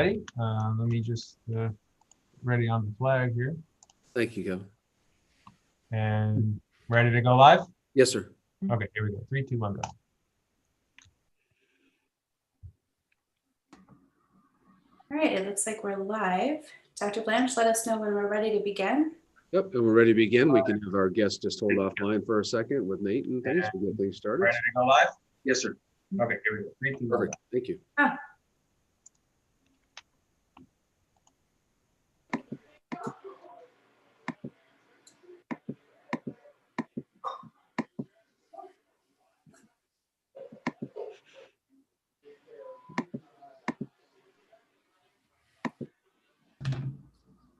everybody. Let me just ready on the flag here. Thank you, Kevin. And ready to go live? Yes, sir. Okay, here we go. 3, 2, 1, go. All right, it looks like we're live. Dr. Blanche, let us know when we're ready to begin. Yep, and we're ready to begin. We can have our guests just hold offline for a second with Nate and things to get things started. Ready to go live? Yes, sir. Okay, here we go. 3, 2, 1, Perfect. Thank you.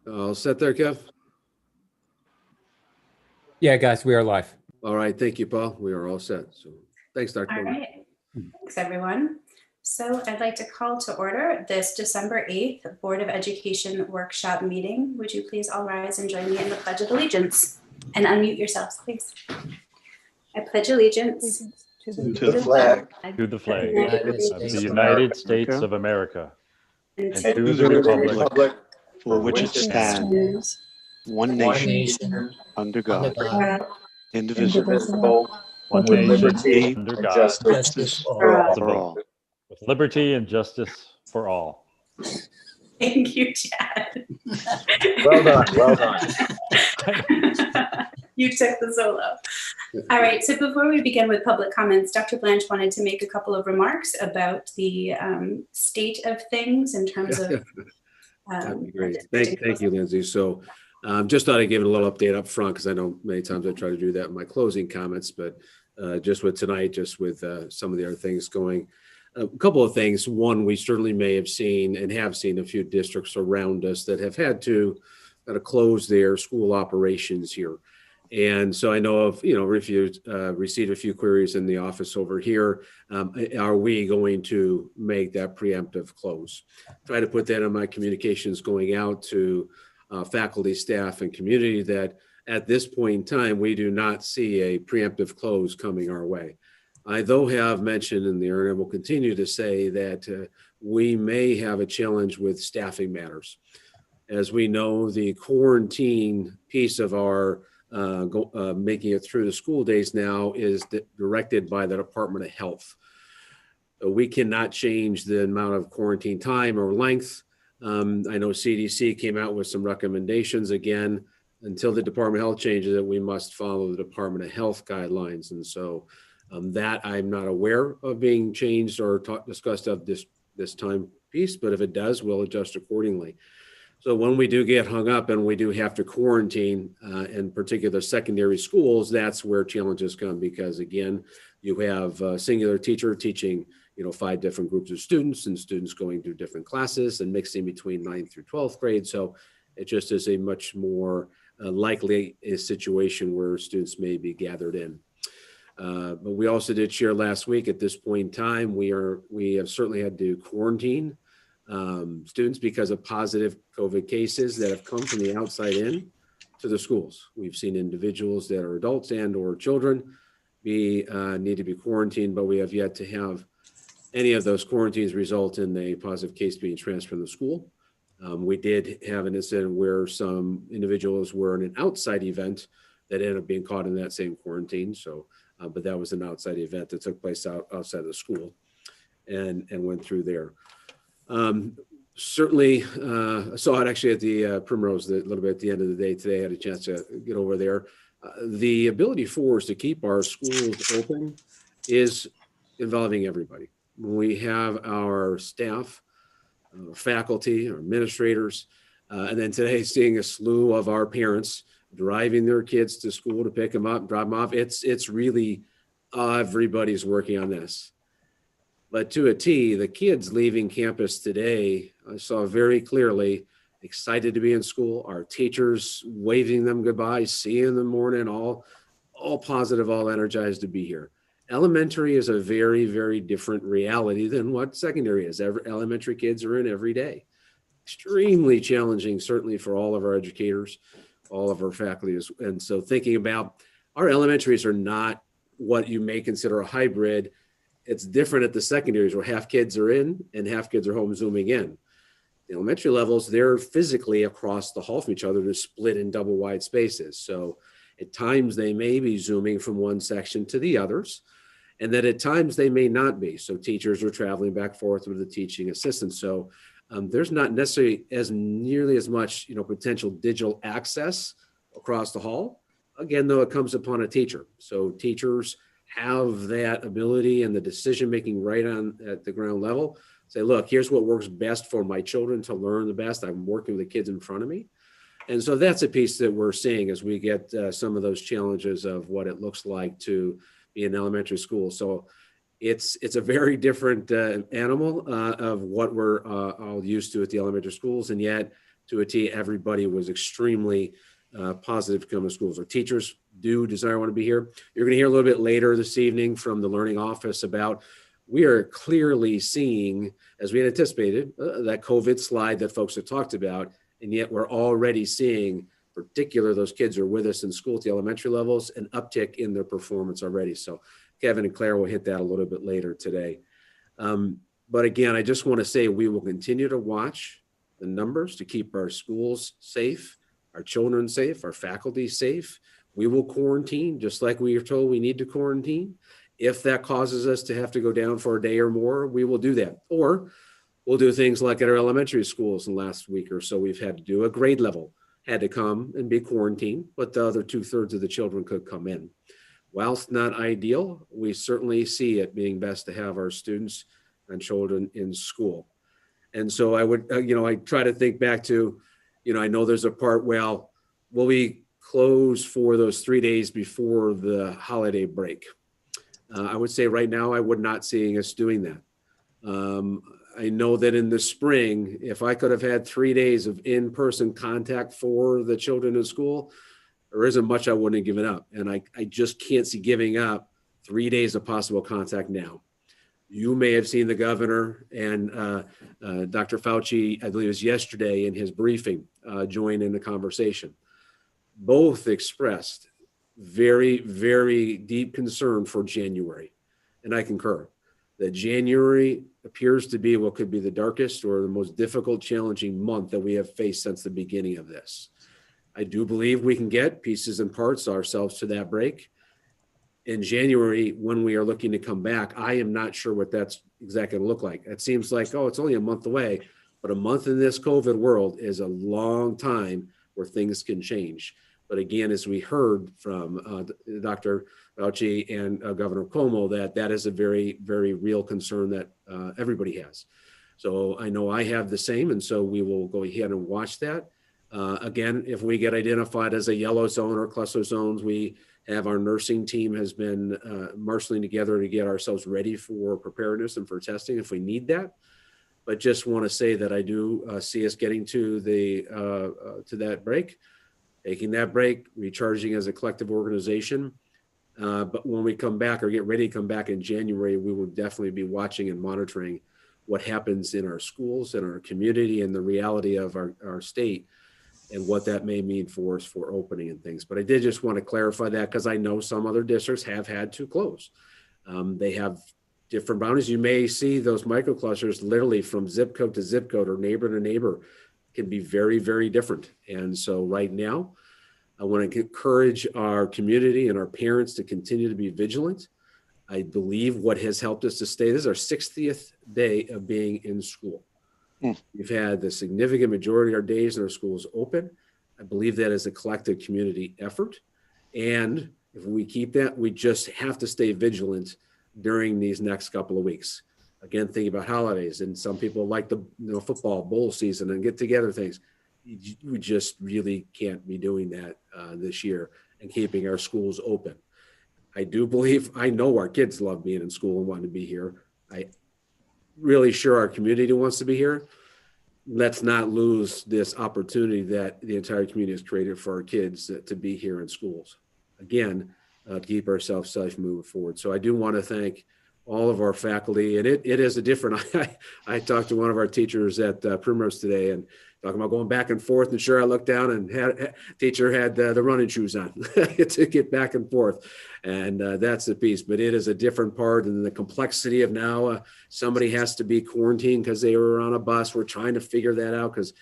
All set there, Kev? Yeah, guys, we are live. All right. Thank you, Paul. We are all set. So thanks, Dr. All Bowman. right, thanks everyone. So I'd like to call to order this December 8th Board of Education Workshop meeting. Would you please all rise and join me in the Pledge of Allegiance and unmute yourselves, please. I pledge allegiance To the flag To the flag United of States the of United America. States of America, and and to to to the republic for which it stands, one nation, under God, indivisible, one with nation, liberty under and God, justice for all. with liberty and justice for all. Thank you, Chad. Well done, well done. You took the solo. All right, so before we begin with public comments, Dr. Blanche wanted to make a couple of remarks about the state of things in terms of That'd be great. Thank you, Lindsay. So just thought I'd give it a little update up front because I know many times I try to do that in my closing comments, but just with tonight, just with some of the other things going, a couple of things. One, we certainly may have seen and have seen a few districts around us that have had to kind of close their school operations here. And so I know of, if you received a few queries in the office over here, are we going to make that preemptive close? Try to put that in my communications going out to faculty, staff, and community that at this point in time, we do not see a preemptive close coming our way. I, though, have mentioned in there, and will continue to say that we may have a challenge with staffing matters. As we know, the quarantine piece of our making it through the school days now is directed by the Department of Health. We cannot change the amount of quarantine time or length. I know CDC came out with some recommendations. Again, until the Department of Health changes it, we must follow the Department of Health guidelines. And so that I'm not aware of being changed or discussed of this time piece, but if it does, we'll adjust accordingly. So when we do get hung up and we do have to quarantine, in particular secondary schools, that's where challenges come because, again, you have a singular teacher teaching, 5 different groups of students and students going through different classes and mixing between 9th through 12th grade. So it just is a much more likely a situation where students may be gathered in. But we also did share last week at this point in time, we have certainly had to quarantine students because of positive COVID cases that have come from the outside in to the schools. We've seen individuals that are adults and or children need to be quarantined, but we have yet to have any of those quarantines result in a positive case being transferred from the school. We did have an incident where some individuals were in an outside event that ended up being caught in that same quarantine. So, but that was an outside event that took place outside of the school and went through there. Certainly, I saw it actually at the Primrose a little bit at the end of the day today. I had a chance to get over there. The ability for us to keep our schools open is involving everybody. We have our staff, our faculty, our administrators, and then today seeing a slew of our parents driving their kids to school to pick them up, drop them off. It's really everybody's working on this. But to a T, the kids leaving campus today, I saw very clearly excited to be in school. Our teachers waving them goodbye, seeing them in the morning, all positive, all energized to be here. Elementary is a very, very different reality than what secondary is. Elementary kids are in every day. Extremely challenging, certainly for all of our educators, all of our faculty. And so thinking about our elementaries are not what you may consider a hybrid. It's different at the secondaries where half kids are in and half kids are home zooming in. The elementary levels, they're physically across the hall from each other. They're split in double wide spaces. So at times they may be Zooming from one section to the others, and that at times they may not be. So teachers are traveling back and forth with the teaching assistants. So there's not necessarily nearly as much, potential digital access across the hall. Again, though, it comes upon a teacher. So teachers have that ability and the decision-making right on at the ground level. Say, look, here's what works best for my children to learn the best. I'm working with the kids in front of me. And so that's a piece that we're seeing as we get some of those challenges of what it looks like to be in elementary school. So it's a very different animal of what we're all used to at the elementary schools. And yet, to a T, everybody was extremely positive to come to schools. Our teachers do desire want to be here. You're going to hear a little bit later this evening from the Learning Office about we are clearly seeing, as we had anticipated, that COVID slide that folks have talked about. And yet we're already seeing, particular those kids are with us in school at the elementary levels, an uptick in their performance already. So Kevin and Claire will hit that a little bit later today. But again, I just want to say we will continue to watch the numbers to keep our schools safe, our children safe, our faculty safe. We will quarantine just like we are told we need to quarantine. If that causes us to have to go down for a day or more, we will do that. Or we'll do things like at our elementary schools in the last week or so, we've had to do a grade level, had to come and be quarantined, but the other 2/3 of the children could come in. Whilst not ideal, we certainly see it being best to have our students and children in school. And so I would, I try to think back to, I know there's a part, well, will we close for those 3 days before the holiday break? I would say right now, I would not see us doing that. I know that in the spring, if I could have had 3 days of in-person contact for the children in school, there isn't much I wouldn't have given up. And I just can't see giving up 3 days of possible contact now. You may have seen the governor and Dr. Fauci, I believe it was yesterday in his briefing, join in the conversation. Both expressed very, very deep concern for January. And I concur that January appears to be what could be the darkest or the most difficult, challenging month that we have faced since the beginning of this. I do believe we can get pieces and parts ourselves to that break. In January, when we are looking to come back, I am not sure what that's exactly going to look like. It seems like, oh, it's only a month away, but a month in this COVID world is a long time where things can change. But again, as we heard from Dr. Fauci and Governor Cuomo, that is a very, very real concern that everybody has. So I know I have the same, and so we will go ahead and watch that. Again, if we get identified as a yellow zone or cluster zones, we have our nursing team has been marshaling together to get ourselves ready for preparedness and for testing if we need that. But just want to say that I do see us getting to that break, taking that break, recharging as a collective organization. But when we come back or get ready to come back in January, we will definitely be watching and monitoring what happens in our schools, in our community, and the reality of our state and what that may mean for us for opening and things. But I did just want to clarify that because I know some other districts have had to close. They have different boundaries. You may see those microclusters literally from zip code to zip code or neighbor to neighbor can be very, very different. And so right now, I want to encourage our community and our parents to continue to be vigilant. I believe what has helped us to stay, this is our 60th day of being in school. We've had the significant majority of our days in our schools open. I believe that is a collective community effort. And if we keep that, we just have to stay vigilant during these next couple of weeks. Again, thinking about holidays, and some people like the football bowl season and get together things. We just really can't be doing that this year and keeping our schools open. I know our kids love being in school and wanting to be here. I really sure our community wants to be here. Let's not lose this opportunity that the entire community has created for our kids to be here in schools. Again, to keep ourselves safe moving forward. So I do want to thank all of our faculty, and it is a different, I talked to one of our teachers at Primrose today and talking about going back and forth, and sure, I looked down and teacher had the running shoes on to get back and forth. And that's the piece, but it is a different part, and the complexity of now somebody has to be quarantined because they were on a bus. We're trying to figure that out because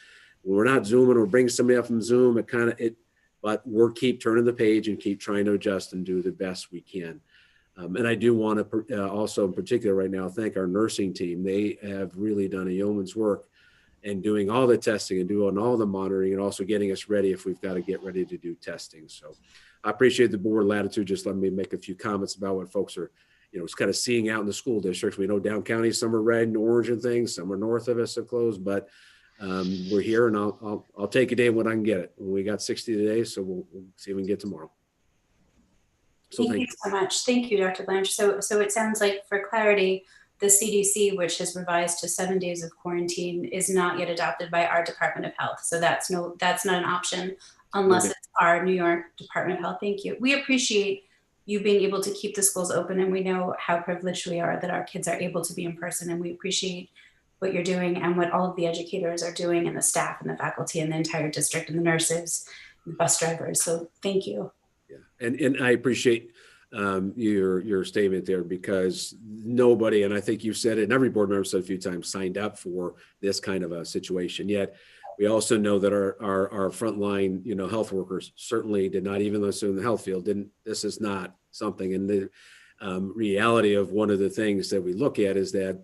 we're not Zooming or bringing somebody up from Zoom. But we're keep turning the page and keep trying to adjust and do the best we can. And I do want to also in particular right now, thank our nursing team. They have really done a yeoman's work and doing all the testing and doing all the monitoring and also getting us ready if we've got to get ready to do testing. So I appreciate the board latitude. Just let me make a few comments about what folks are, it's kind of seeing out in the school districts. We know down county, some are red and orange and things, some are north of us are closed, but we're here, and I'll take a day when I can get it. We got 60 today, so we'll see if we can get tomorrow. So Thank you so much. Thank you, Dr. Blanche. So it sounds like, for clarity, the CDC, which has revised to 7 days of quarantine, is not yet adopted by our Department of Health. So that's not an option unless it's our New York Department of Health. Thank you. We appreciate you being able to keep the schools open, and we know how privileged we are that our kids are able to be in person, and we appreciate what you're doing and what all of the educators are doing, and the staff and the faculty and the entire district and the nurses and the bus drivers. So thank you. Yeah, and I appreciate your statement there, because nobody, and I think you said it, and every board member said a few times, signed up for this kind of a situation. Yet we also know that our frontline, health workers certainly did not, even those in the health field, this is not something. And the reality of one of the things that we look at is that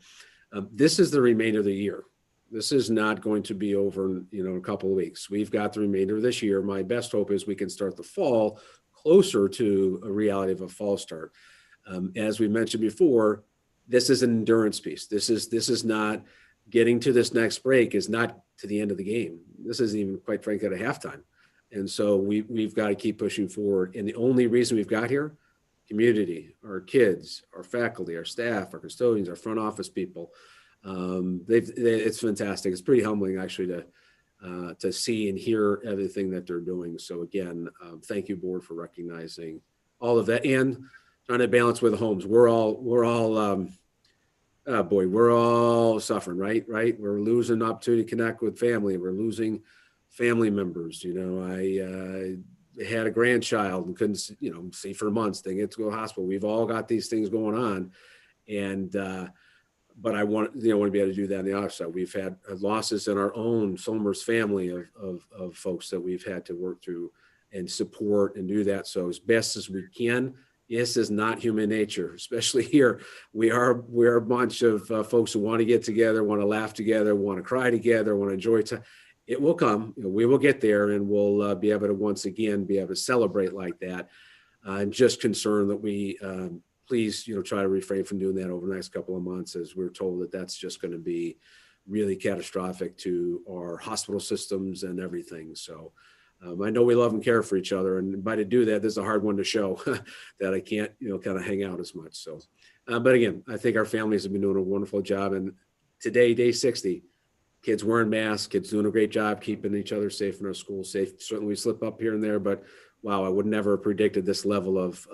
this is the remainder of the year. This is not going to be over in a couple of weeks. We've got the remainder of this year. My best hope is we can start the fall closer to a reality of a fall start. As we mentioned before, this is an endurance piece. This is not getting to this next break, is not to the end of the game. This isn't even, quite frankly, at a halftime. And so we've got to keep pushing forward. And the only reason we've got here, community, our kids, our faculty, our staff, our custodians, our front office people, it's fantastic. It's pretty humbling, actually, to see and hear everything that they're doing. So again, thank you, board, for recognizing all of that and trying to balance with homes. We're all suffering, right? We're losing opportunity to connect with family. We're losing family members. I had a grandchild and couldn't, see for months. They get to go to the hospital. We've all got these things going on, and but I want to be able to do that on the other side. We've had losses in our own Somers family of folks that we've had to work through and support and do that. So as best as we can. This is not human nature, especially here. We're a bunch of folks who want to get together, want to laugh together, want to cry together, want to enjoy time. It will come. We will get there, and we'll be able to once again be able to celebrate like that. I'm just concerned that we please, try to refrain from doing that over the next couple of months, as we're told that that's just going to be really catastrophic to our hospital systems and everything. So I know we love and care for each other, and by to do that, this is a hard one to show that I can't, kind of hang out as much. So, but again, I think our families have been doing a wonderful job. And today, day 60, kids wearing masks, kids doing a great job keeping each other safe in our schools safe. Certainly we slip up here and there, but wow, I would never have predicted this level of,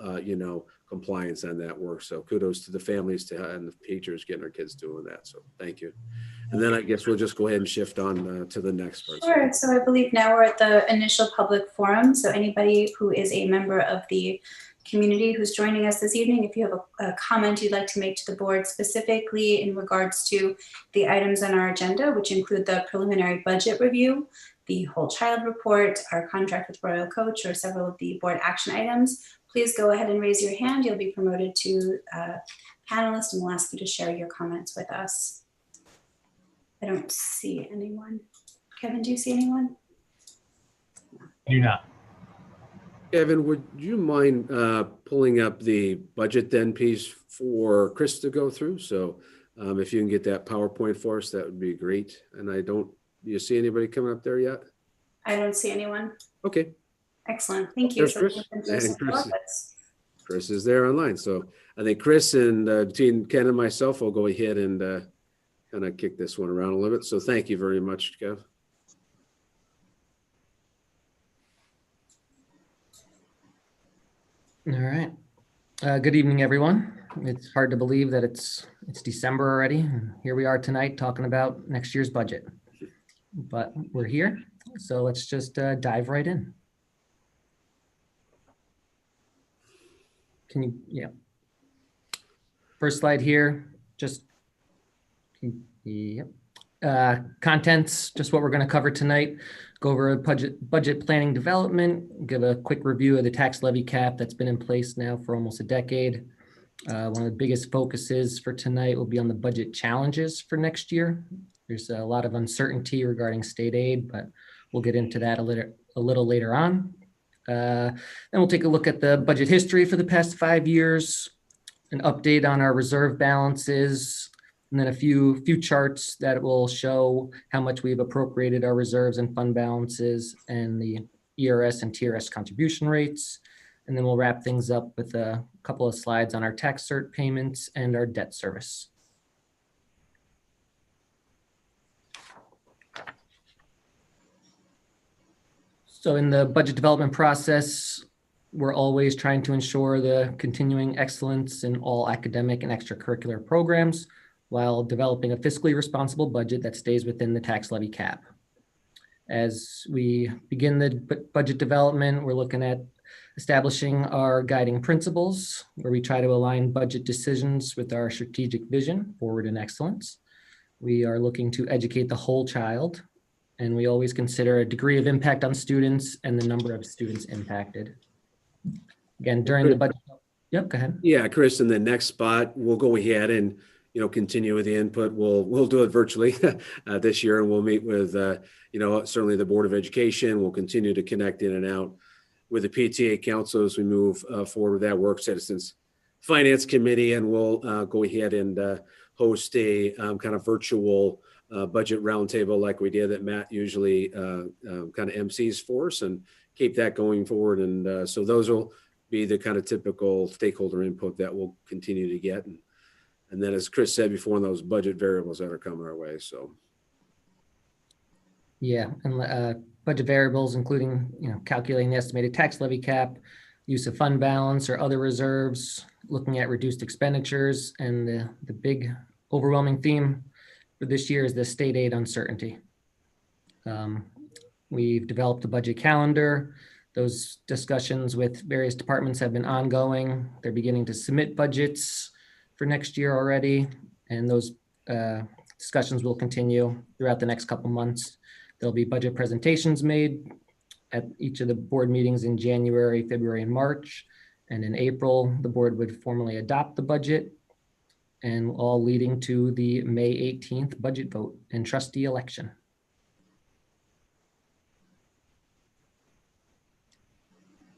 compliance on that work. So kudos to the families and the teachers getting our kids doing that. So thank you. And then I guess we'll just go ahead and shift on to the next part. Sure. So I believe now we're at the initial public forum. So anybody who is a member of the community who's joining us this evening, if you have a comment you'd like to make to the board specifically in regards to the items on our agenda, which include the preliminary budget review, the whole child report, our contract with Royal Coach, or several of the board action items, please go ahead and raise your hand. You'll be promoted to panelist, and we'll ask you to share your comments with us. I don't see anyone. Kevin, do you see anyone? I do not. Kevin, would you mind pulling up the budget then piece for Chris to go through? So if you can get that PowerPoint for us, that would be great. And do you see anybody coming up there yet? I don't see anyone. Okay. Excellent. Thank you. There's Chris. Chris is there online. So I think Chris and between Ken and myself will go ahead and kind of kick this one around a little bit. So thank you very much, Kev. All right. Good evening, everyone. It's hard to believe that it's December already. And here we are tonight talking about next year's budget. But we're here, so let's just dive right in. Can you, yeah. First slide here, just, yep. Contents, just what we're going to cover tonight. Go over budget planning development, give a quick review of the tax levy cap that's been in place now for almost a decade. One of the biggest focuses for tonight will be on the budget challenges for next year. There's a lot of uncertainty regarding state aid, but we'll get into that a little later on. Then we'll take a look at the budget history for the past 5 years, an update on our reserve balances, and then a few charts that will show how much we've appropriated our reserves and fund balances and the ERS and TRS contribution rates. And then we'll wrap things up with a couple of slides on our tax cert payments and our debt service. So in the budget development process, we're always trying to ensure the continuing excellence in all academic and extracurricular programs while developing a fiscally responsible budget that stays within the tax levy cap. As we begin the budget development, we're looking at establishing our guiding principles, where we try to align budget decisions with our strategic vision, forward in excellence. We are looking to educate the whole child, and we always consider a degree of impact on students and the number of students impacted. Again, during the budget, yep, go ahead. Yeah, Chris, in the next spot, we'll go ahead and continue with the input. We'll do it virtually this year, and we'll meet with certainly the Board of Education. We'll continue to connect in and out with the PTA Council as we move forward with that work. Citizens Finance Committee, and we'll go ahead and host a kind of virtual budget roundtable like we did that Matt usually kind of MCs for us, and keep that going forward. And so those will be the kind of typical stakeholder input that we'll continue to get. And then, as Chris said before, those budget variables that are coming our way. So, yeah, and budget variables, including calculating the estimated tax levy cap, use of fund balance or other reserves, looking at reduced expenditures, and the big overwhelming theme for this year is the state aid uncertainty. We've developed a budget calendar. Those discussions with various departments have been ongoing. They're beginning to submit budgets for next year already, and those discussions will continue throughout the next couple months. There'll be budget presentations made at each of the board meetings in January, February, and March. And in April, the board would formally adopt the budget, and all leading to the May 18th budget vote and trustee election.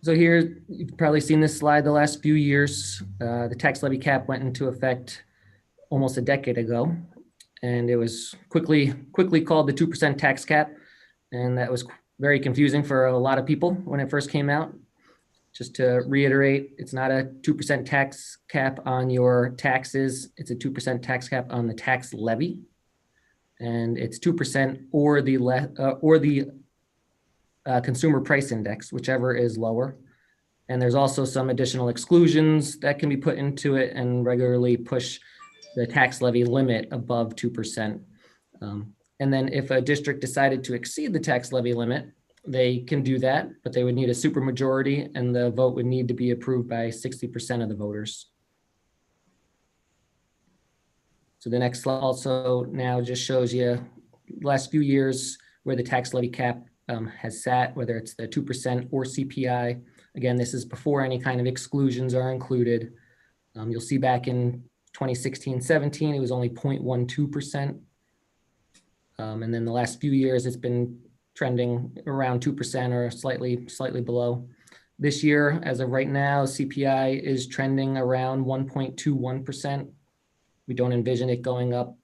So here, you've probably seen this slide the last few years. The tax levy cap went into effect almost a decade ago, and it was quickly called the 2% tax cap. And that was very confusing for a lot of people when it first came out. Just to reiterate, it's not a 2% tax cap on your taxes. It's a 2% tax cap on the tax levy. And it's 2% or the consumer price index, whichever is lower. And there's also some additional exclusions that can be put into it and regularly push the tax levy limit above 2%. And then if a district decided to exceed the tax levy limit, they can do that, but they would need a supermajority, and the vote would need to be approved by 60% of the voters. So the next slide also now just shows you the last few years where the tax levy cap has sat, whether it's the 2% or CPI. Again, this is before any kind of exclusions are included. You'll see back in 2016-17, it was only 0.12%. And then the last few years, it's been trending around 2% or slightly below. This year, as of right now, CPI is trending around 1.21%. We don't envision it going up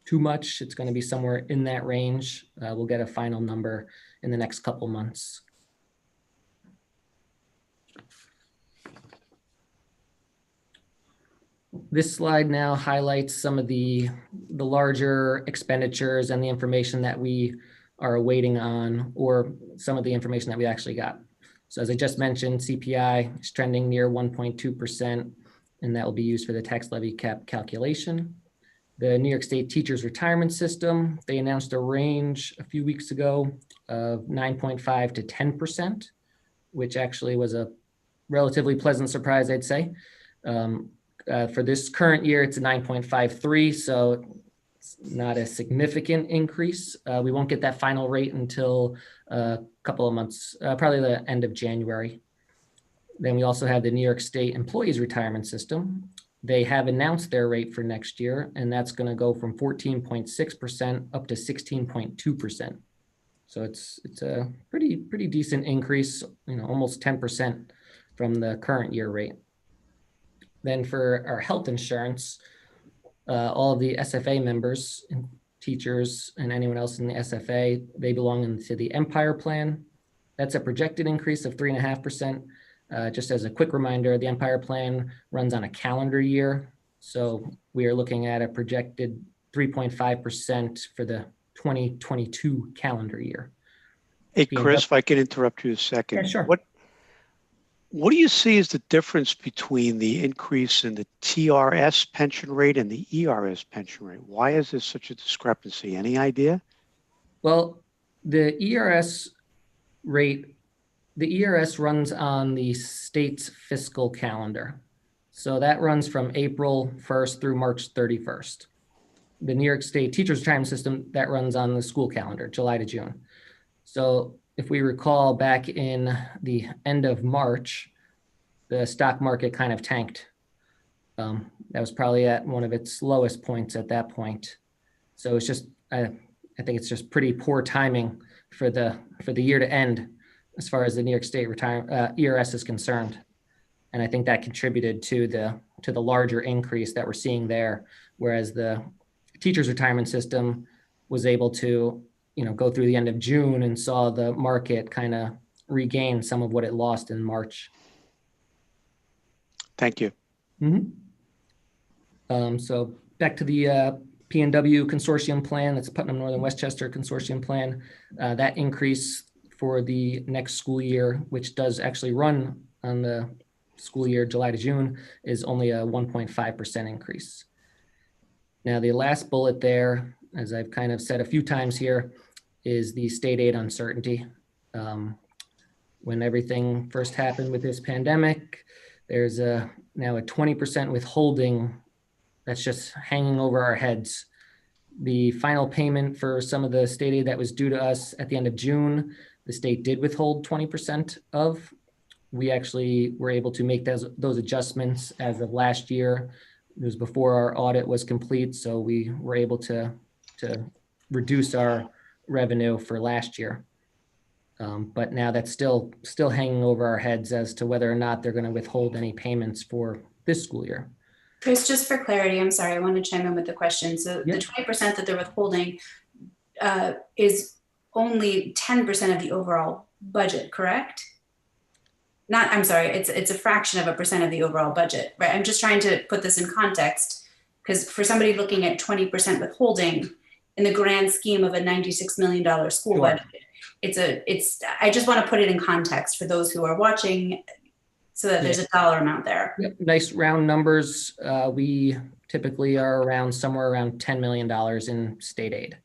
too much. It's going to be somewhere in that range. We'll get a final number in the next couple months. This slide now highlights some of the larger expenditures and the information that we are awaiting on, or some of the information that we actually got. So as I just mentioned, CPI is trending near 1.2%. and that will be used for the tax levy cap calculation. The New York State Teachers Retirement System, they announced a range a few weeks ago of 9.5 to 10%, which actually was a relatively pleasant surprise, I'd say. For this current year, it's a 9.53, so it's not a significant increase. We won't get that final rate until a couple of months, probably the end of January. Then we also have the New York State Employees Retirement System. They have announced their rate for next year, and that's going to go from 14.6% up to 16.2%. So it's a pretty decent increase, almost 10% from the current year rate. Then for our health insurance, all of the SFA members, teachers, and anyone else in the SFA, they belong into the Empire Plan. That's a projected increase of 3.5%. Just as a quick reminder, the Empire Plan runs on a calendar year. So we are looking at a projected 3.5% for the 2022 calendar year. Hey, Chris, if I can interrupt you a second. Yeah, sure. What do you see as the difference between the increase in the TRS pension rate and the ERS pension rate? Why is there such a discrepancy? Any idea? Well, the ERS rate, the ERS runs on the state's fiscal calendar. So that runs from April 1st through March 31st. The New York State Teachers Retirement System, that runs on the school calendar, July to June. So if we recall back in the end of March, the stock market kind of tanked. That was probably at one of its lowest points at that point. So it's just, I think it's just pretty poor timing for the year to end as far as the New York State ERS is concerned. And I think that contributed to the larger increase that we're seeing there, whereas the Teachers Retirement System was able to go through the end of June and saw the market kind of regain some of what it lost in March. Thank you. Mm-hmm. So back to the PNW Consortium Plan, that's Putnam Northern Westchester Consortium Plan. That increase for the next school year, which does actually run on the school year July to June, is only a 1.5% increase. Now, the last bullet there, as I've kind of said a few times here, is the state aid uncertainty. When everything first happened with this pandemic, there's now a 20% withholding that's just hanging over our heads. The final payment for some of the state aid that was due to us at the end of June, the state did withhold 20% of. We actually were able to make those adjustments as of last year. It was before our audit was complete, so we were able to reduce our revenue for last year. But now that's still hanging over our heads as to whether or not they're going to withhold any payments for this school year. Chris, just for clarity, I'm sorry, I want to chime in with the question. So Yep. The 20% that they're withholding is only 10% of the overall budget, correct? I'm sorry, it's a fraction of a percent of the overall budget, right? I'm just trying to put this in context, because for somebody looking at 20% withholding in the grand scheme of a $96 million school Sure. budget, I just want to put it in context for those who are watching so that there's a dollar amount there. Yep. Nice round numbers. We typically are around somewhere around $10 million in state aid.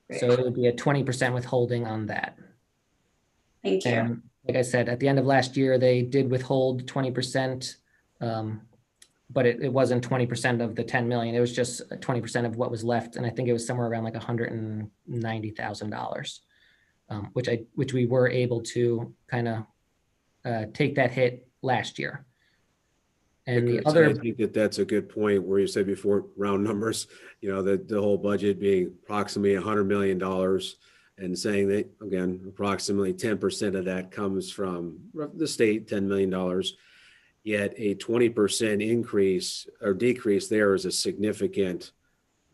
Great. So it would be a 20% withholding on that. Thank you. And like I said, at the end of last year, they did withhold 20%, but it wasn't 20% of the 10 million. It was just 20% of what was left. And I think it was somewhere around like $190,000, which we were able to kind of take that hit last year. And the Okay, other, so I think that's a good point where you said before, round numbers, the whole budget being approximately $100 million, and saying that, again, approximately 10% of that comes from the state, $10 million, yet a 20% increase or decrease there is a significant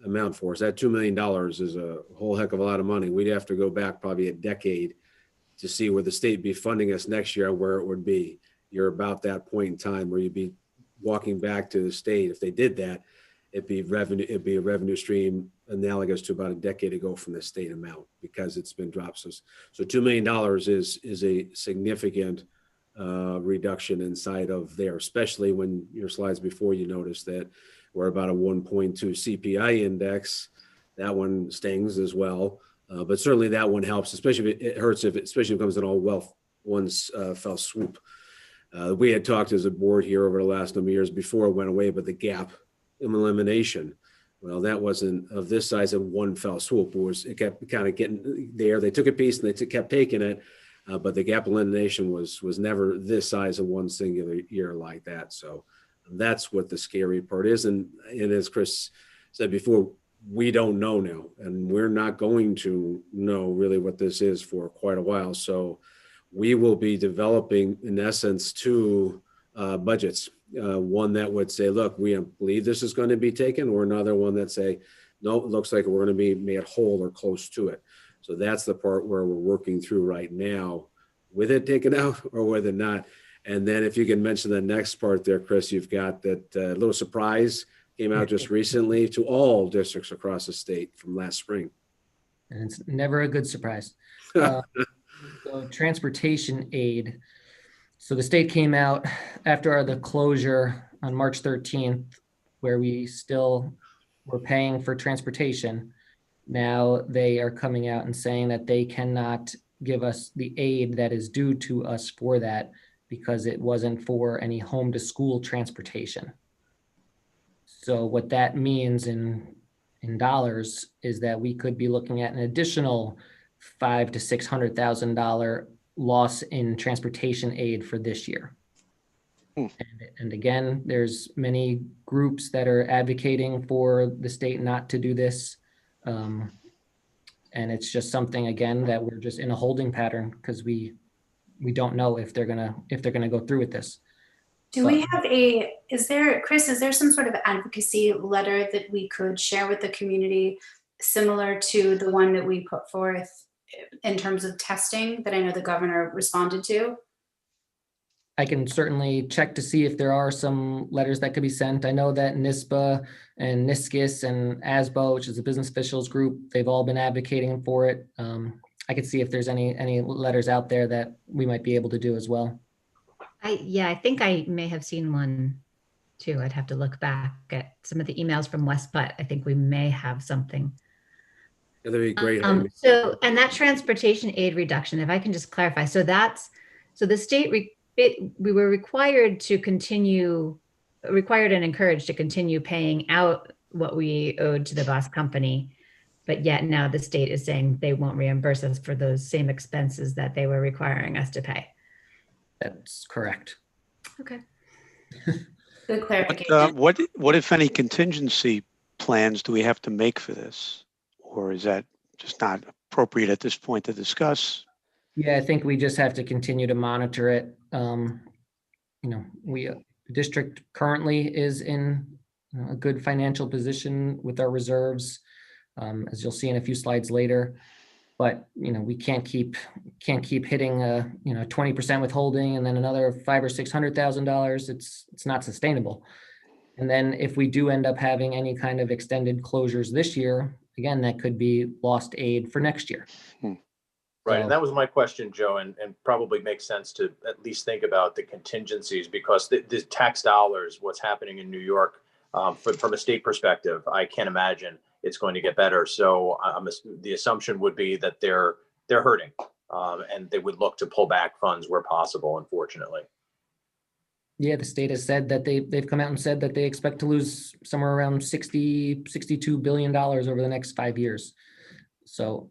amount for us. That $2 million is a whole heck of a lot of money. We'd have to go back probably a decade to see where the state be funding us next year and where it would be. You're about that point in time where you'd be walking back to the state. If they did that, it'd be a revenue stream analogous to about a decade ago from the state amount, because it's been dropped. So $2 million is a significant reduction inside of there, especially when your slides before you noticed that we're about a 1.2 CPI index. That one stings as well. But certainly that one helps, especially if it hurts, especially if it comes in all one fell swoop. We had talked as a board here over the last number of years before it went away, but the gap elimination, well, that wasn't of this size in one fell swoop. It kept kind of getting there. They took a piece and they kept taking it, but the gap elimination was never this size in one singular year like that. So that's what the scary part is. And as Chris said before, we don't know now, and we're not going to know really what this is for quite a while. So we will be developing, in essence, two budgets. One that would say, look, we believe this is going to be taken, or another one that say, no, it looks like we're going to be made whole or close to it. So that's the part where we're working through right now, with it taken out or with it not. And then if you can mention the next part there, Chris, you've got that little surprise came out just recently to all districts across the state from last spring. And it's never a good surprise. So transportation aid. So the state came out after the closure on March 13th, where we still were paying for transportation. Now they are coming out and saying that they cannot give us the aid that is due to us for that, because it wasn't for any home to school transportation. So what that means in dollars is that we could be looking at an additional $500,000 to $600,000 loss in transportation aid for this year. And again, there's many groups that are advocating for the state not to do this. And it's just something, again, that we're just in a holding pattern, because we don't know if they're gonna go through with this. Do we have Chris, is there some sort of advocacy letter that we could share with the community similar to the one that we put forth in terms of testing that I know the governor responded to? I can certainly check to see if there are some letters that could be sent. I know that NISBA and NISCIS and ASBO, which is a business officials group, they've all been advocating for it. I could see if there's any letters out there that we might be able to do as well. I think I may have seen one too. I'd have to look back at some of the emails from West Butt. I think we may have something. Yeah, that'd be great. And that transportation aid reduction, if I can just clarify, so the state, we were required and encouraged to continue paying out what we owed to the bus company, but yet now the state is saying they won't reimburse us for those same expenses that they were requiring us to pay. That's correct. Okay. Good clarification. What if any contingency plans do we have to make for this? Or is that just not appropriate at this point to discuss? Yeah, I think we just have to continue to monitor it. The district currently is in a good financial position with our reserves, as you'll see in a few slides later. But we can't keep hitting 20% withholding and then another $500,000 or $600,000. It's not sustainable. And then if we do end up having any kind of extended closures this year, again, that could be lost aid for next year. Right, and that was my question, Joe, and probably makes sense to at least think about the contingencies, because the tax dollars, what's happening in New York, from a state perspective, I can't imagine it's going to get better. So the assumption would be that they're hurting, and they would look to pull back funds where possible, unfortunately. Yeah, the state has said that they've come out and said that they expect to lose somewhere around $62 billion over the next 5 years. So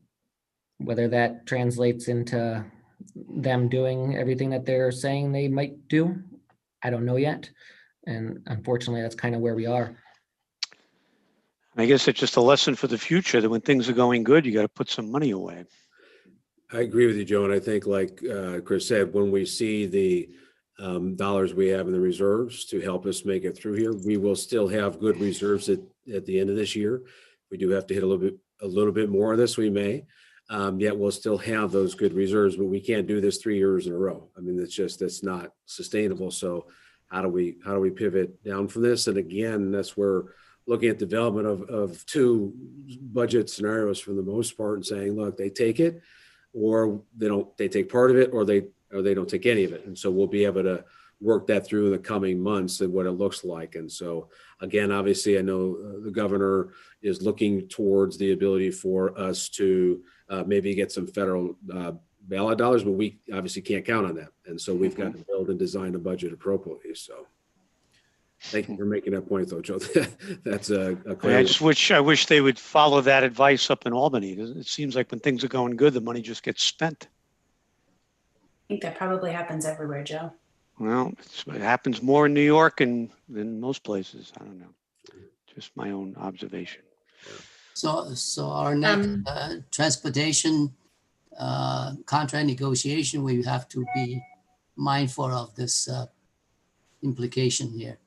whether that translates into them doing everything that they're saying they might do, I don't know yet. And unfortunately, that's kind of where we are. I guess it's just a lesson for the future that when things are going good, you got to put some money away. I agree with you, Joe. And I think, like Chris said, when we see the dollars we have in the reserves to help us make it through here, we will still have good reserves at the end of this year. We do have to hit a little bit more of this, we may. Yet we'll still have those good reserves, but we can't do this 3 years in a row. I mean, that's not sustainable. So how do we pivot down from this? And again, that's where looking at development of two budget scenarios for the most part and saying, look, they take it, or they take part of it, or they or they don't take any of it. And so we'll be able to work that through in the coming months and what it looks like. And so, again, obviously, I know the governor is looking towards the ability for us to maybe get some federal ballot dollars, but we obviously can't count on that. And so we've got to build and design a budget appropriately. So thank you for making that point, though, Joe. That's a I wish they would follow that advice up in Albany. It seems like when things are going good, the money just gets spent. I think that probably happens everywhere, Joe. Well, it happens more in New York than most places. I don't know. Just my own observation. So our next transportation contract negotiation, we have to be mindful of this implication here.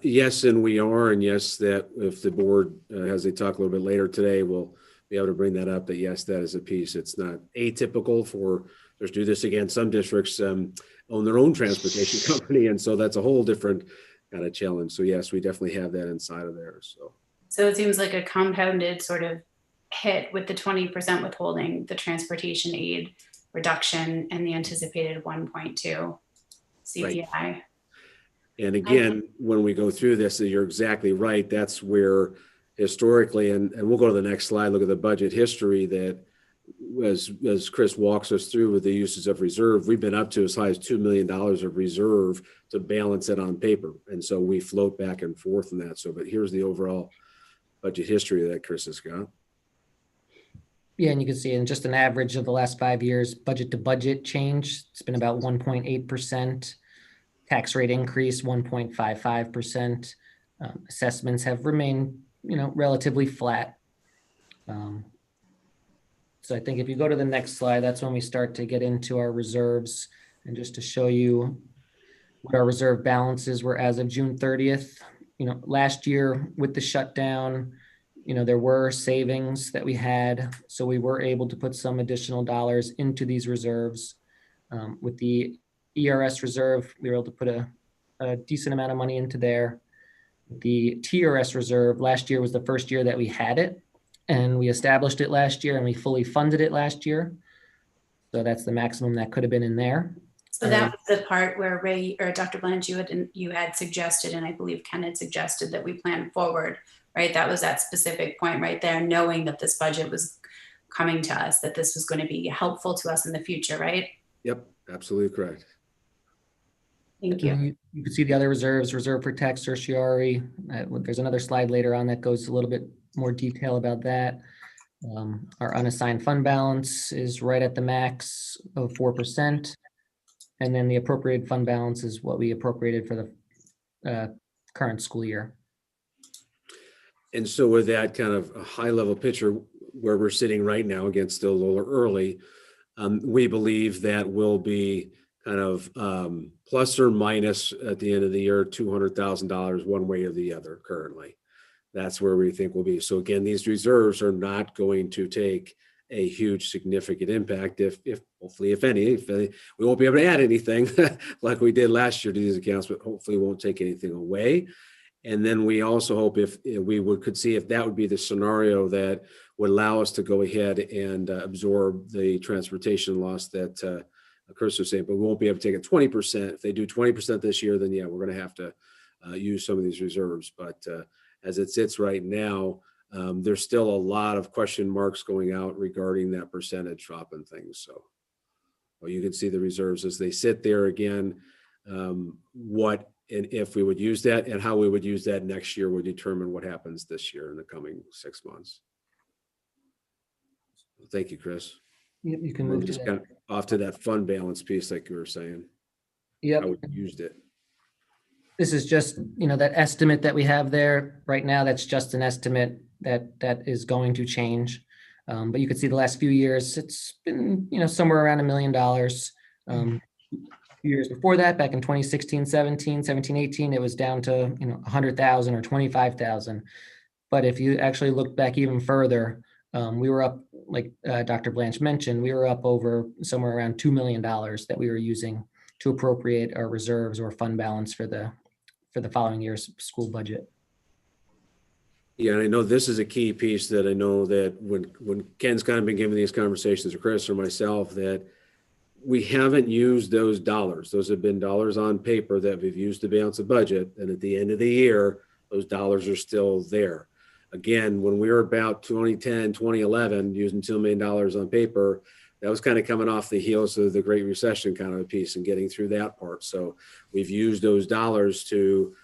Yes, and we are. And yes, that if the board, as they talk a little bit later today, we'll be able to bring that up, that yes, that is a piece. It's not atypical for us to do this again. Some districts own their own transportation company. And so that's a whole different kind of challenge. So yes, we definitely have that inside of there. So it seems like a compounded sort of hit with the 20% withholding, the transportation aid reduction, and the anticipated 1.2 CPI. Right. And again, when we go through this, you're exactly right. That's where historically, and we'll go to the next slide, look at the budget history, that as Chris walks us through with the uses of reserve, we've been up to as high as $2 million of reserve to balance it on paper. And so we float back and forth in that. So, but here's the overall budget history that Chris has got. Yeah, and you can see in just an average of the last 5 years, budget to budget change, it's been about 1.8%. Tax rate increase, 1.55%. Assessments have remained, relatively flat. So I think if you go to the next slide, that's when we start to get into our reserves. And just to show you what our reserve balances were as of June 30th. Last year with the shutdown, there were savings that we had. So we were able to put some additional dollars into these reserves. With the ERS reserve, we were able to put a decent amount of money into there. The TRS reserve, last year was the first year that we had it, and we established it last year and we fully funded it last year. So that's the maximum that could have been in there. So that was the part where Ray or Dr. Blanche, you had suggested, and I believe Ken had suggested, that we plan forward, right? That was that specific point right there, knowing that this budget was coming to us, that this was going to be helpful to us in the future, right? Yep, absolutely correct. Thank you. You can see the other reserves, reserve for tax certiorari. There's another slide later on that goes a little bit more detail about that. Our unassigned fund balance is right at the max of 4%. And then the appropriated fund balance is what we appropriated for the current school year. And so with that kind of a high level picture where we're sitting right now, again, still a little early, we believe that will be kind of plus or minus at the end of the year, $200,000 one way or the other currently. That's where we think we'll be. So again, these reserves are not going to take a huge significant impact if hopefully, if any, we won't be able to add anything like we did last year to these accounts, but hopefully won't take anything away. And then we also hope if we could see if that would be the scenario that would allow us to go ahead and absorb the transportation loss that Chris was saying, but we won't be able to take it 20%. If they do 20% this year, then yeah, we're going to have to use some of these reserves. But as it sits right now, there's still a lot of question marks going out regarding that percentage drop and things. So well, you can see the reserves as they sit there again. What and if we would use that and how we would use that next year would determine what happens this year in the coming 6 months. Thank you, Chris. Yep, you can move just kind of off to that fund balance piece, like you were saying. Yep. How we used it. This is just, that estimate that we have there right now. That's just an estimate that is going to change. But you can see the last few years, it's been, somewhere around $1 million. Years before that, back in 2016, 17, 18, it was down to, 100,000 or 25,000. But if you actually look back even further, we were up, like Dr. Blanche mentioned, we were up over somewhere around $2 million that we were using to appropriate our reserves or fund balance for the following year's school budget. Yeah, and I know this is a key piece that I know that when Ken's kind of been giving these conversations, or Chris or myself, that we haven't used those dollars. Those have been dollars on paper that we've used to balance the budget. And at the end of the year, those dollars are still there. Again, when we were about 2010, 2011, using $2 million on paper, that was kind of coming off the heels of the Great Recession kind of a piece and getting through that part. So we've used those dollars to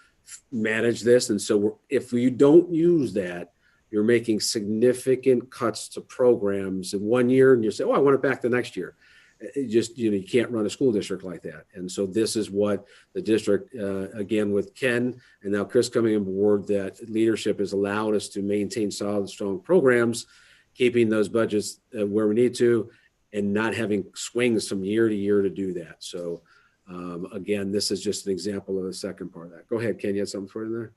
manage this. And so if you don't use that, you're making significant cuts to programs in 1 year and you say, oh, I want it back the next year. It just, you can't run a school district like that. And so this is what the district, again, with Ken and now Chris coming on board, that leadership has allowed us to maintain solid, strong programs, keeping those budgets where we need to, and not having swings from year to year to do that. So again, this is just an example of the second part of that. Go ahead, Ken, you had something for you there?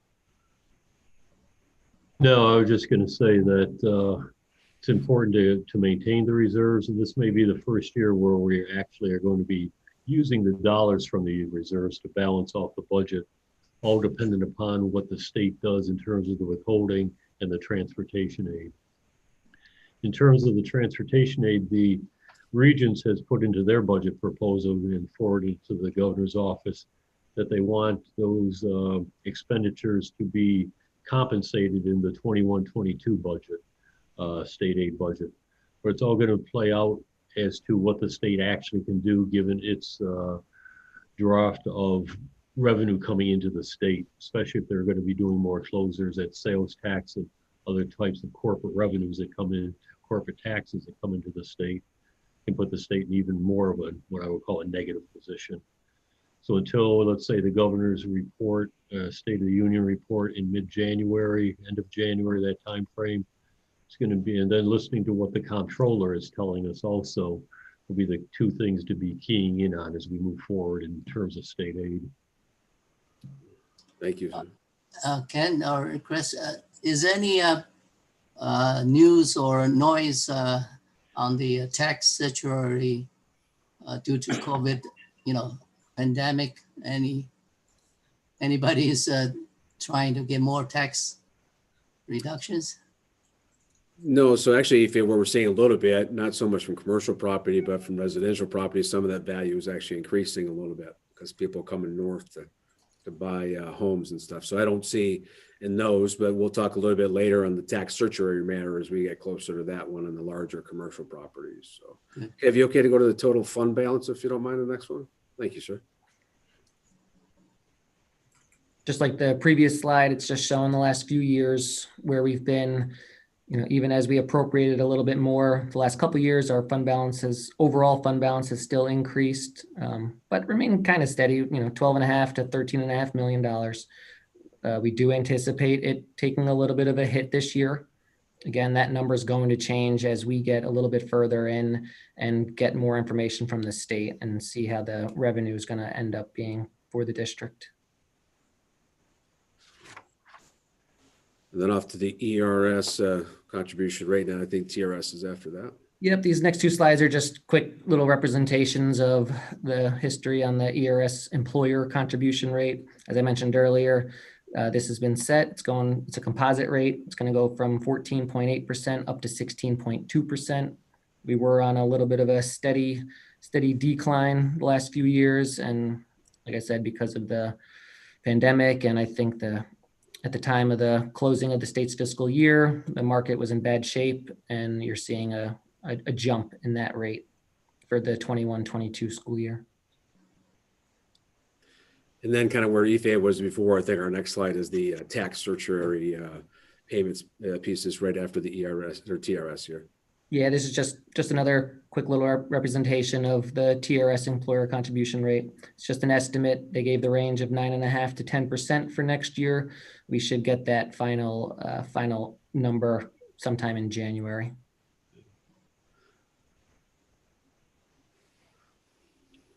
No, I was just going to say that it's important to maintain the reserves, and this may be the first year where we actually are going to be using the dollars from the reserves to balance off the budget, all dependent upon what the state does in terms of the withholding and the transportation aid. In terms of the transportation aid, the Regents has put into their budget proposal and forwarded to the governor's office that they want those expenditures to be compensated in the 21-22 budget. State aid budget, where it's all going to play out as to what the state actually can do given its draft of revenue coming into the state, especially if they're going to be doing more closures at sales tax and other types of corporate revenues that come in, corporate taxes that come into the state, can put the state in even more of a, what I would call a negative position. So until, let's say, the governor's report, State of the Union report in mid-January, end of January, that time frame, it's going to be, and then listening to what the comptroller is telling us also will be the two things to be keying in on as we move forward in terms of state aid. Thank you. Ken or Chris, is any news or noise on the tax statutory due to COVID, pandemic? Anybody is trying to get more tax reductions? No, so actually, if what we're seeing a little bit, not so much from commercial property, but from residential property, some of that value is actually increasing a little bit because people are coming north to buy homes and stuff. So I don't see in those, but we'll talk a little bit later on the tax certiorari matter as we get closer to that one and the larger commercial properties. So, okay, if you okay to go to the total fund balance, if you don't mind, the next one. Thank you, sir. Just like the previous slide, it's just showing the last few years where we've been. Even as we appropriated a little bit more the last couple of years, our overall fund balance has still increased, but remained kind of steady, $12.5 to $13.5 million. We do anticipate it taking a little bit of a hit this year. Again, that number is going to change as we get a little bit further in and get more information from the state and see how the revenue is going to end up being for the district. And then off to the ERS contribution rate. Now I think TRS is after that. Yep, these next two slides are just quick little representations of the history on the ERS employer contribution rate. As I mentioned earlier, this has been set. It's a composite rate. It's going to go from 14.8% up to 16.2%. We were on a little bit of a steady decline the last few years. And like I said, because of the pandemic, and I think at the time of the closing of the state's fiscal year, the market was in bad shape, and you're seeing a jump in that rate for the 21-22 school year. And then kind of where EFA was before, I think our next slide is the tax certiorari payments pieces right after the ERS or TRS here. Yeah, this is just another quick little representation of the TRS employer contribution rate. It's just an estimate. They gave the range of 9.5% to 10% for next year. We should get that final number sometime in January.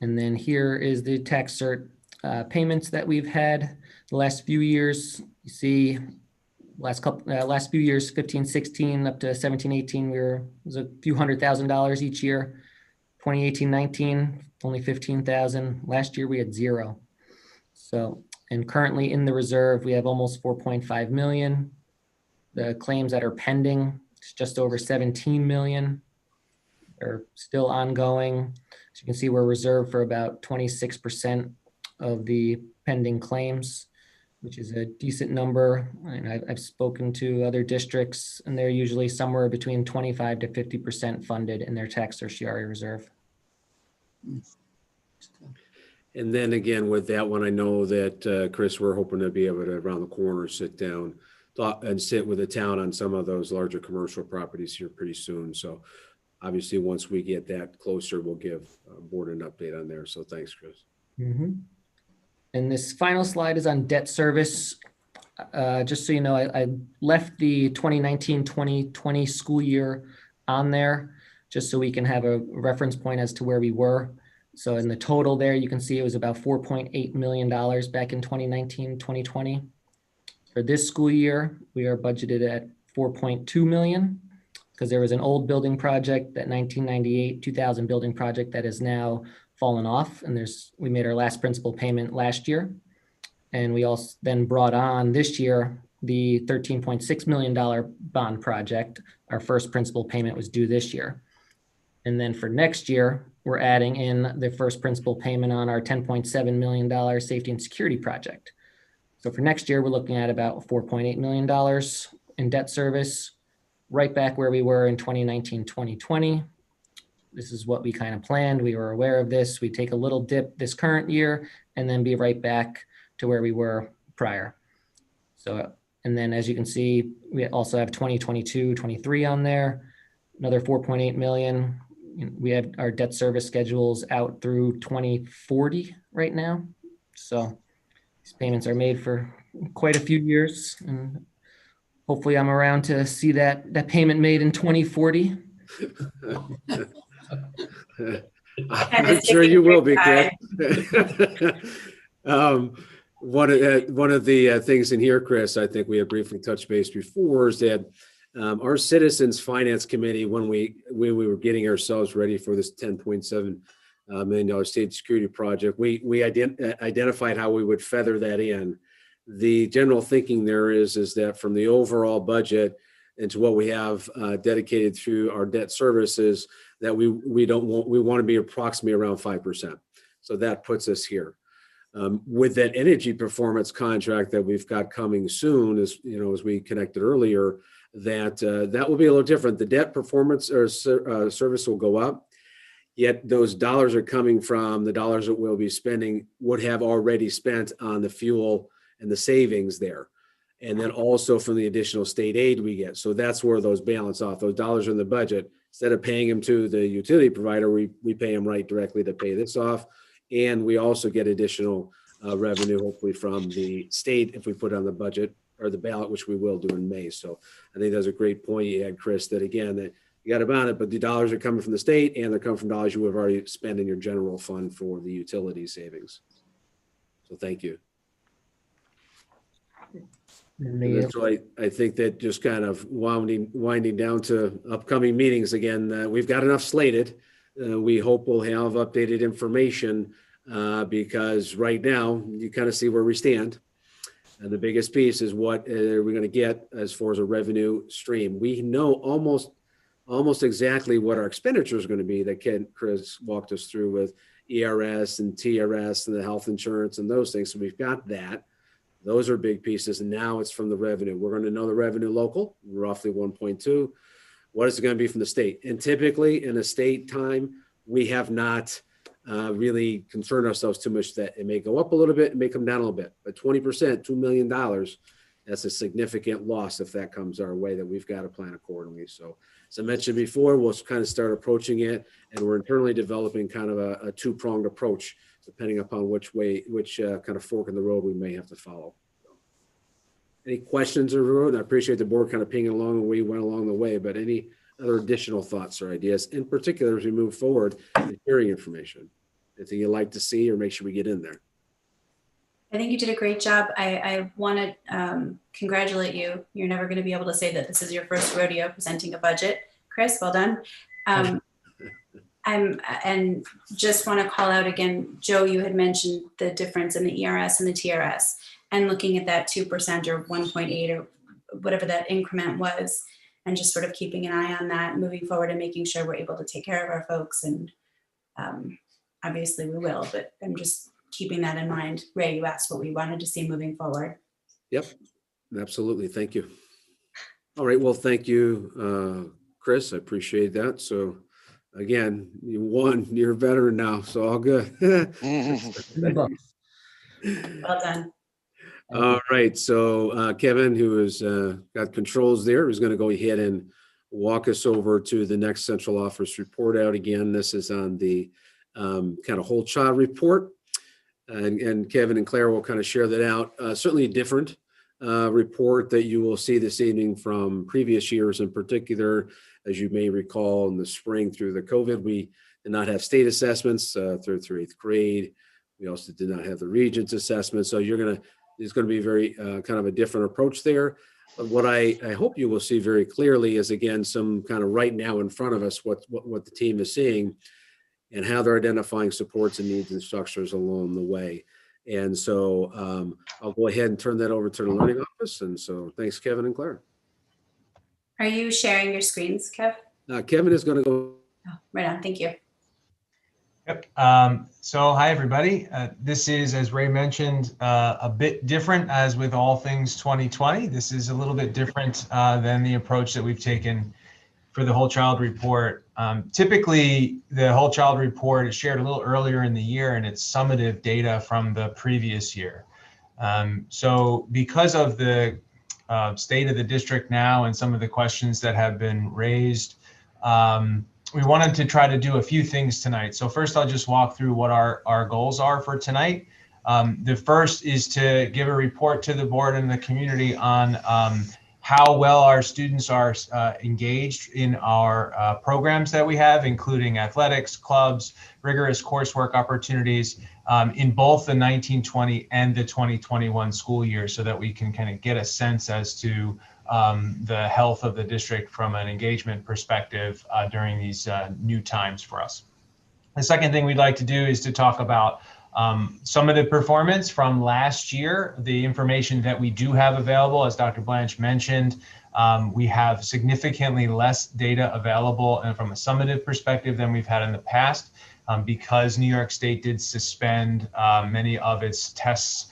And then here is the tax cert payments that we've had the last few years. You see, last few years, 15-16 up to 17-18, it was a few $100,000 each year. 2018-19, only 15,000. Last year we had 0. So, and currently in the reserve, we have almost 4.5 million. The claims that are pending, it's just over 17 million. are still ongoing. As you can see, we're reserved for about 26% of the pending claims, which is a decent number. And I've spoken to other districts, and they're usually somewhere between 25 to 50% funded in their tax certiorari reserve. And then again, with that one, I know that, Chris, we're hoping to be able to, around the corner, sit down and sit with the town on some of those larger commercial properties here pretty soon. So obviously, once we get that closer, we'll give board an update on there. So thanks, Chris. Mm-hmm. And this final slide is on debt service. Just so you know, I left the 2019-2020 school year on there just so we can have a reference point as to where we were. So in the total there, you can see it was about $4.8 million back in 2019-2020. For this school year, we are budgeted at 4.2 million because there was an old building project, that 1998-2000 building project that has now fallen off, and we made our last principal payment last year. And we also then brought on this year the $13.6 million bond project. Our first principal payment was due this year. And then for next year, we're adding in the first principal payment on our $10.7 million safety and security project. So for next year, we're looking at about $4.8 million in debt service, right back where we were in 2019-2020. This is what we kind of planned. We were aware of this. We take a little dip this current year and then be right back to where we were prior. So, and then as you can see, we also have 2022-23 on there, another 4.8 million. We have our debt service schedules out through 2040 right now. So these payments are made for quite a few years, and hopefully I'm around to see that payment made in 2040. I'm sure you will be, Chris. One of the things in here, Chris, I think we had briefly touched base before, is that our Citizens Finance Committee, when we were getting ourselves ready for this $10.7 million state security project, we identified how we would feather that in. The general thinking there is that from the overall budget into what we have dedicated through our debt services, that we want to be approximately around 5%. So that puts us here. With that energy performance contract that we've got coming soon, as we connected earlier, that will be a little different. The debt performance or service will go up, yet those dollars are coming from the dollars that we'll be spending would have already spent on the fuel and the savings there. And then also from the additional state aid we get. So that's where those balance off. Those dollars are in the budget. Instead of paying them to the utility provider, we pay them right directly to pay this off. And we also get additional revenue, hopefully from the state, if we put it on the budget or the ballot, which we will do in May. So I think that's a great point you had, Chris, that again, that you got about it, but the dollars are coming from the state and they're coming from dollars you have already spent in your general fund for the utility savings. So thank you. And so I think that just kind of winding down to upcoming meetings again, we've got enough slated. We hope we'll have updated information because right now you kind of see where we stand. And the biggest piece is what are we going to get as far as a revenue stream. We know almost exactly what our expenditures are going to be that Chris walked us through with ERS and TRS and the health insurance and those things. So we've got that. Those are big pieces. And now it's from the revenue. We're going to know the revenue local, roughly 1.2. What is it going to be from the state? And typically in a state time, we have not really concerned ourselves too much that it may go up a little bit, it may come down a little bit, but 20%, $2 million, that's a significant loss if that comes our way, that we've got to plan accordingly. So as I mentioned before, we'll kind of start approaching it, and we're internally developing kind of a two-pronged approach, depending upon which kind of fork in the road we may have to follow. Any questions or I appreciate the board kind of pinging along and we went along the way, but any other additional thoughts or ideas, in particular as we move forward in hearing information? Anything you'd like to see or make sure we get in there? I think you did a great job. I want to congratulate you. You're never going to be able to say that this is your first rodeo presenting a budget. Chris, well done. And just want to call out again, Joe, you had mentioned the difference in the ERS and the TRS, and looking at that 2% or 1.8 or whatever that increment was. and just sort of keeping an eye on that moving forward and making sure we're able to take care of our folks. And obviously we will, but I'm just keeping that in mind. Ray, you asked what we wanted to see moving forward. Yep, absolutely. Thank you. All right. Well, thank you, Chris. I appreciate that. So again, you won. You're a veteran now, so all good. Well done. All right. So Kevin, who has got controls there, is going to go ahead and walk us over to the next central office report out again. This is on the kind of whole child report. And Kevin and Claire will kind of share that out. Certainly a different report that you will see this evening from previous years. In particular, as you may recall, in the spring through the COVID, we did not have state assessments through 8th grade. We also did not have the Regents assessment. So there's going to be very kind of a different approach there. But what I hope you will see very clearly is, again, some kind of right now in front of us, what the team is seeing and how they're identifying supports and needs and structures along the way. And so I'll go ahead and turn that over to the learning office. And so thanks, Kevin and Claire. Are you sharing your screens, Kev? Kevin is going to go. Oh, right on. Thank you. Yep. So hi, everybody. This is, as Ray mentioned, a bit different as with all things 2020. This is a little bit different than the approach that we've taken for the whole child report. Typically, the whole child report is shared a little earlier in the year, and it's summative data from the previous year. So because of the state of the district now and some of the questions that have been raised, we wanted to try to do a few things tonight. So first, I'll just walk through what our goals are for tonight. The first is to give a report to the board and the community on how well our students are engaged in our programs that we have, including athletics, clubs, rigorous coursework opportunities in both the 1920 and the 2021 school year, so that we can kind of get a sense as to the health of the district from an engagement perspective during these new times for us. The second thing we'd like to do is to talk about some of the performance from last year, the information that we do have available. As Dr. Blanche mentioned, we have significantly less data available and from a summative perspective than we've had in the past because New York State did suspend many of its tests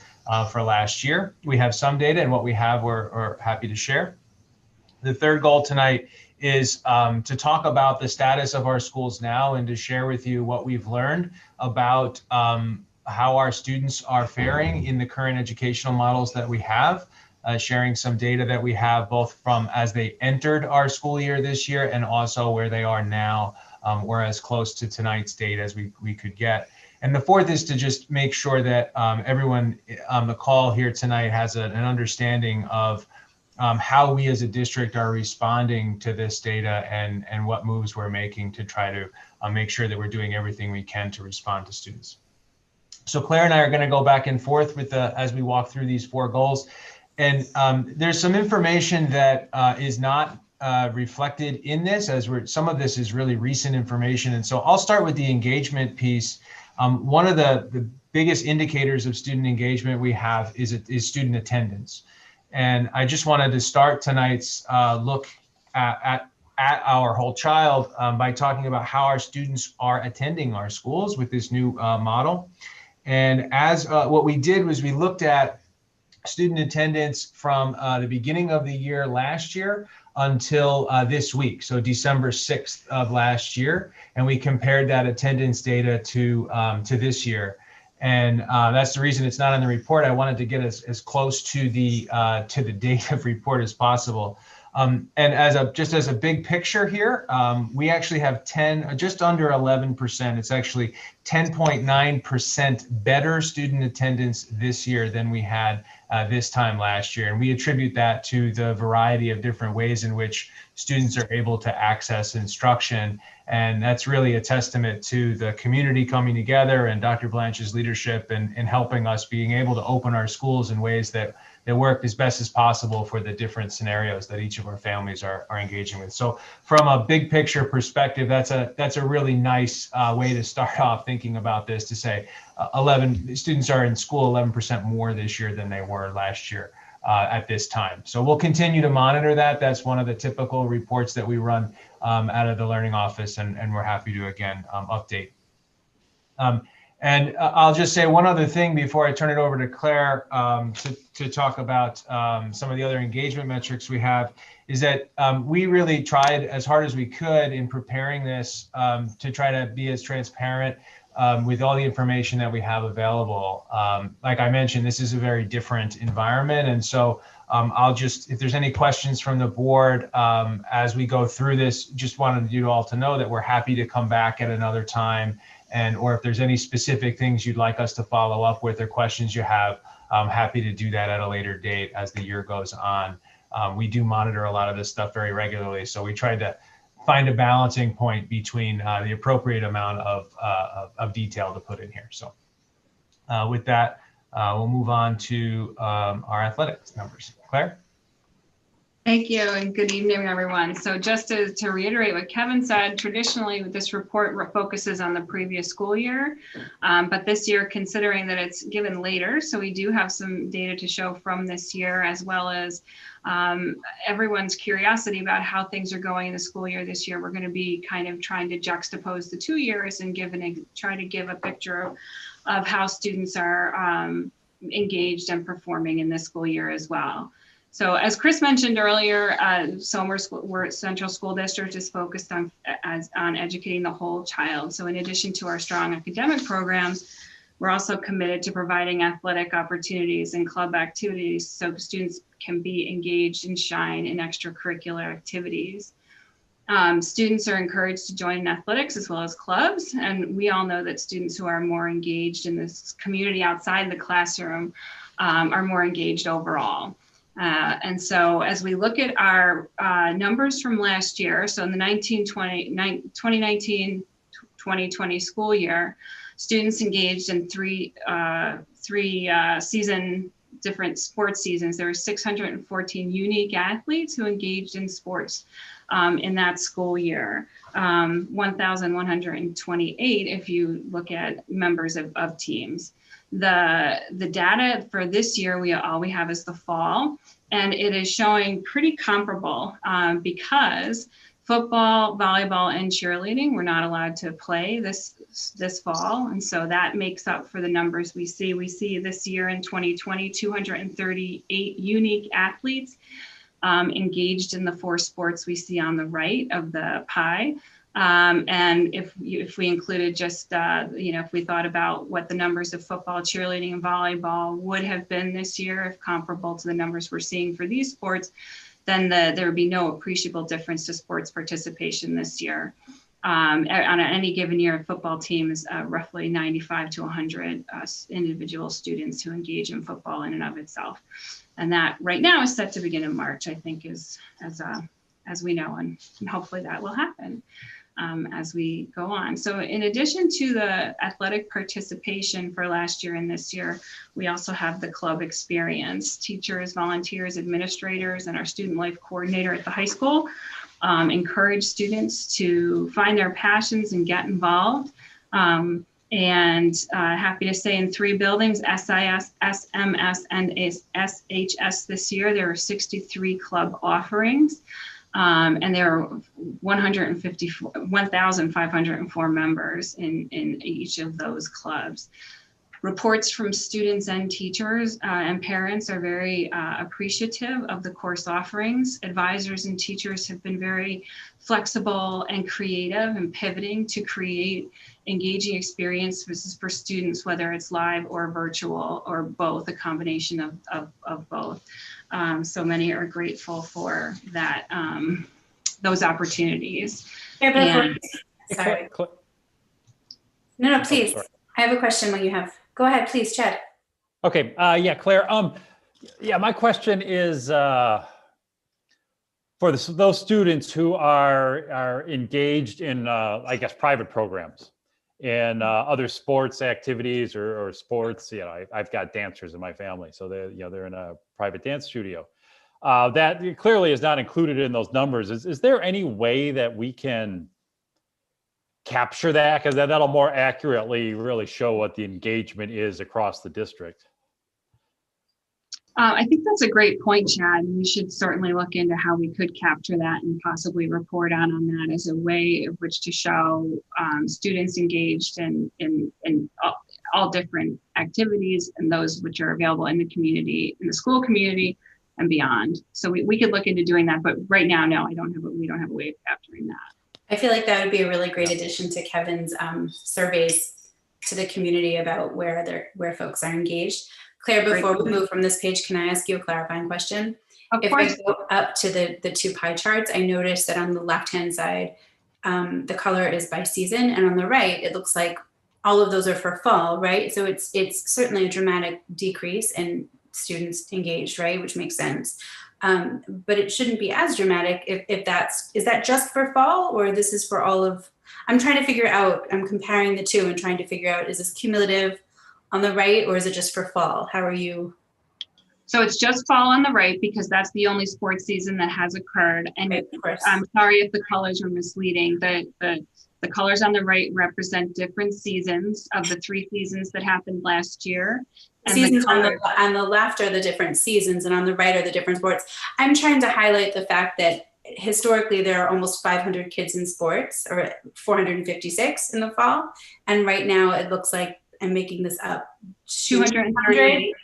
for last year. We have some data, and what we have we're happy to share. The third goal tonight is to talk about the status of our schools now and to share with you what we've learned about how our students are faring in the current educational models that we have, sharing some data that we have both from as they entered our school year this year and also where they are now. We're as close to tonight's date as we could get. And the fourth is to just make sure that everyone on the call here tonight has an understanding of how we as a district are responding to this data and what moves we're making to try to make sure that we're doing everything we can to respond to students. So Claire and I are going to go back and forth with as we walk through these four goals. And there's some information that is not reflected in this, as some of this is really recent information. And so I'll start with the engagement piece. One of the biggest indicators of student engagement we have is student attendance. And I just wanted to start tonight's look at our whole child by talking about how our students are attending our schools with this new model. And as what we did was we looked at student attendance from the beginning of the year last year until this week, so December 6th of last year, and we compared that attendance data to this year. And that's the reason it's not in the report. I wanted to get as close to the date of report as possible. And as a big picture here, we actually have just under 11%. It's actually 10.9% better student attendance this year than we had this time last year. And we attribute that to the variety of different ways in which students are able to access instruction. And that's really a testament to the community coming together and Dr. Blanche's leadership and helping us being able to open our schools in ways that work as best as possible for the different scenarios that each of our families are engaging with. So from a big picture perspective, that's a really nice way to start off thinking about this, to say 11 students are in school 11% more this year than they were last year. at this time. So we'll continue to monitor that. That's one of the typical reports that we run out of the Learning Office, and we're happy to, again, update. And I'll just say one other thing before I turn it over to Claire to talk about some of the other engagement metrics we have, is that we really tried as hard as we could in preparing this to try to be as transparent with all the information that we have available. Like I mentioned, this is a very different environment. And so I'll just, if there's any questions from the board as we go through this, just wanted you all to know that we're happy to come back at another time. And or if there's any specific things you'd like us to follow up with or questions you have, I'm happy to do that at a later date as the year goes on. We do monitor a lot of this stuff very regularly, so we tried to find a balancing point between the appropriate amount of detail to put in here. So with that, we'll move on to our athletics numbers. Claire? Thank you, and good evening, everyone. So just to reiterate what Kevin said, traditionally this report focuses on the previous school year, but this year, considering that it's given later, so we do have some data to show from this year, as well as everyone's curiosity about how things are going in the school year this year. We're going to be kind of trying to juxtapose the 2 years and try to give a picture of how students are engaged and performing in this school year as well. So as Chris mentioned earlier, we're Central School District is focused on educating the whole child. So in addition to our strong academic programs, we're also committed to providing athletic opportunities and club activities so students can be engaged and shine in extracurricular activities. Students are encouraged to join in athletics as well as clubs. And we all know that students who are more engaged in this community outside the classroom are more engaged overall. And so as we look at our numbers from last year, so in the 2019-2020 school year, students engaged in three different sports seasons. There were 614 unique athletes who engaged in sports in that school year. 1,128 if you look at members of teams. The data for this year, all we have is the fall, and it is showing pretty comparable because football, volleyball, and cheerleading were not allowed to play this fall, and so that makes up for the numbers we see. We see this year in 2020, 238 unique athletes engaged in the 4 sports we see on the right of the pie. And if we included just, if we thought about what the numbers of football, cheerleading, and volleyball would have been this year, if comparable to the numbers we're seeing for these sports, then there would be no appreciable difference to sports participation this year. On any given year, a football team is roughly 95 to 100 individual students who engage in football in and of itself. And that right now is set to begin in March, I think, as we know, and hopefully that will happen as we go on. So in addition to the athletic participation for last year and this year, we also have the club experience. Teachers, volunteers, administrators, and our student life coordinator at the high school encourage students to find their passions and get involved. And happy to say in 3 buildings, SIS, SMS, and SHS this year, there are 63 club offerings. And there are 1,504 members in each of those clubs. Reports from students and teachers and parents are very appreciative of the course offerings. Advisors and teachers have been very flexible and creative in pivoting to create engaging experiences for students, whether it's live or virtual or both, a combination of both. So many are grateful for that, those opportunities. Sorry. No, please. I have a question when you have. Go ahead, please, Chad. Okay. Yeah, Claire. Yeah, my question is for those students who are engaged in, I guess, private programs and other sports activities or sports. I've got dancers in my family, so they're in a private dance studio. That clearly is not included in those numbers. Is there any way that we can capture that? Because that'll more accurately really show what the engagement is across the district. I think that's a great point, Chad. We should certainly look into how we could capture that and possibly report on that as a way of which to show students engaged in all different activities and those which are available in the community, in the school community and beyond. So we could look into doing that, but right now, no, we don't have a way of capturing that. I feel like that would be a really great addition to Kevin's surveys to the community about where folks are engaged. Claire, before we move from this page, can I ask you a clarifying question? Of if course. I go up to the two pie charts, I noticed that on the left-hand side, the color is by season, and on the right, it looks like all of those are for fall, right? So it's certainly a dramatic decrease in students engaged, right? Which makes sense. But it shouldn't be as dramatic is that just for fall, or this is for all of, I'm trying to figure out, I'm comparing the two and trying to figure out, is this cumulative on the right, or is it just for fall? How are you? So it's just fall on the right because that's the only sports season that has occurred. And right, I'm sorry if the colors are misleading. The colors on the right represent different seasons of the 3 seasons that happened last year. And seasons on the left are the different seasons, and on the right are the different sports. I'm trying to highlight the fact that historically there are almost 500 kids in sports, or 456 in the fall. And right now it looks like, I'm making this up, 238.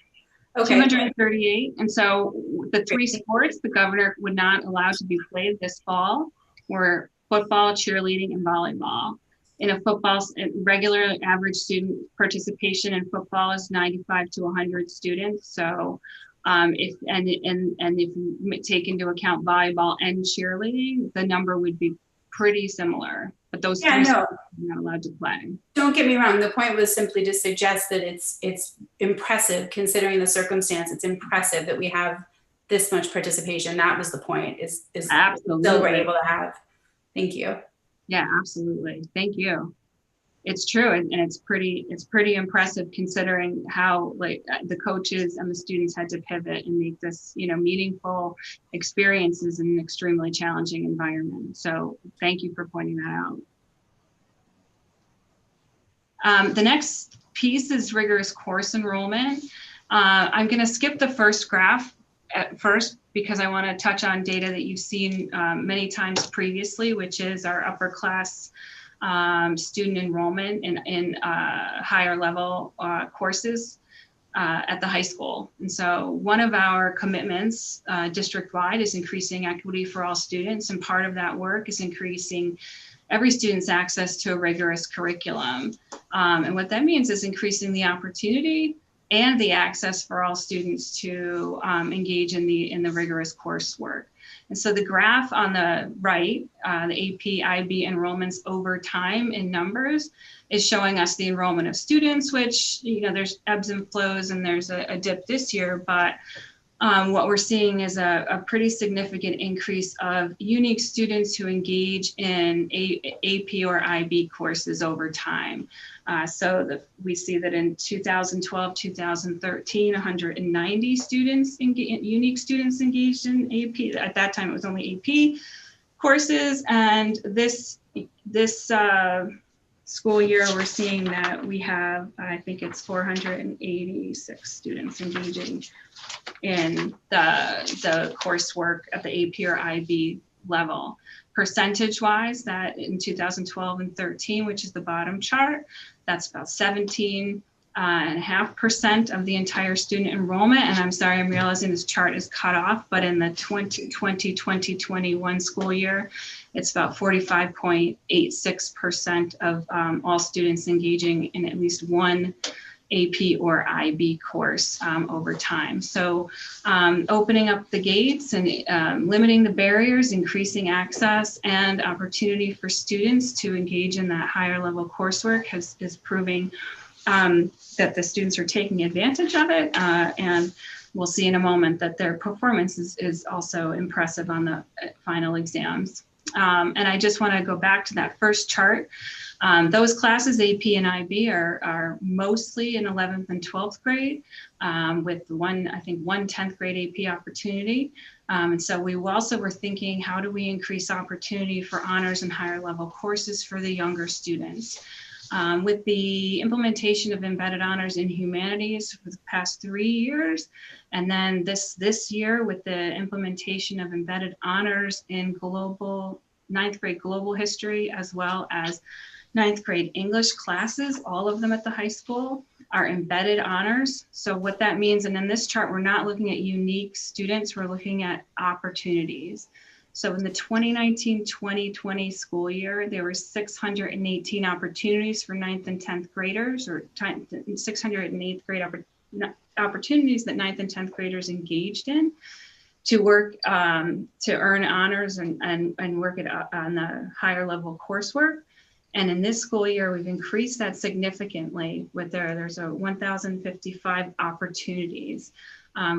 Okay. 238. And so the 3 sports the governor would not allow to be played this fall were football, cheerleading, and volleyball. In a football, regular average student participation in football is 95 to 100 students. So if you take into account volleyball and cheerleading, the number would be pretty similar. But those 3 sports are not allowed to play. Don't get me wrong. The point was simply to suggest that it's impressive considering the circumstance. It's impressive that we have this much participation. That was the point. Is absolutely still we're able to have. Thank you. Yeah, absolutely. Thank you. It's true, and it's pretty impressive considering how the coaches and the students had to pivot and make this meaningful experiences in an extremely challenging environment. So thank you for pointing that out. The next piece is rigorous course enrollment. I'm going to skip the first graph at first because I want to touch on data that you've seen many times previously, which is our upper class student enrollment in higher level courses at the high school. And so one of our commitments district-wide is increasing equity for all students. And part of that work is increasing every student's access to a rigorous curriculum. And what that means is increasing the opportunity and the access for all students to engage in the rigorous coursework. And so the graph on the right, the AP IB enrollments over time in numbers, is showing us the enrollment of students, which, there's ebbs and flows and there's a dip this year, but what we're seeing is a pretty significant increase of unique students who engage in AP or IB courses over time. We see that in 2012, 2013, 190 students, unique students engaged in AP. At that time, it was only AP courses. And this school year, we're seeing that we have, I think it's 486 students engaging in the coursework at the AP or IB level. Percentage-wise, that in 2012 and 13, which is the bottom chart, that's about 17.5% of the entire student enrollment. And I'm sorry, I'm realizing this chart is cut off, but in the 2020-2021 school year, it's about 45.86% of all students engaging in at least one AP or IB course over time. So opening up the gates and limiting the barriers, increasing access and opportunity for students to engage in that higher level coursework is proving that the students are taking advantage of it. And we'll see in a moment that their performance is also impressive on the final exams. And I just want to go back to that first chart. Those classes, AP and IB, are mostly in 11th and 12th grade with one 10th grade AP opportunity. And so we also were thinking, how do we increase opportunity for honors and higher level courses for the younger students? With the implementation of embedded honors in humanities for the past 3 years, and then this year with the implementation of embedded honors in ninth grade global history, as well as ninth grade English classes, all of them at the high school are embedded honors. So what that means, and in this chart, we're not looking at unique students, we're looking at opportunities. So in the 2019-2020 school year, there were 618 opportunities for 9th and 10th graders, or 608th grade opportunities that 9th and 10th graders engaged in to work, to earn honors and work on the higher level coursework. And in this school year, we've increased that significantly with there's 1,055 opportunities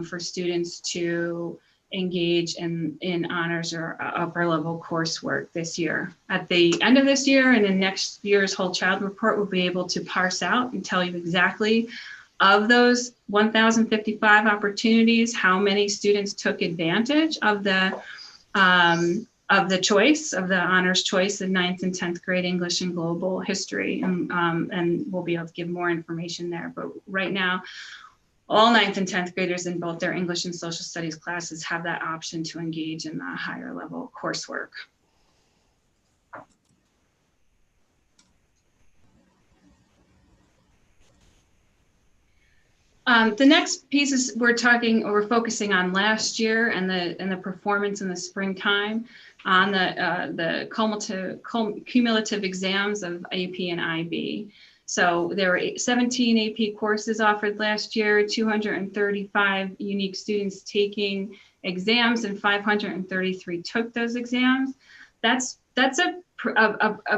for students to engage in honors or upper level coursework this year. At the end of this year and in next year's whole child report, we'll be able to parse out and tell you exactly of those 1,055 opportunities, how many students took advantage of the choice of the honors choice in 9th and 10th grade English and global history. And we'll be able to give more information there. But right now, all 9th and 10th graders in both their English and social studies classes have that option to engage in the higher level coursework. The next piece is we're focusing on last year and the performance in the springtime on the cumulative exams of AP and IB. So there were 17 AP courses offered last year, 235 unique students taking exams, and 533 took those exams. That's a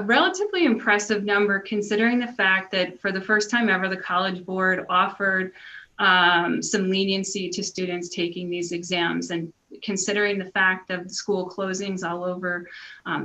relatively impressive number, considering the fact that for the first time ever, the College Board offered some leniency to students taking these exams. And considering the fact of school closings all over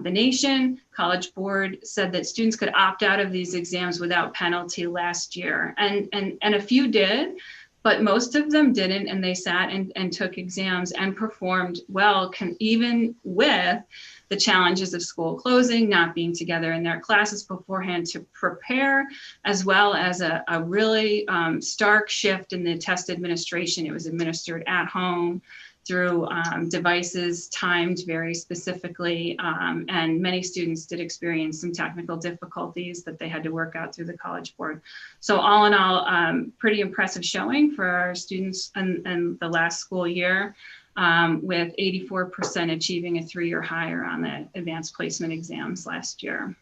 the nation, College Board said that students could opt out of these exams without penalty last year. And a few did, but most of them didn't, and they sat and took exams and performed well, even with the challenges of school closing, not being together in their classes beforehand to prepare, as well as a really stark shift in the test administration. It was administered at home through devices timed very specifically, and many students did experience some technical difficulties that they had to work out through the College Board. So all in all, pretty impressive showing for our students in the last school year, with 84% achieving a 3-year higher on the advanced placement exams last year.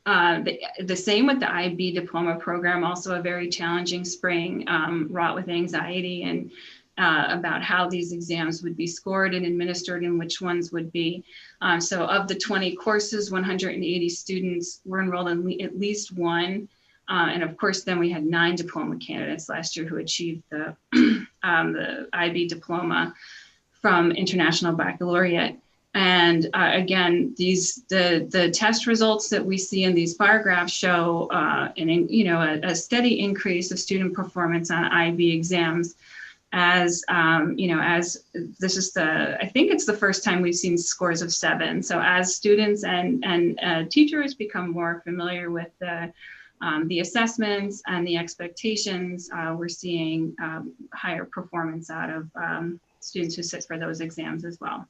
The same with the IB diploma program, also a very challenging spring, wrought with anxiety and about how these exams would be scored and administered and which ones would be. So of the 20 courses, 180 students were enrolled in at least one. And of course, then we had 9 diploma candidates last year who achieved the IB diploma from International Baccalaureate. And again, the test results that we see in these bar graphs show a steady increase of student performance on IB exams. As as this is I think it's the first time we've seen scores of 7. So as students and teachers become more familiar with the assessments and the expectations, we're seeing higher performance out of students who sit for those exams as well.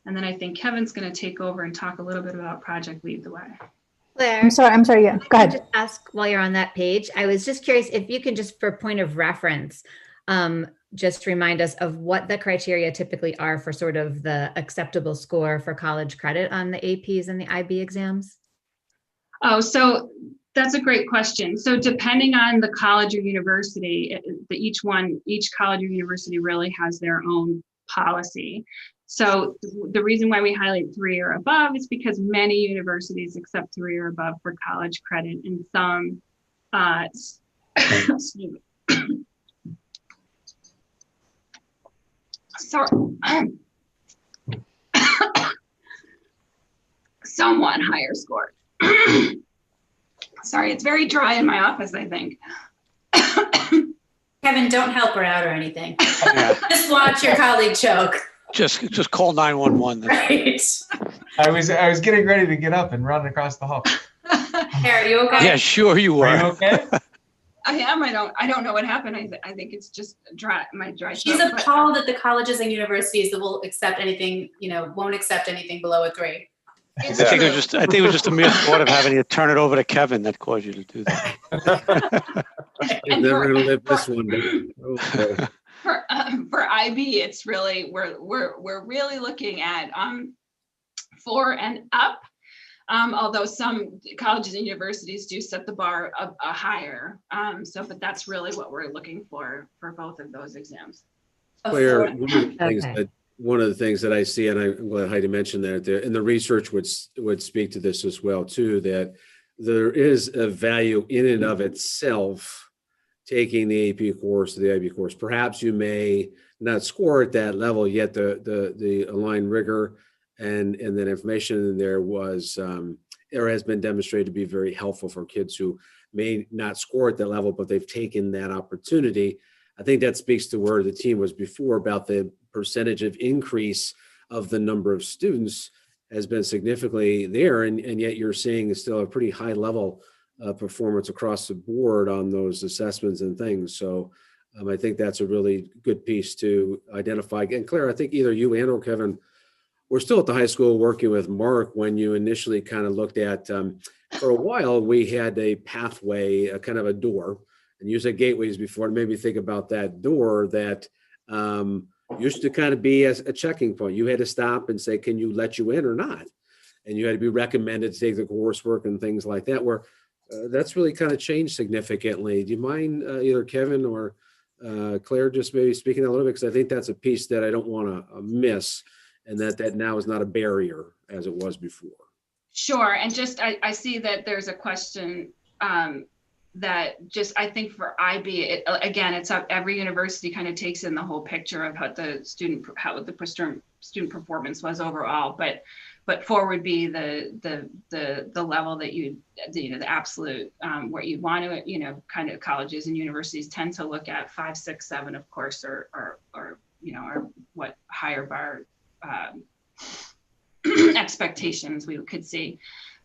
And then I think Kevin's going to take over and talk a little bit about Project Lead the Way. Claire, I'm sorry. Yeah, go ahead. Just ask while you're on that page. I was just curious if you can just, for point of reference, just remind us of what the criteria typically are for sort of the acceptable score for college credit on the APs and the IB exams. Oh, so that's a great question. So depending on the college or university, each college or university really has their own policy. So the reason why we highlight 3 or above is because many universities accept 3 or above for college credit, and some, somewhat higher score. Sorry, it's very dry in my office, I think. Kevin, don't help her out or anything. Just watch your colleague choke. Just call 911. Right. I was getting ready to get up and run across the hall. Are you okay? Yeah, sure you were. Are you okay? I am. I don't know what happened. I think it's just my dry She's throat, but- appalled that the colleges and universities that will accept anything, won't accept anything below a 3. It's I think true. it was just a mere thought of having to turn it over to Kevin that caused you to do that. I'm never gonna live this one down. Oh, boy. For IB, it's really we're really looking at 4 and up. Although some colleges and universities do set the bar a higher. But that's really what we're looking for both of those exams. Claire, Okay. one of the things that I see, and I'm glad Heidi mentioned that, and the research would speak to this as well too, that there is a value in and of itself taking the AP course or the IB course. Perhaps you may not score at that level, yet the aligned rigor and that information in there was or has been demonstrated to be very helpful for kids who may not score at that level, but they've taken that opportunity. I think that speaks to where the team was before about the percentage of increase of the number of students has been significantly there. And yet you're seeing still a pretty high level of performance across the board on those assessments and things. So I think that's a really good piece to identify. And Claire, I think either you and or Kevin were still at the high school working with Mark when you initially kind of looked at, for a while, we had a pathway, a kind of a door. And you said gateways before, it made me think about that door that used to kind of be as a checking point. You had to stop and say, can you let you in or not? And you had to be recommended to take the coursework and things like that, where that's really kind of changed significantly. Do you mind either Kevin or Claire just maybe speaking a little bit? Because I think that's a piece that I don't want to miss, and that now is not a barrier as it was before. Sure. And just, I see that there's a question that just, I think for IB, again, it's up, every university kind of takes in the whole picture of how the student performance was overall, but 4 would be the level that the absolute, where you want to, kind of colleges and universities tend to look at 5, 6, 7, of course, or what higher bar expectations we could see.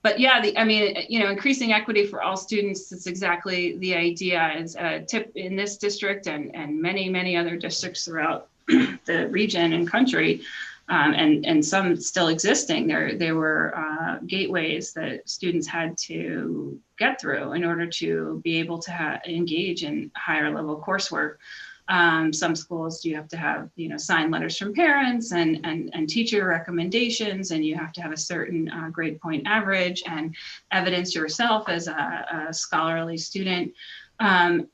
But yeah, increasing equity for all students, it's exactly the idea. Is a tip in this district and many, many other districts throughout the region and country, and some still existing. There were gateways that students had to get through in order to be able to engage in higher level coursework. Some schools you have to have, signed letters from parents and teacher recommendations, and you have to have a certain grade point average and evidence yourself as a scholarly student. The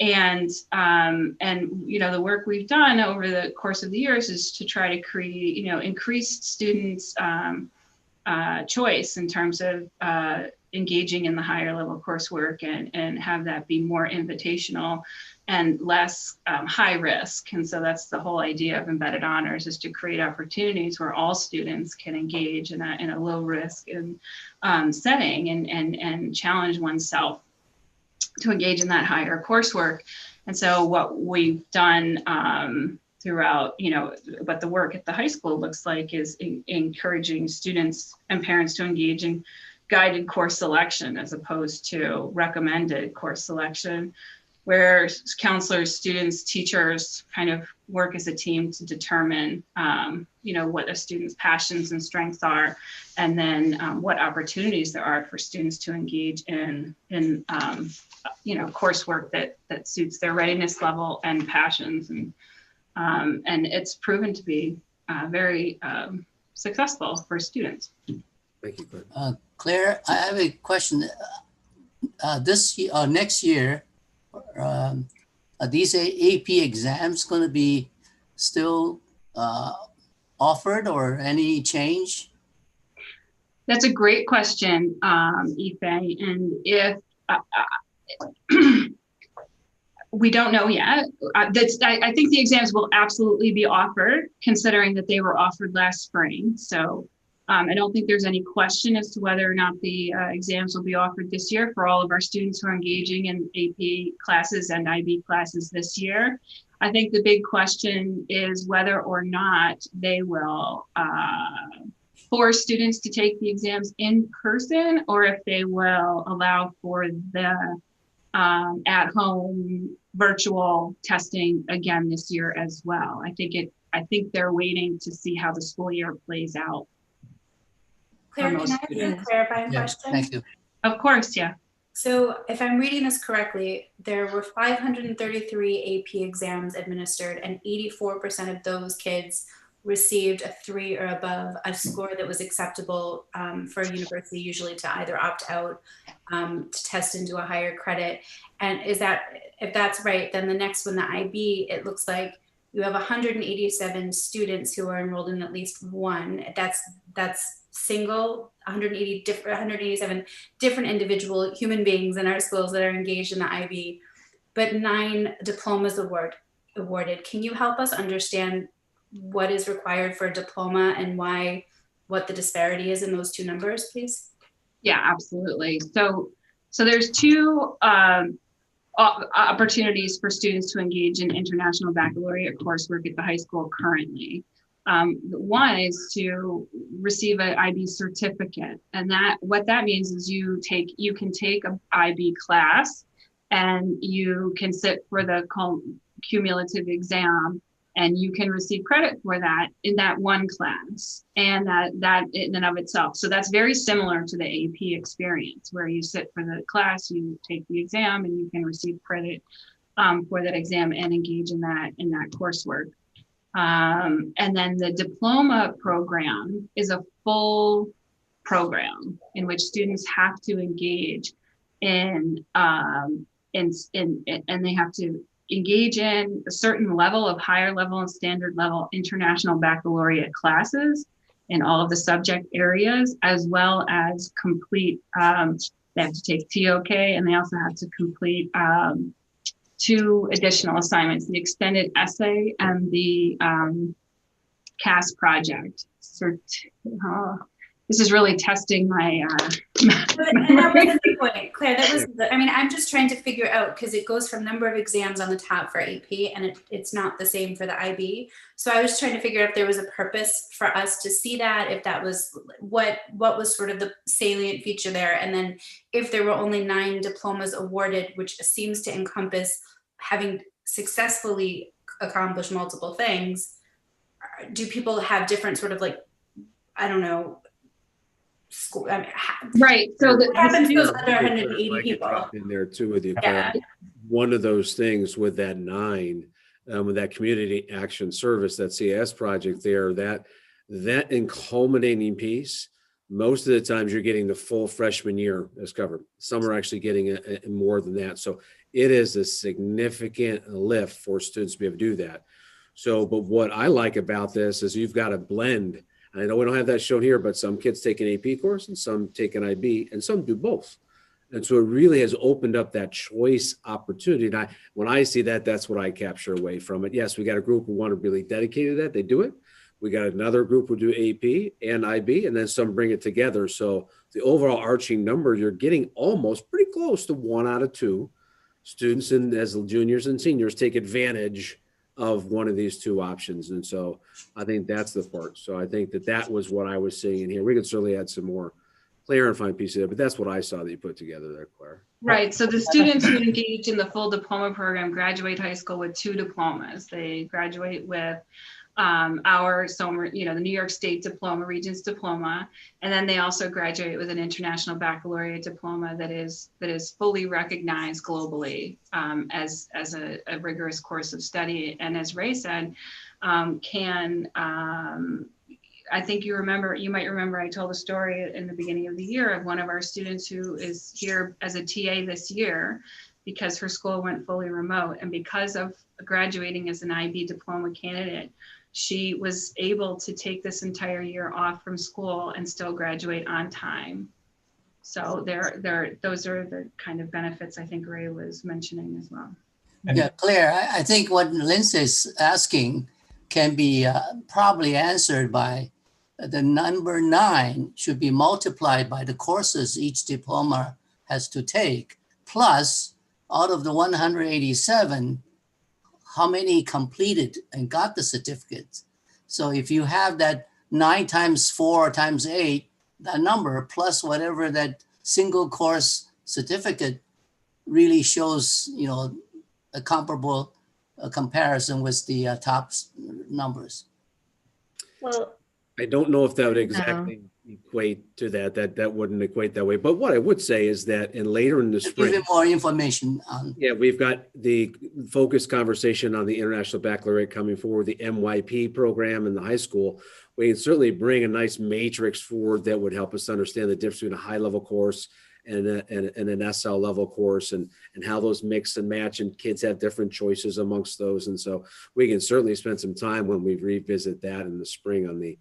work we've done over the course of the years is to try to create, increase students' choice in terms of engaging in the higher level coursework and have that be more invitational and less high risk. And so that's the whole idea of embedded honors, is to create opportunities where all students can engage in a low risk setting and challenge oneself to engage in that higher coursework. And so what we've done throughout, what the work at the high school looks like is encouraging students and parents to engage in guided course selection as opposed to recommended course selection, where counselors, students, teachers kind of work as a team to determine, what a student's passions and strengths are, and then what opportunities there are for students to engage in coursework that suits their readiness level and passions. And it's proven to be very successful for students. Thank you, Claire. Claire, I have a question. This year, next year, are these AP exams going to be still offered, or any change? That's a great question, Ife. And if we don't know yet, I think the exams will absolutely be offered, considering that they were offered last spring. So I don't think there's any question as to whether or not the exams will be offered this year for all of our students who are engaging in AP classes and IB classes this year. I think the big question is whether or not they will force students to take the exams in person, or if they will allow for the at-home virtual testing again this year as well. I think they're waiting to see how the school year plays out. Claire, can I ask you a clarifying question? Thank you. Of course, yeah. So if I'm reading this correctly, there were 533 AP exams administered, and 84% of those kids received a 3 or above, a score that was acceptable for a university usually to either opt out to test into a higher credit. And is that, if that's right, then the next one, the IB, it looks like you have 187 students who are enrolled in at least one. That's single, 187 different individual human beings in our schools that are engaged in the IB, but 9 diplomas awarded. Can you help us understand what is required for a diploma and what the disparity is in those two numbers, please? Yeah, absolutely. So there's 2 opportunities for students to engage in international baccalaureate coursework at the high school currently. One is to receive an IB certificate, and what that means is you can take an IB class, and you can sit for the cumulative exam, and you can receive credit for that in that one class, and that in and of itself. So that's very similar to the AP experience, where you sit for the class, you take the exam, and you can receive credit for that exam and engage in that coursework. And then the diploma program is a full program in which students have to engage in and they have to engage in a certain level of higher level and standard level international baccalaureate classes in all of the subject areas, as well as complete, they have to take TOK, and they also have to complete 2 additional assignments, the extended essay and the CAS project. This is really testing my And that wasn't the point, Claire. That was I'm just trying to figure out, because it goes from number of exams on the top for AP, and it's not the same for the IB. So I was trying to figure out if there was a purpose for us to see that, if that was what was sort of the salient feature there, and then if there were only 9 diplomas awarded, which seems to encompass having successfully accomplished multiple things. Do people have different sort of school? Right. So what happens to those under 180 people? In there too with you. Yeah. One of those things with that 9, with that community action service, that CAS project there, that and culminating piece, most of the times you're getting the full freshman year as covered. Some are actually getting more than that. So it is a significant lift for students to be able to do that. So, but what I like about this is you've got a blend. And I know we don't have that shown here, but some kids take an AP course and some take an IB, and some do both. And so it really has opened up that choice opportunity. And when I see that, that's what I capture away from it. Yes, we got a group who want to really dedicate to that. They do it. We got another group who do AP and IB, and then some bring it together. So the overall arching number, you're getting almost pretty close to 1 out of 2 students, and as juniors and seniors take advantage of one of these 2 options. And so I think that's the part. So I think that was what I was seeing in here. We could certainly add some more clarifying pieces there, but that's what I saw that you put together there, Claire. Right. So the students who engage in the full diploma program graduate high school with 2 diplomas. They graduate with the New York State diploma, Regents diploma, and then they also graduate with an international baccalaureate diploma that is fully recognized globally as a rigorous course of study. And as Ray said, I think you might remember I told a story in the beginning of the year of one of our students who is here as a TA this year because her school went fully remote, and because of graduating as an IB diploma candidate, she was able to take this entire year off from school and still graduate on time. So those are the kind of benefits I think Ray was mentioning as well. Yeah, Claire, I think what Lindsay's asking can be probably answered by the number 9 should be multiplied by the courses each diploma has to take, plus out of the 187, how many completed and got the certificates. So if you have that 9 times 4 times 8, that number plus whatever that single course certificate really shows, a comparable comparison with the top numbers. Well, I don't know if that would exactly equate to that. That wouldn't equate that way. But what I would say is that later in the spring, give you more information on. Yeah, we've got the focused conversation on the International Baccalaureate coming forward, the MYP program in the high school. We can certainly bring a nice matrix forward that would help us understand the difference between a high level course and an SL level course, and how those mix and match, and kids have different choices amongst those. And so we can certainly spend some time when we revisit that in the spring on the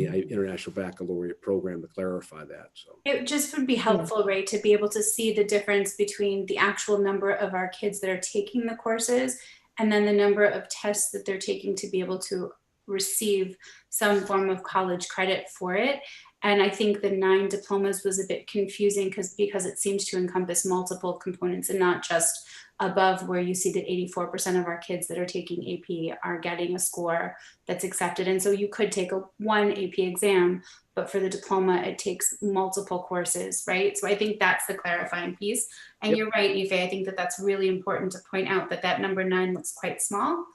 International Baccalaureate program to clarify that. So it just would be helpful, Ray, to be able to see the difference between the actual number of our kids that are taking the courses and then the number of tests that they're taking to be able to receive some form of college credit for it. And I think the 9 diplomas was a bit confusing because it seems to encompass multiple components and not just above, where you see that 84% of our kids that are taking AP are getting a score that's accepted. And so you could take one AP exam, but for the diploma, it takes multiple courses, right? So I think that's the clarifying piece. And You're right, Ife, I think that that's really important to point out, that number 9 looks quite small,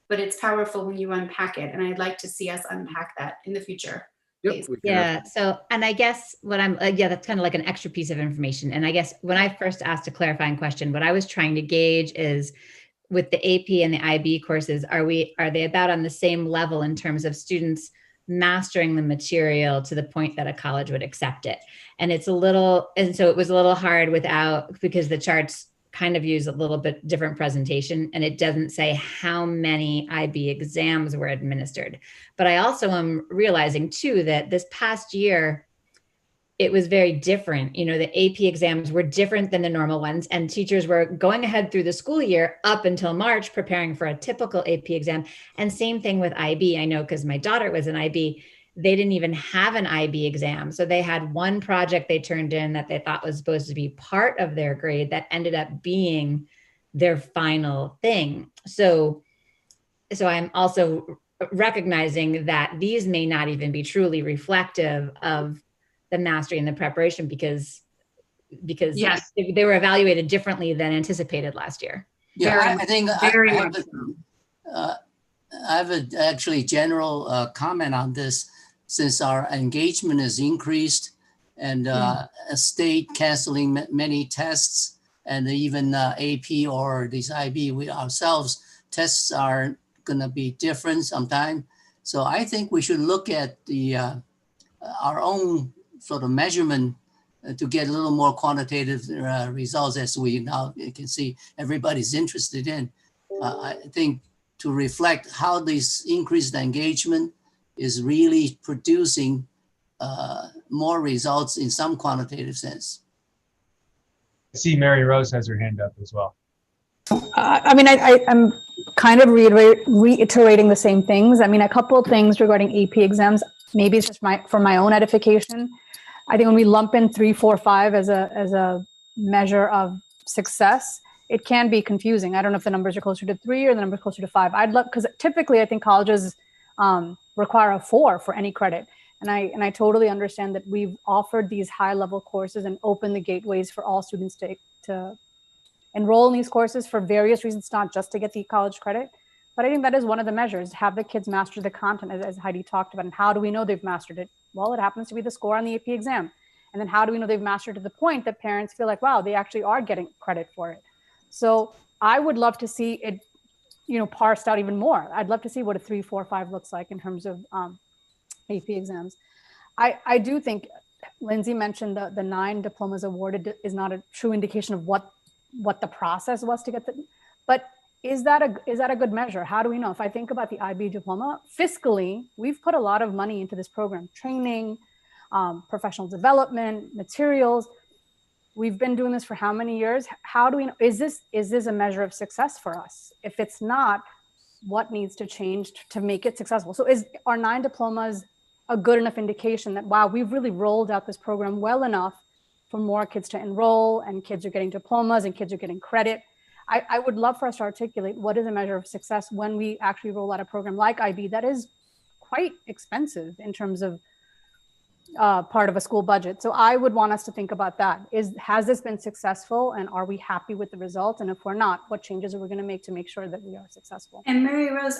but it's powerful when you unpack it. And I'd like to see us unpack that in the future. Yep. Yeah. So, and I guess what I'm, that's kind of like an extra piece of information. And I guess when I first asked a clarifying question, what I was trying to gauge is, with the AP and the IB courses, are they about on the same level in terms of students mastering the material to the point that a college would accept it? And so it was a little hard because the charts kind of use a little bit different presentation, and it doesn't say how many IB exams were administered. But I also am realizing too that this past year, it was very different. The AP exams were different than the normal ones, and teachers were going ahead through the school year up until March, preparing for a typical AP exam. And same thing with IB. I know because my daughter was an IB, they didn't even have an IB exam. So they had one project they turned in that they thought was supposed to be part of their grade that ended up being their final thing. So I'm also recognizing that these may not even be truly reflective of the mastery and the preparation because yes, they were evaluated differently than anticipated last year. Yeah, I think I have a general comment on this. Since our engagement is increased and a state canceling many tests, and even AP or these IB, we ourselves, tests are going to be different sometime. So I think we should look at our own sort of measurement to get a little more quantitative results, as we now can see everybody's interested in. I think to reflect how this increased engagement is really producing more results in some quantitative sense. I see Mary Rose has her hand up as well. I'm kind of reiterating the same things. A couple of things regarding AP exams, maybe it's just for my own edification. I think when we lump in 3, 4, 5 as a measure of success, it can be confusing. I don't know if the numbers are closer to 3 or the numbers closer to 5. Because typically I think colleges require a 4 for any credit. And I totally understand that we've offered these high level courses and opened the gateways for all students to enroll in these courses for various reasons, not just to get the college credit. But I think that is one of the measures, have the kids master the content, as Heidi talked about. And how do we know they've mastered it? Well, it happens to be the score on the AP exam. And then how do we know they've mastered to the point that parents feel like, wow, they actually are getting credit for it? So I would love to see it, parsed out even more. I'd love to see what a 3, 4, 5 looks like in terms of AP exams. I do think Lindsay mentioned the 9 diplomas awarded is not a true indication of what the process was to get the, but is that a good measure? How do we know? If I think about the IB diploma, fiscally, we've put a lot of money into this program, training, professional development, materials. We've been doing this for how many years? How do we know? Is this a measure of success for us? If it's not, what needs to change to make it successful? So are 9 diplomas a good enough indication that, wow, we've really rolled out this program well enough for more kids to enroll, and kids are getting diplomas and kids are getting credit? I would love for us to articulate what is a measure of success when we actually roll out a program like IB that is quite expensive in terms of part of a school budget. So I would want us to think about that. Has this been successful, and are we happy with the results? And if we're not, what changes are we going to make sure that we are successful? And Mary Rose,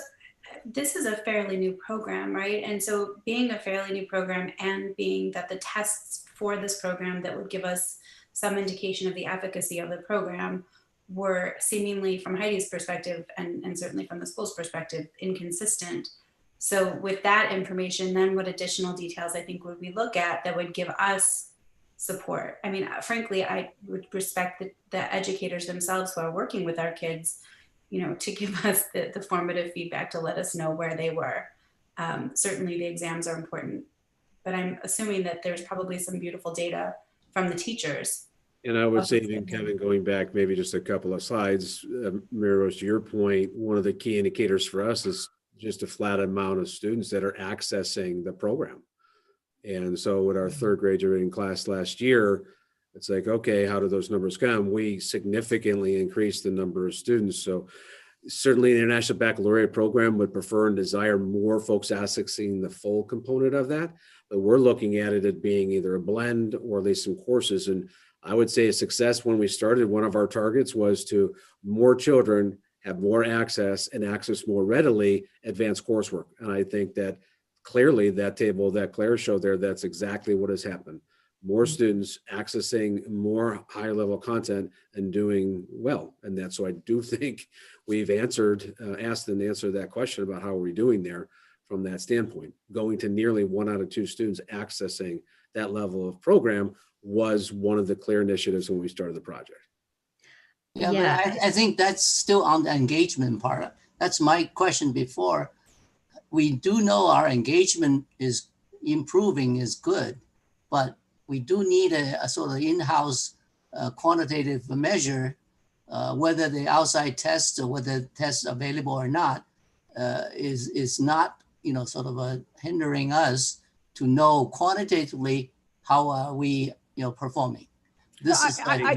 this is a fairly new program, right? And so being a fairly new program and being that the tests for this program that would give us some indication of the efficacy of the program were seemingly, from Heidi's perspective and certainly from the school's perspective, inconsistent. So with that information, then what additional details I think would we look at that would give us support? I mean, frankly, I would respect the educators themselves who are working with our kids, you know, to give us the formative feedback to let us know where they were. Certainly the exams are important, but I'm assuming that there's probably some beautiful data from the teachers. And I would say, even Kevin, going back maybe just a couple of slides, Mary Rose, to your point, one of the key indicators for us is just a flat amount of students that are accessing the program. And so with our third grade reading class last year, it's like, okay, how do those numbers come? We significantly increased the number of students. So certainly the International Baccalaureate program would prefer and desire more folks accessing the full component of that. But we're looking at it as being either a blend or at least some courses. And I would say a success when we started, one of our targets was to more children have more access and access more readily advanced coursework. And I think that clearly that table that Claire showed there, that's exactly what has happened. More students accessing more higher level content and doing well. And that's so I do think we've asked and answered that question about how are we doing there from that standpoint. Going to nearly 1 out of 2 students accessing that level of program was one of the clear initiatives when we started the project. Yeah, but I think that's still on the engagement part. That's my question before. We do know our engagement is improving, is good, but we do need a sort of in-house quantitative measure, whether the outside tests or whether the tests available or not, is not, you know, sort of hindering us to know quantitatively how are we, you know, performing. This is, go ahead,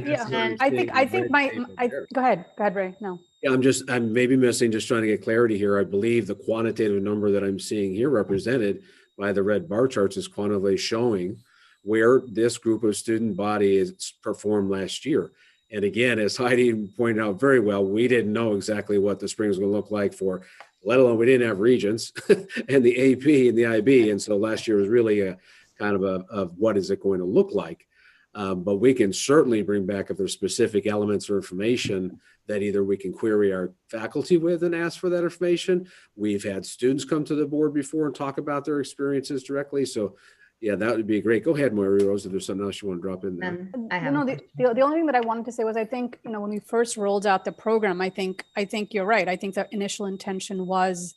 Ray. No. Yeah, I'm maybe missing, just trying to get clarity here. I believe the quantitative number that I'm seeing here represented by the red bar charts is quantitatively showing where this group of student body is performed last year. And again, as Heidi pointed out very well, we didn't know exactly what the spring was going to look like for, let alone we didn't have Regents and the AP and the IB. And so last year was really a kind of what is it going to look like? But we can certainly bring back if there's specific elements or information that either we can query our faculty with and ask for that information. We've had students come to the board before and talk about their experiences directly. So yeah, that would be great. Go ahead, Mary Rose, if there's something else you want to drop in there. The only thing that I wanted to say was, I think, you know, when we first rolled out the program, I think you're right. I think the initial intention was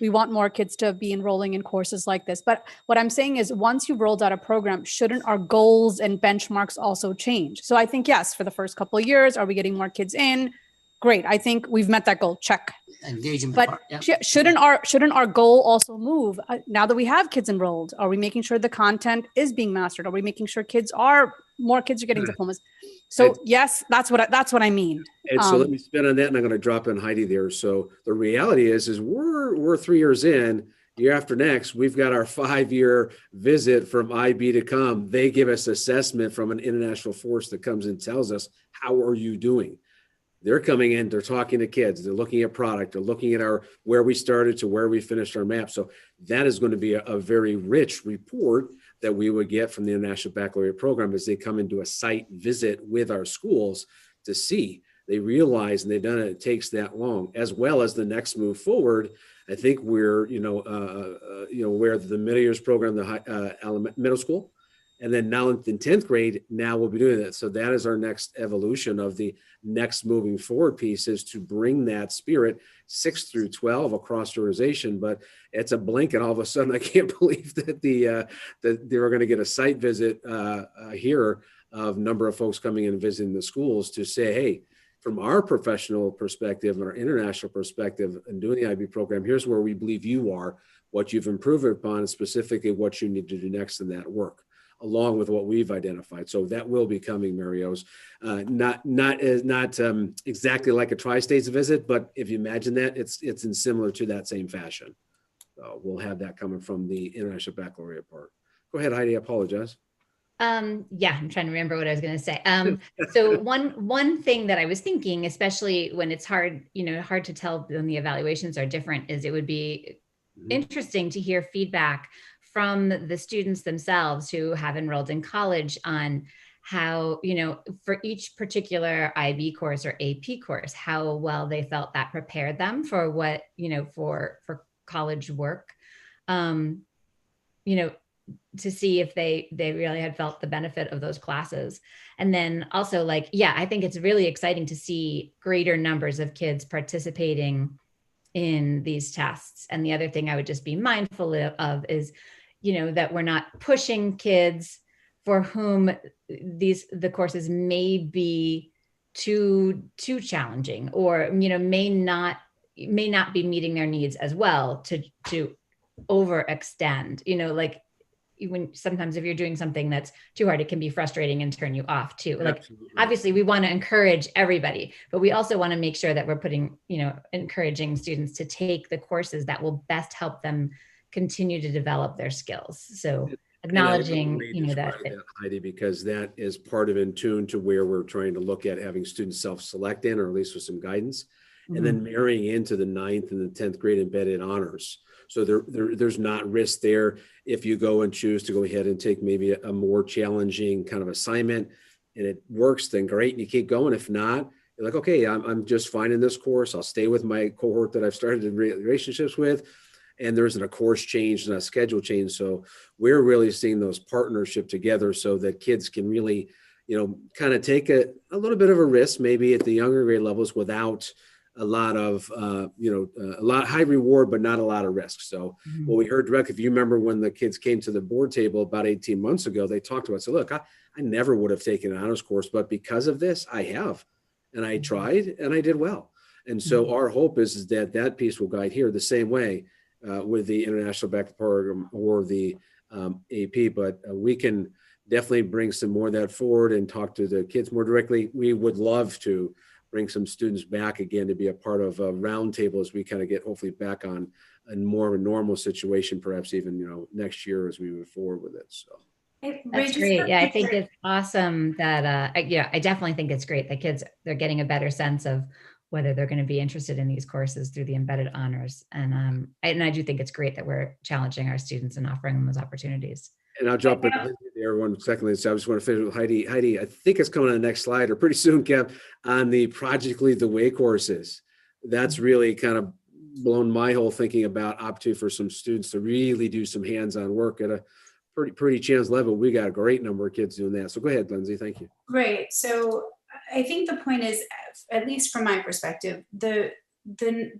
we want more kids to be enrolling in courses like this. But what I'm saying is, once you've rolled out a program, shouldn't our goals and benchmarks also change? So I think, yes, for the first couple of years, are we getting more kids in? Great. I think we've met that goal. Check. Engagement but part, yeah. shouldn't our goal also move now that we have kids enrolled? Are we making sure the content is being mastered? Are we making sure more kids are getting diplomas? So yes, that's what I mean. And so let me spin on that, and I'm going to drop in Heidi there. So the reality is we're 3 years in. Year after next, we've got our 5-year visit from IB to come. They give us assessment from an international force that comes and tells us, how are you doing? They're coming in, they're talking to kids, they're looking at product, they're looking at where we started to where we finished our map. So that is going to be a very rich report that we would get from the International Baccalaureate program as they come into a site visit with our schools to see. They realize, and they've done it takes that long, as well as the next move forward. I think we're, where the middle years program, the middle school, and then now in 10th grade, now we'll be doing that. So that is our next evolution of the next moving forward piece, is to bring that spirit 6 through 12 across the organization. But it's a blink, and all of a sudden, I can't believe that that they were going to get a site visit here of number of folks coming in and visiting the schools to say, hey, from our professional perspective and our international perspective and doing the IB program, here's where we believe you are, what you've improved upon, and specifically what you need to do next in that work. along with what we've identified. So that will be coming, Marios. Not exactly like a tri-states visit, but if you imagine that, it's in similar to that same fashion. So we'll have that coming from the International Baccalaureate part. Go ahead, Heidi, I apologize. Yeah, I'm trying to remember what I was going to say. So one thing that I was thinking, especially when it's hard, hard to tell when the evaluations are different, is it would be interesting to hear feedback from the students themselves who have enrolled in college on how, for each particular IB course or AP course, how well they felt that prepared them for what, for college work. To see if they really had felt the benefit of those classes. And then also I think it's really exciting to see greater numbers of kids participating in these tests. And the other thing I would just be mindful of is, that we're not pushing kids for whom the courses may be too challenging, or, may not be meeting their needs as well to overextend, when sometimes if you're doing something that's too hard, it can be frustrating and turn you off too. Obviously we want to encourage everybody, but we also want to make sure that we're putting, encouraging students to take the courses that will best help them continue to develop their skills. So acknowledging, that Heidi, because that is part of in tune to where we're trying to look at having students self-select in, or at least with some guidance, and then marrying into the 9th and the 10th grade embedded honors. So there's not risk there if you go and choose to go ahead and take maybe a more challenging kind of assignment and it works, then great, and you keep going. If not, you're like, okay, I'm just fine in this course. I'll stay with my cohort that I've started relationships with, and there isn't a course change and a schedule change. So we're really seeing those partnership together so that kids can really, kind of take a little bit of a risk maybe at the younger grade levels without a lot of, a lot high reward, but not a lot of risk. So what we heard directly, if you remember when the kids came to the board table about 18 months ago, they talked about, so look, I never would have taken an honors course, but because of this, I have, and I tried and I did well. And so our hope is that that piece will guide here the same way with the International Baccalaureate program or the AP, but we can definitely bring some more of that forward and talk to the kids more directly. We would love to bring some students back again to be a part of a roundtable as we kind of get hopefully back on a more of a normal situation, perhaps even, next year as we move forward with it. So. That's great. Yeah, I think it's awesome that, I definitely think it's great that kids, they're getting a better sense of whether they're going to be interested in these courses through the embedded honors. And I do think it's great that we're challenging our students and offering them those opportunities. And I'll jump in there 1 second. So I just want to finish with Heidi. Heidi, I think it's coming on the next slide or pretty soon, Kev, on the Project Lead the Way courses. That's really kind of blown my whole thinking about opportunity for some students to really do some hands-on work at a pretty challenged level. We got a great number of kids doing that. So go ahead, Lindsay. Thank you. Great. So I think the point is, at least from my perspective, the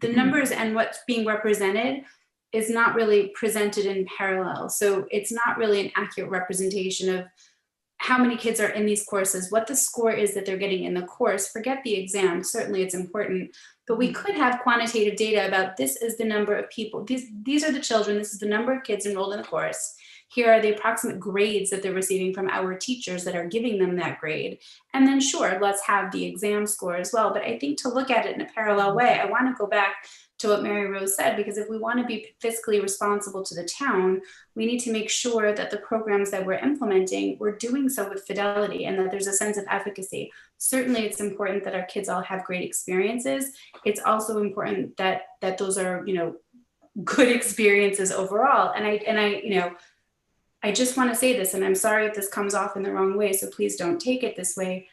numbers and what's being represented is not really presented in parallel. So it's not really an accurate representation of how many kids are in these courses, what the score is that they're getting in the course. Forget the exam, certainly it's important, but we could have quantitative data about this is the number of people, these are the children, this is the number of kids enrolled in the course. Here are the approximate grades that they're receiving from our teachers that are giving them that grade. And then sure, let's have the exam score as well. But I think to look at it in a parallel way, I want to go back to what Mary Rose said, because if we want to be fiscally responsible to the town, we need to make sure that the programs that we're implementing, we're doing so with fidelity and that there's a sense of efficacy. Certainly it's important that our kids all have great experiences. It's also important that those are, good experiences overall. And I just want to say this, and I'm sorry if this comes off in the wrong way, so please don't take it this way.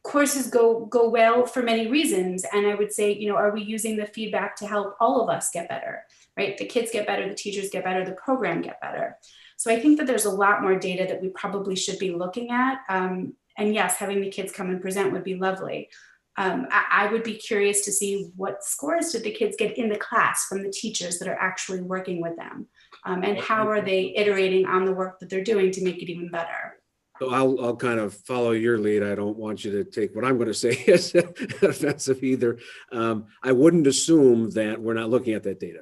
Courses go well for many reasons. And I would say, are we using the feedback to help all of us get better, right? The kids get better, the teachers get better, the program get better. So I think that there's a lot more data that we probably should be looking at. And yes, having the kids come and present would be lovely. I would be curious to see what scores did the kids get in the class from the teachers that are actually working with them. And how are they iterating on the work that they're doing to make it even better? So I'll kind of follow your lead. I don't want you to take what I'm going to say as offensive either. I wouldn't assume that we're not looking at that data.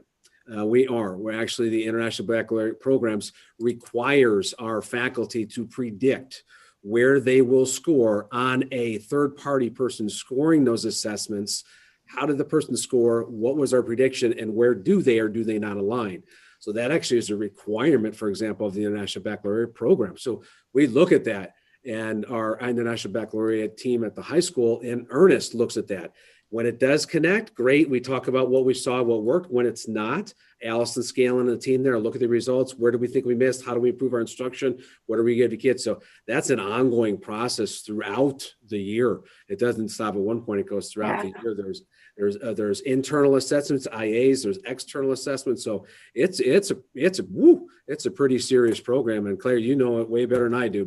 We're actually, the International Baccalaureate programs requires our faculty to predict where they will score on a third-party person scoring those assessments. How did the person score? What was our prediction? And where do they or do they not align? So that actually is a requirement, for example, of the International Baccalaureate program. So we look at that, and our International Baccalaureate team at the high school in earnest looks at that. When it does connect, great. We talk about what we saw, what worked. When it's not, Allison Scanlon and the team there look at the results. Where do we think we missed? How do we improve our instruction? What do we give to kids? So that's an ongoing process throughout the year. It doesn't stop at one point. It goes throughout the year. There's internal assessments, IAs. There's external assessments. So it's a pretty serious program. And Claire, you know it way better than I do.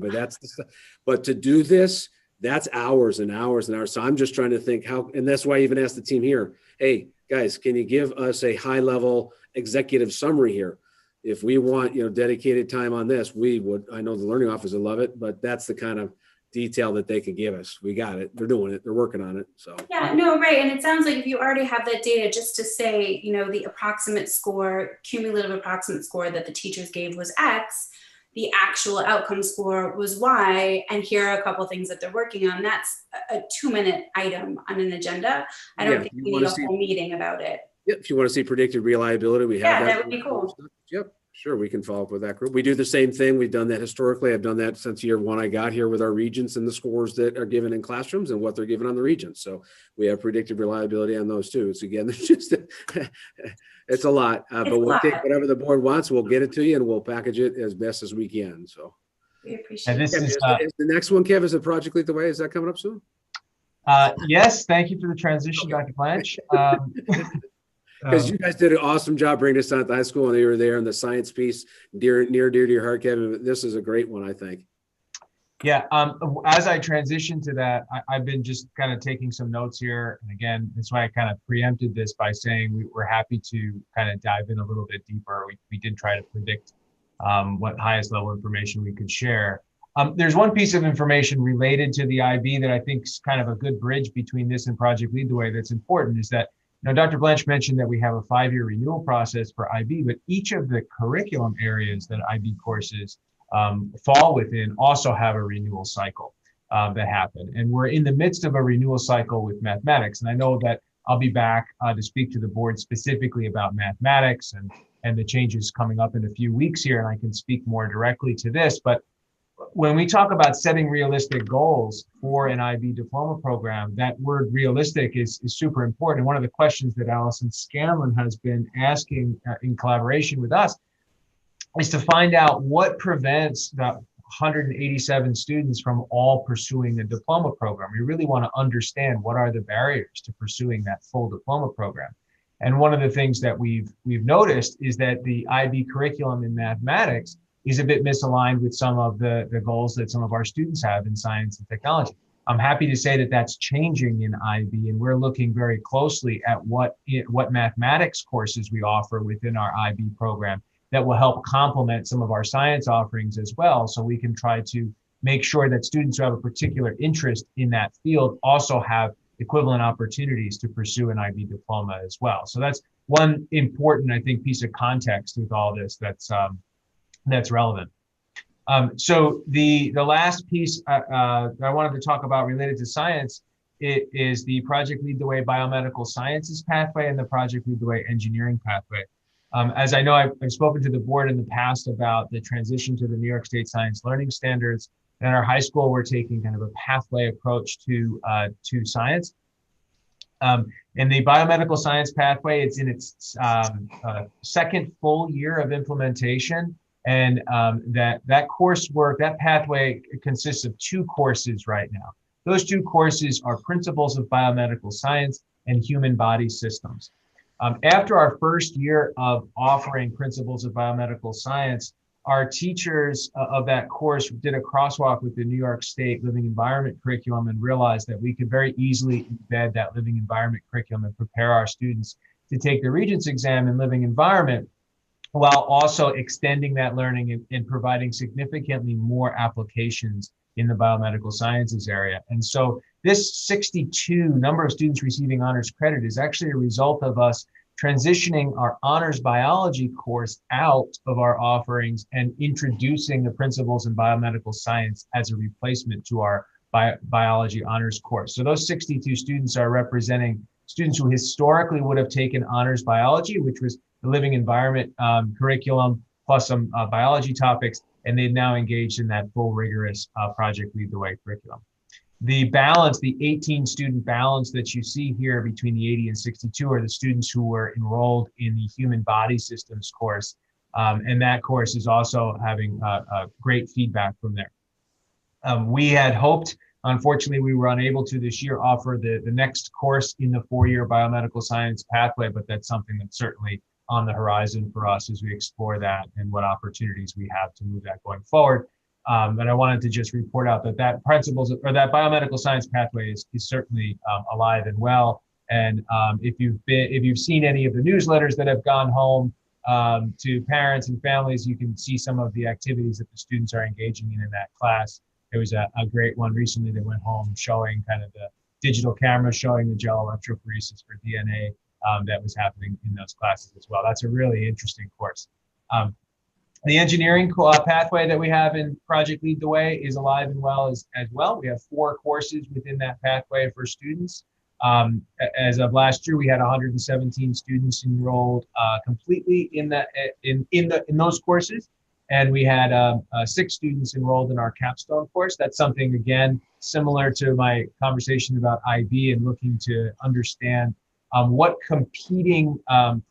But to do this, that's hours and hours and hours. So I'm just trying to think how, and that's why I even asked the team here, hey, guys, can you give us a high level executive summary here? If we want, dedicated time on this, we would. I know the learning office would love it, but that's the kind of detail that they could give us. We got it. They're doing it. They're working on it. So yeah, no, right. And it sounds like if you already have that data, just to say, the approximate score, cumulative approximate score that the teachers gave was X, the actual outcome score was Y, and here are a couple of things that they're working on. That's a 2-minute item on an agenda. I don't think we need a whole meeting about it. Yep. If you want to see predicted reliability, we have that would be cool. Yep. Sure. We can follow up with that group. We do the same thing. We've done that historically. I've done that since year one I got here with our regents and the scores that are given in classrooms and what they're given on the regents. So we have predicted reliability on those too. So again, there's just, it's a lot, but we'll take whatever the board wants. We'll get it to you and we'll package it as best as we can. So we appreciate it. Is the next one, Kev, is a Project Lead the Way? Is that coming up soon? Yes. Thank you for the transition, Dr. Blanche. Because you guys did an awesome job bringing us on at the high school, and they were there, and the science piece near and dear to your heart, Kevin. This is a great one, I think. Yeah. As I transition to that, I've been just kind of taking some notes here, and again, that's why I kind of preempted this by saying we're happy to kind of dive in a little bit deeper. We did try to predict what highest level information we could share. There's one piece of information related to the IB that I think is kind of a good bridge between this and Project Lead the Way that's important, is that Dr. Blanche mentioned that we have a 5-year renewal process for IB, but each of the curriculum areas that IB courses fall within also have a renewal cycle that happen. And we're in the midst of a renewal cycle with mathematics. And I know that I'll be back to speak to the board specifically about mathematics and the changes coming up in a few weeks here, and I can speak more directly to this. But when we talk about setting realistic goals for an IB diploma program, that word realistic is super important. And one of the questions that Allison Scanlon has been asking in collaboration with us is to find out what prevents the 187 students from all pursuing a diploma program. We really want to understand what are the barriers to pursuing that full diploma program. And one of the things that we've noticed is that the IB curriculum in mathematics is a bit misaligned with some of the goals that some of our students have in science and technology. I'm happy to say that that's changing in IB, and we're looking very closely at what mathematics courses we offer within our IB program that will help complement some of our science offerings as well, so we can try to make sure that students who have a particular interest in that field also have equivalent opportunities to pursue an IB diploma as well. So that's one important, I think, piece of context with all this that's relevant. So the last piece I wanted to talk about related to science is the Project Lead the Way Biomedical Sciences pathway and the Project Lead the Way Engineering pathway. As I know, I've spoken to the board in the past about the transition to the New York State Science Learning Standards. And at our high school, we're taking kind of a pathway approach to science. And the biomedical science pathway, it's in its second full year of implementation. And that coursework, that pathway consists of 2 courses right now. Those 2 courses are Principles of Biomedical Science and Human Body Systems. After our first year of offering Principles of Biomedical Science, our teachers of that course did a crosswalk with the New York State Living Environment curriculum and realized that we could very easily embed that living environment curriculum and prepare our students to take the Regents exam in living environment, while also extending that learning and providing significantly more applications in the biomedical sciences area. And so this 62 number of students receiving honors credit is actually a result of us transitioning our honors biology course out of our offerings and introducing the principles in biomedical science as a replacement to our biology honors course. So those 62 students are representing students who historically would have taken honors biology, which was the living environment curriculum plus some biology topics, and they've now engaged in that full rigorous Project Lead the Way curriculum. The balance, the 18 student balance that you see here between the 80 and 62 are the students who were enrolled in the Human Body Systems course. And that course is also having great feedback from there. We had hoped, unfortunately, we were unable to this year offer the next course in the 4-year biomedical science pathway, but that's something that's certainly on the horizon for us as we explore that and what opportunities we have to move that going forward. And I wanted to just report out that that principles or that biomedical science pathway is certainly alive and well. And if you've seen any of the newsletters that have gone home to parents and families, you can see some of the activities that the students are engaging in that class. There was a great one recently that went home showing kind of the digital camera showing the gel electrophoresis for DNA that was happening in those classes as well. That's a really interesting course. The engineering pathway that we have in Project Lead the Way is alive and well as well. We have 4 courses within that pathway for students. As of last year, we had 117 students enrolled completely in those courses, and we had 6 students enrolled in our capstone course. That's something, again, similar to my conversation about IB and looking to understand what competing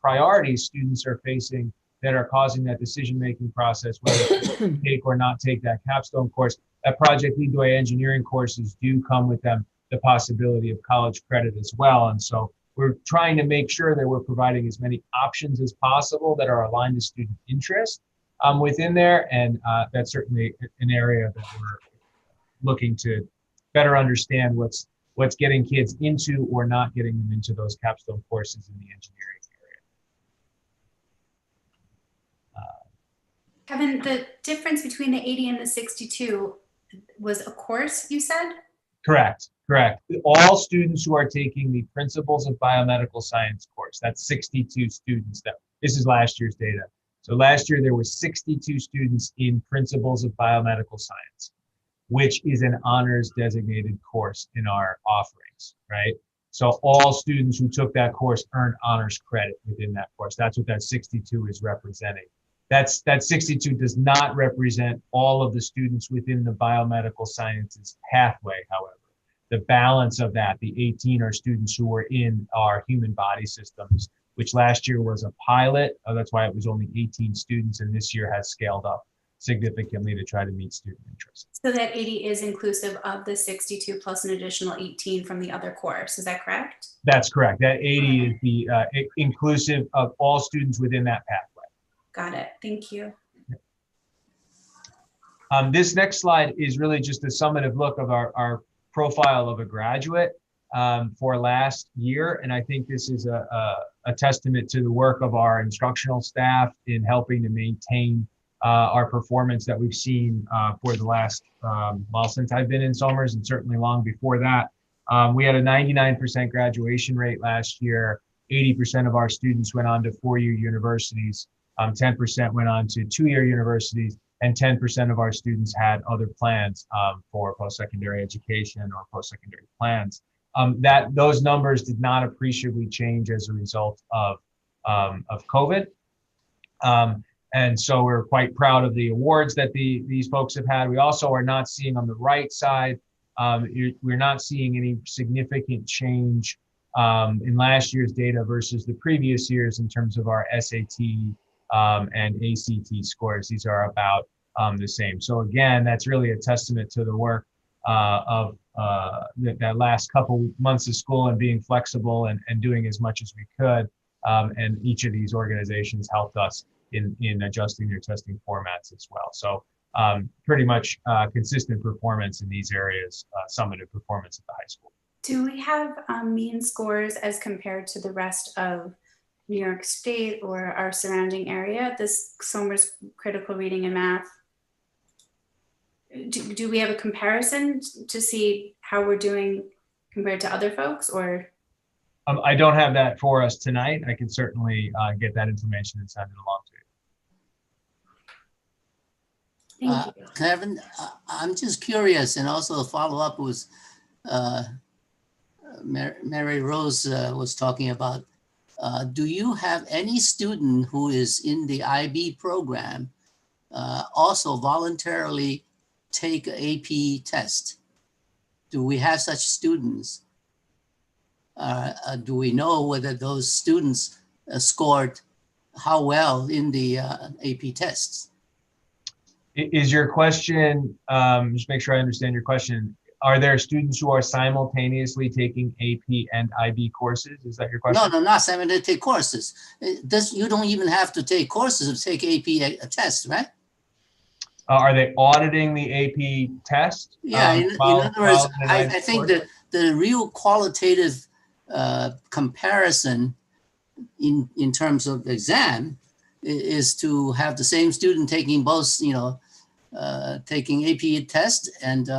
priorities students are facing that are causing that decision-making process, whether to take or not take that capstone course. That Project Lead the Way engineering courses do come with them the possibility of college credit as well. And so we're trying to make sure that we're providing as many options as possible that are aligned to student interest within there. And that's certainly an area that we're looking to better understand what's getting kids into or not getting them into those capstone courses in the engineering area. Kevin, the difference between the 80 and the 62 was a course, you said? Correct. All students who are taking the Principles of Biomedical Science course, that's 62 students. This is last year's data. So last year there were 62 students in Principles of Biomedical Science, which is an honors designated course in our offerings, right? So all students who took that course earned honors credit within that course. That's what that 62 is representing. That 62 does not represent all of the students within the biomedical sciences pathway, however. The balance of that, the 18 are students who were in our human body systems, which last year was a pilot. That's why it was only 18 students, and this year has scaled up significantly to try to meet student interest. So that 80 is inclusive of the 62 plus an additional 18 from the other course, is that correct? That's correct. That 80 is the inclusive of all students within that pathway. Got it, thank you. This next slide is really just a summative look of our profile of a graduate for last year. And I think this is a testament to the work of our instructional staff in helping to maintain our performance that we've seen for the last, well, since I've been in Somers and certainly long before that. We had a 99% graduation rate last year. 80% of our students went on to 4-year universities. 10% went on to 2-year universities, and 10% of our students had other plans for post-secondary education or post-secondary plans. Those numbers did not appreciably change as a result of COVID. And so we're quite proud of the awards that these folks have had. We also are not seeing on the right side, we're not seeing any significant change in last year's data versus the previous years in terms of our SAT and ACT scores. These are about the same. So again, that's really a testament to the work of that last couple months of school and being flexible and doing as much as we could. And each of these organizations helped us in adjusting their testing formats as well. So pretty much consistent performance in these areas, summative performance at the high school. Do we have mean scores as compared to the rest of New York State or our surrounding area, this Somers critical reading and math? Do we have a comparison to see how we're doing compared to other folks, or? I don't have that for us tonight. I can certainly get that information and send it along to you. Thank you. Kevin, I'm just curious, and also a follow-up was Mary Rose was talking about. Do you have any student who is in the IB program also voluntarily take an AP test? Do we have such students? Do we know whether those students scored how well in the AP tests? Is your question, just make sure I understand your question, are there students who are simultaneously taking AP and IB courses? Is that your question? No, not simultaneously take courses. You don't even have to take courses to take AP test, right? Are they auditing the AP test? Yeah, in other words, I think that the real qualitative comparison in terms of exam is to have the same student taking both, taking AP test and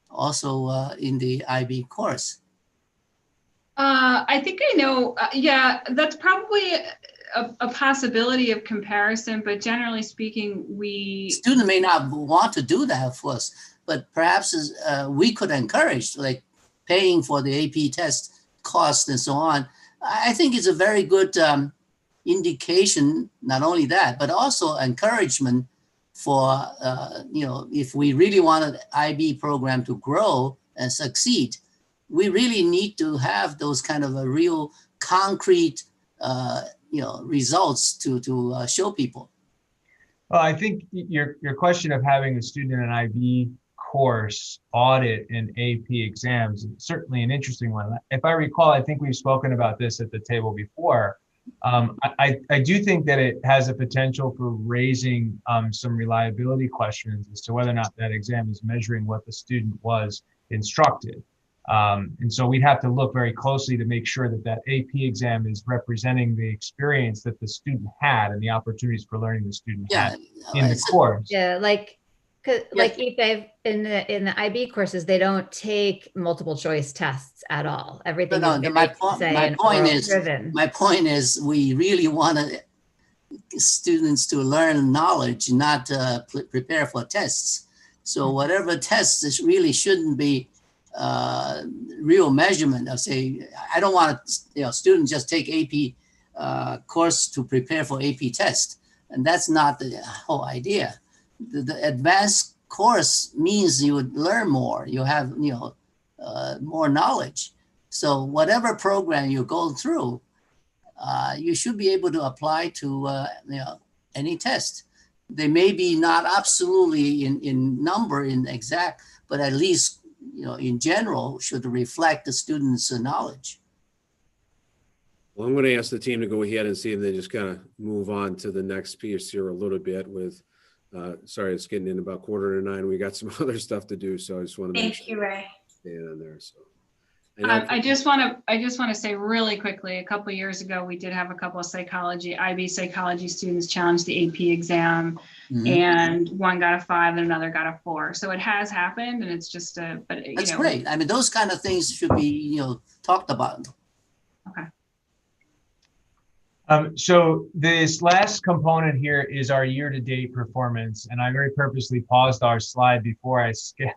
also in the IB course. I think I know. Yeah, that's probably a possibility of comparison, but generally speaking, student may not want to do that for us, but perhaps we could encourage, like paying for the AP test cost and so on. I think it's a very good indication, not only that, but also encouragement for, if we really want an IB program to grow and succeed, we really need to have those kind of a real concrete, results to show people. Well, I think your question of having a student in an IB course audit and AP exams is certainly an interesting one. If I recall, I think we've spoken about this at the table before. I do think that it has a potential for raising some reliability questions as to whether or not that exam is measuring what the student was instructed. And so we'd have to look very closely to make sure that that AP exam is representing the experience that the student had and the opportunities for learning the student had in the course. Yeah, like if in the IB courses, they don't take multiple choice tests at all. Everything is my point is we really want students to learn knowledge, not prepare for tests. So whatever tests really shouldn't be real measurement of, say, I don't want students just take AP course to prepare for AP test, and that's not the whole idea. The advanced course means you would learn more, you have more knowledge. So whatever program you go through, you should be able to apply to any test. They may be not absolutely in number, in exact, but at least in general, should reflect the student's knowledge. Well, I'm going to ask the team to go ahead and see if they just kind of move on to the next piece here a little bit with, sorry, it's getting in about 8:45. We got some other stuff to do, so I just want to make sure. Thank you, Ray. Stay on there. So. I just want to say really quickly, a couple of years ago, we did have a couple of IB psychology students challenge the AP exam, and one got a 5 and another got a 4. So it has happened, and it's just that's great. I mean, those kind of things should be, talked about. Okay. So this last component here is our year-to-date performance, and I very purposely paused our slide before I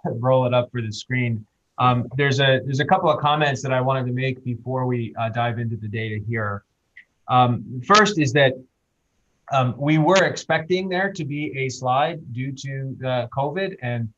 roll it up for the screen. There's a couple of comments that I wanted to make before we dive into the data here. First is that we were expecting there to be a slide due to the COVID, and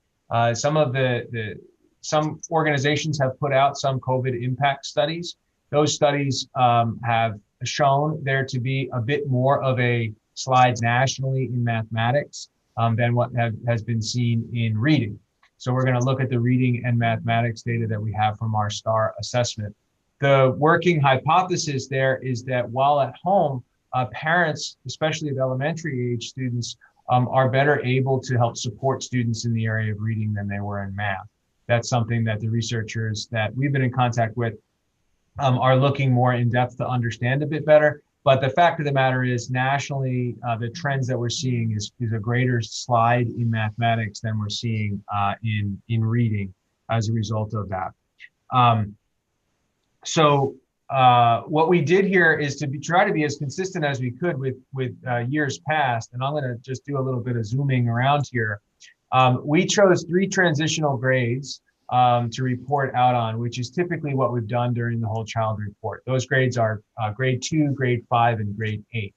some organizations have put out some COVID impact studies. Those studies have shown there to be a bit more of a slide nationally in mathematics than what has been seen in reading. So we're going to look at the reading and mathematics data that we have from our STAR assessment. The working hypothesis there is that while at home, parents, especially of elementary age students, are better able to help support students in the area of reading than they were in math. That's something that the researchers that we've been in contact with are looking more in depth to understand a bit better. But the fact of the matter is, nationally, the trends that we're seeing is a greater slide in mathematics than we're seeing in reading as a result of that. So what we did here is to try to be as consistent as we could with years past. And I'm going to just do a little bit of zooming around here. We chose 3 transitional grades to report out on, which is typically what we've done during the whole child report. Those grades are grade 2, grade 5, and grade 8.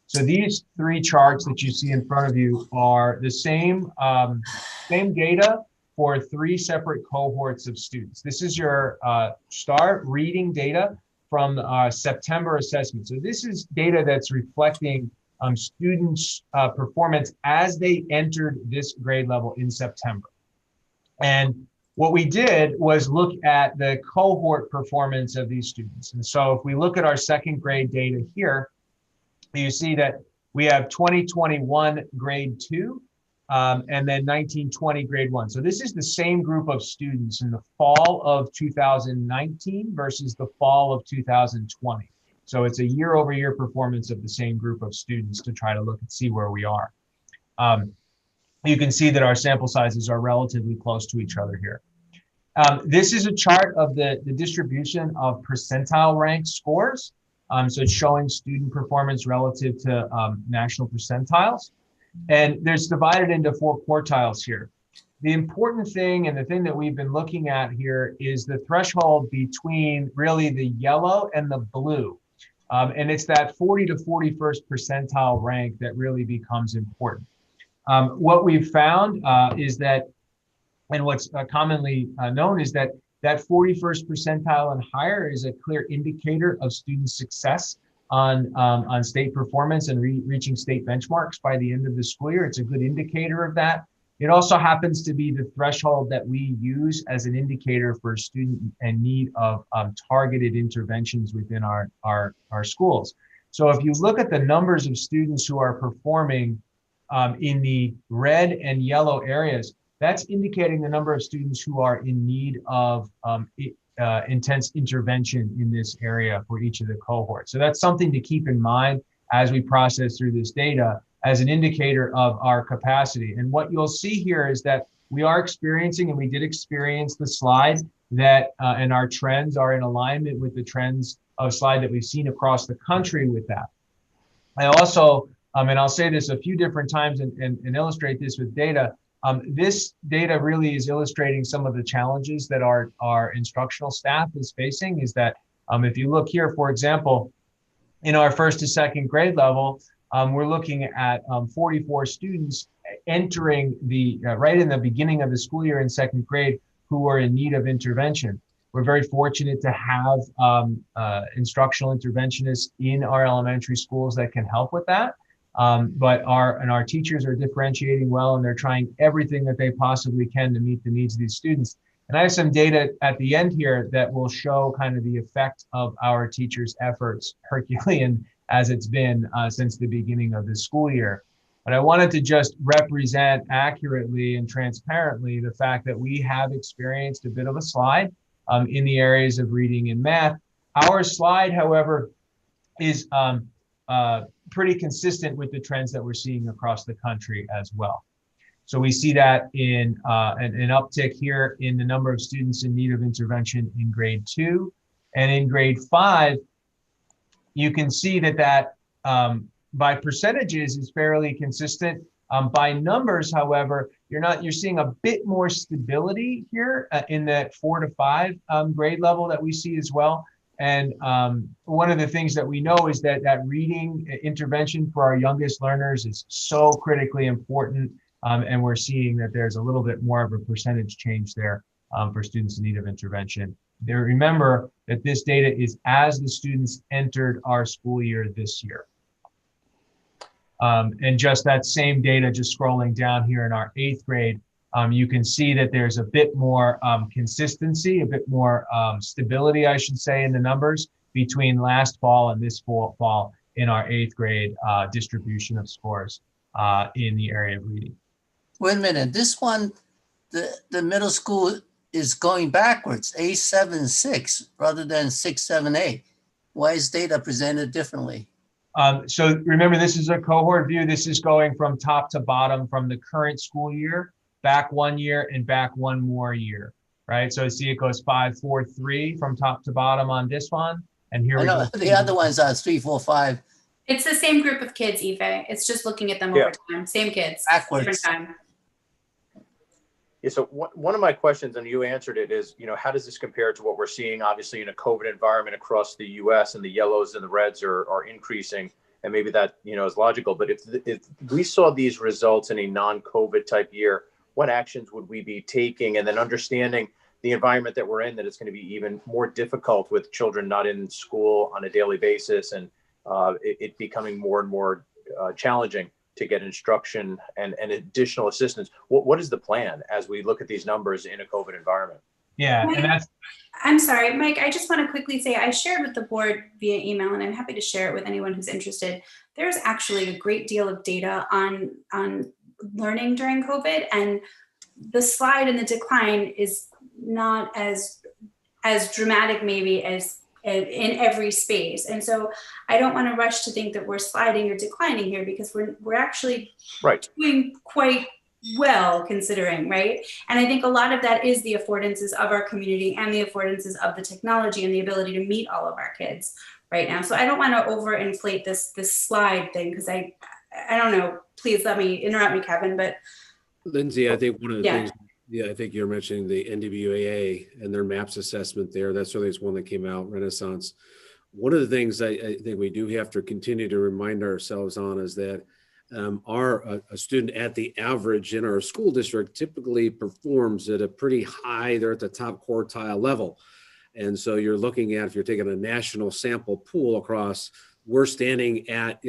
So these 3 charts that you see in front of you are the same data for 3 separate cohorts of students. This is your STAR reading data from September assessment. So this is data that's reflecting students' performance as they entered this grade level in September. And what we did was look at the cohort performance of these students. And so if we look at our second grade data here, you see that we have 2021 grade 2 and then 1920 grade 1. So this is the same group of students in the fall of 2019 versus the fall of 2020. So it's a year-over-year performance of the same group of students to try to look and see where we are. You can see that our sample sizes are relatively close to each other here. This is a chart of the distribution of percentile rank scores. So it's showing student performance relative to national percentiles. And there's divided into 4 quartiles here. The important thing and the thing that we've been looking at here is the threshold between really the yellow and the blue. And it's that 40 to 41st percentile rank that really becomes important. What we've found is that, and what's commonly known is that 41st percentile and higher is a clear indicator of student success on state performance and reaching state benchmarks by the end of the school year. It's a good indicator of that. It also happens to be the threshold that we use as an indicator for student in need of targeted interventions within our schools. So if you look at the numbers of students who are performing in the red and yellow areas, that's indicating the number of students who are in need of intense intervention in this area for each of the cohorts. So that's something to keep in mind as we process through this data as an indicator of our capacity. And what you'll see here is that we are experiencing, and we did experience the slide that, and our trends are in alignment with the trends of slide that we've seen across the country with that. I also, and I'll say this a few different times and illustrate this with data, this data really is illustrating some of the challenges that our instructional staff is facing. Is that if you look here, for example, in our 1st to 2nd grade level, we're looking at 44 students entering the right in the beginning of the school year in 2nd grade who are in need of intervention. We're very fortunate to have instructional interventionists in our elementary schools that can help with that. But our teachers are differentiating well, and they're trying everything that they possibly can to meet the needs of these students. And I have some data at the end here that will show kind of the effect of our teachers' efforts, Herculean as it's been since the beginning of the school year. But I wanted to just represent accurately and transparently the fact that we have experienced a bit of a slide in the areas of reading and math. Our slide, however, is pretty consistent with the trends that we're seeing across the country as well. So we see that in an uptick here in the number of students in need of intervention in grade 2. And in grade 5, you can see that by percentages is fairly consistent. By numbers, however, you're seeing a bit more stability here in that 4 to 5 grade level that we see as well. And one of the things that we know is that reading intervention for our youngest learners is so critically important. And we're seeing that there's a little bit more of a percentage change there for students in need of intervention. Remember that this data is as the students entered our school year this year. And just that same data, just scrolling down here in our 8th grade, you can see that there's a bit more consistency, a bit more stability, I should say, in the numbers between last fall and this fall in our 8th grade distribution of scores in the area of reading. Wait a minute, this one, the middle school is going backwards, 8, 7, 6, rather than 6, 7, 8. Why is data presented differently? So remember, this is a cohort view. This is going from top to bottom from the current school year, back 1 year and back 1 more year, right? So see it goes 5, 4, 3 from top to bottom on this one. And here I we know go. the other ones are 3, 4, 5 It's the same group of kids, Eve. It's just looking at them over time. Same kids, different backwards. time. Yeah, so one of my questions, and you answered it, is, how does this compare to what we're seeing, obviously, in a COVID environment across the U.S., and the yellows and the reds are increasing, and maybe that, is logical. But if we saw these results in a non-COVID type year, what actions would we be taking? And then understanding the environment that we're in, that it's going to be even more difficult with children not in school on a daily basis, and it becoming more and more challenging to get instruction and additional assistance. What is the plan as we look at these numbers in a COVID environment? Yeah, and that's. I'm sorry, Mike, I just want to quickly say I shared with the board via email, and I'm happy to share it with anyone who's interested. There's actually a great deal of data on learning during COVID, and the slide and the decline is not as dramatic maybe as in every space. And so I don't want to rush to think that we're sliding or declining here, because we're actually doing quite well considering, right? And I think a lot of that is the affordances of our community and the affordances of the technology and the ability to meet all of our kids right now. So I don't want to overinflate this slide thing, because I don't know, please let me interrupt me, Kevin, but Lindsay, I think one of the things, I think you're mentioning the NWAA and their MAPS assessment there. That's really one that came out, Renaissance. One of the things I think we do have to continue to remind ourselves on is that a student at the average in our school district typically performs at a pretty high, they're at the top quartile level. And so you're looking at, if you're taking a national sample pool across, we're standing at,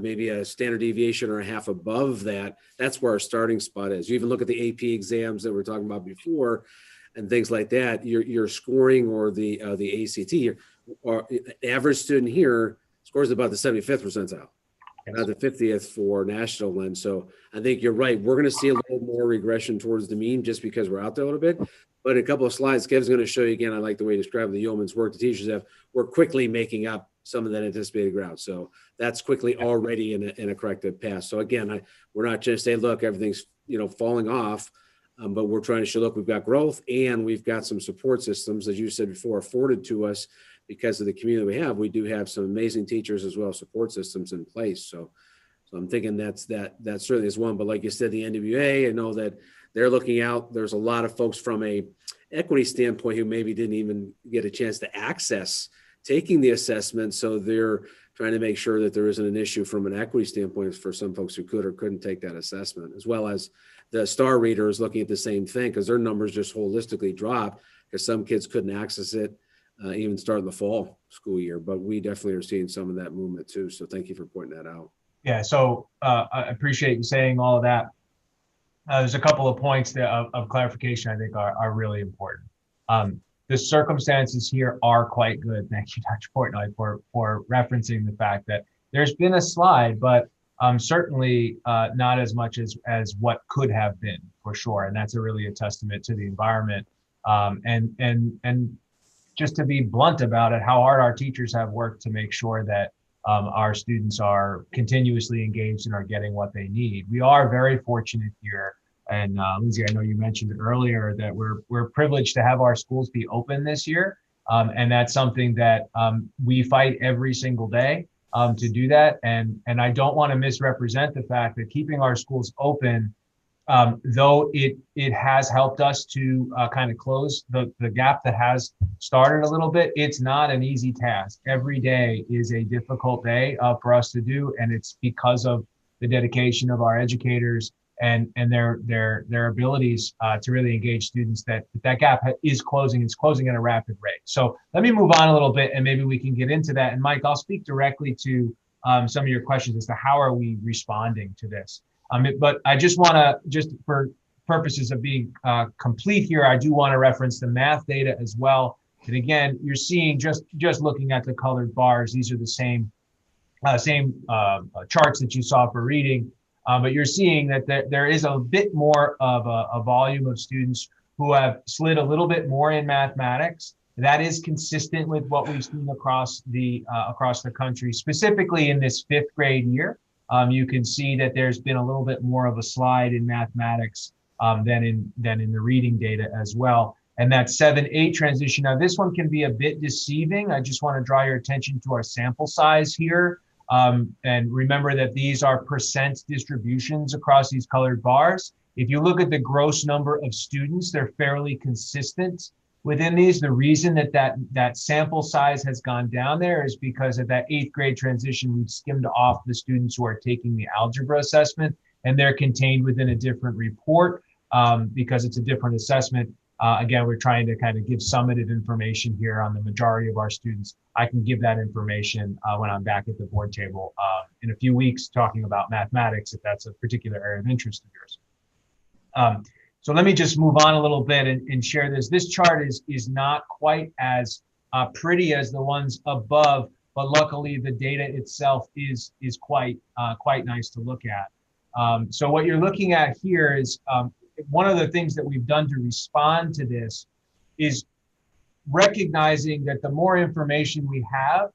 maybe a standard deviation or a half above that. That's where our starting spot is. You even look at the AP exams that we were talking about before and things like that, your scoring, or the ACT, or average student here scores about the 75th percentile, not the 50th for national lens. So I think you're right. We're going to see a little more regression towards the mean just because we're out there a little bit. But in a couple of slides, Kev's going to show you again, I like the way he described the yeoman's work the teachers have. We're quickly making up some of that anticipated ground. So that's quickly already in a corrective path. So again, we're not just saying, look, everything's, falling off, but we're trying to show, look, we've got growth and we've got some support systems, as you said before, afforded to us because of the community we have. We do have some amazing teachers as well as support systems in place. So I'm thinking that certainly is one. But like you said, the NWA, I know that they're looking out. There's a lot of folks from a equity standpoint who maybe didn't even get a chance to access taking the assessment. So they're trying to make sure that there isn't an issue from an equity standpoint for some folks who could or couldn't take that assessment, as well as the star readers looking at the same thing, because their numbers just holistically drop because some kids couldn't access it even starting the fall school year. But we definitely are seeing some of that movement too. So thank you for pointing that out. Yeah, so I appreciate you saying all of that. There's a couple of points that of clarification I think are really important. The circumstances here are quite good. Thank you, Dr. Portnoy, for referencing the fact that there's been a slide, but certainly not as much as what could have been, for sure. And that's really a testament to the environment. And just to be blunt about it, how hard our teachers have worked to make sure that our students are continuously engaged and are getting what they need. We are very fortunate here. And Lindsay, I know you mentioned earlier that we're privileged to have our schools be open this year. And that's something that we fight every single day to do that. And I don't want to misrepresent the fact that keeping our schools open, though it has helped us to kind of close the gap that has started a little bit, it's not an easy task. Every day is a difficult day for us to do. And it's because of the dedication of our educators and their abilities to really engage students that gap is closing. It's closing at a rapid rate. So let me move on a little bit and maybe we can get into that. And Mike, I'll speak directly to some of your questions as to how are we responding to this. But I just want to, just for purposes of being complete here, I do want to reference the math data as well. And again, you're seeing just looking at the colored bars, these are the same charts that you saw for reading. But you're seeing that there is a bit more of a volume of students who have slid a little bit more in mathematics. That is consistent with what we've seen across the country, specifically in this 5th grade year. You can see that there's been a little bit more of a slide in mathematics than in the reading data as well. And that 7-8 transition, now this one can be a bit deceiving. I just want to draw your attention to our sample size here. And remember that these are percent distributions across these colored bars. If you look at the gross number of students, they're fairly consistent within these. The reason that sample size has gone down there is because at that 8th grade transition, we've skimmed off the students who are taking the algebra assessment, and they're contained within a different report because it's a different assessment. Again, we're trying to kind of give summative information here on the majority of our students. I can give that information when I'm back at the board table in a few weeks talking about mathematics, if that's a particular area of interest of yours. So let me just move on a little bit and share this. This chart is not quite as pretty as the ones above, but luckily the data itself is quite nice to look at. So what you're looking at here is one of the things that we've done to respond to this is recognizing that the more information we have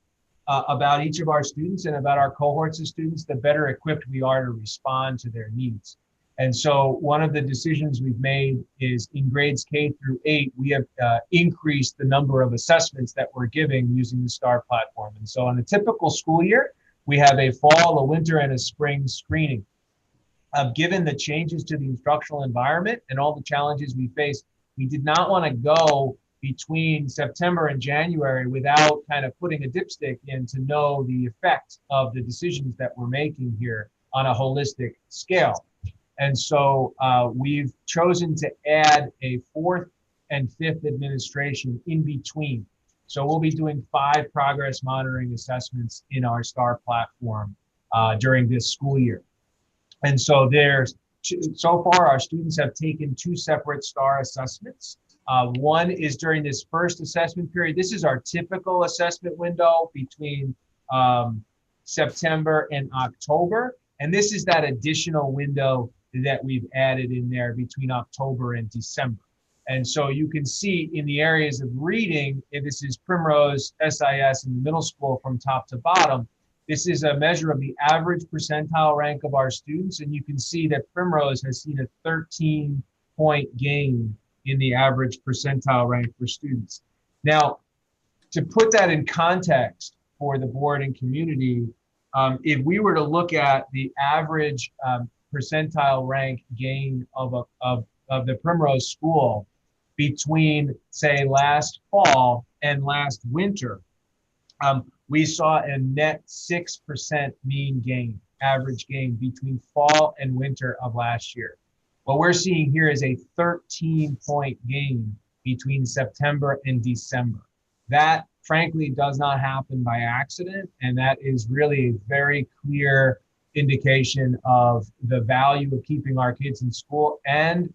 about each of our students and about our cohorts of students, the better equipped we are to respond to their needs. And so one of the decisions we've made is in grades K through 8, we have increased the number of assessments that we're giving using the STAR platform. And so on a typical school year, we have a fall, a winter, and a spring screening. Given the changes to the instructional environment and all the challenges we face, we did not want to go between September and January without kind of putting a dipstick in to know the effect of the decisions that we're making here on a holistic scale. And so we've chosen to add a 4th and 5th administration in between. So we'll be doing 5 progress monitoring assessments in our STAR platform during this school year. And so so far our students have taken 2 separate STAR assessments. One is during this first assessment period. This is our typical assessment window between September and October. And this is that additional window that we've added in there between October and December. And so you can see in the areas of reading, if this is Primrose, SIS, and middle school from top to bottom, this is a measure of the average percentile rank of our students. And you can see that Primrose has seen a 13-point gain in the average percentile rank for students. Now, to put that in context for the board and community, if we were to look at the average percentile rank gain of the Primrose school between, say, last fall and last winter, we saw a net 6% mean gain, average gain between fall and winter of last year. What we're seeing here is a 13-point gain between September and December. That, frankly, does not happen by accident, and that is really a very clear indication of the value of keeping our kids in school. And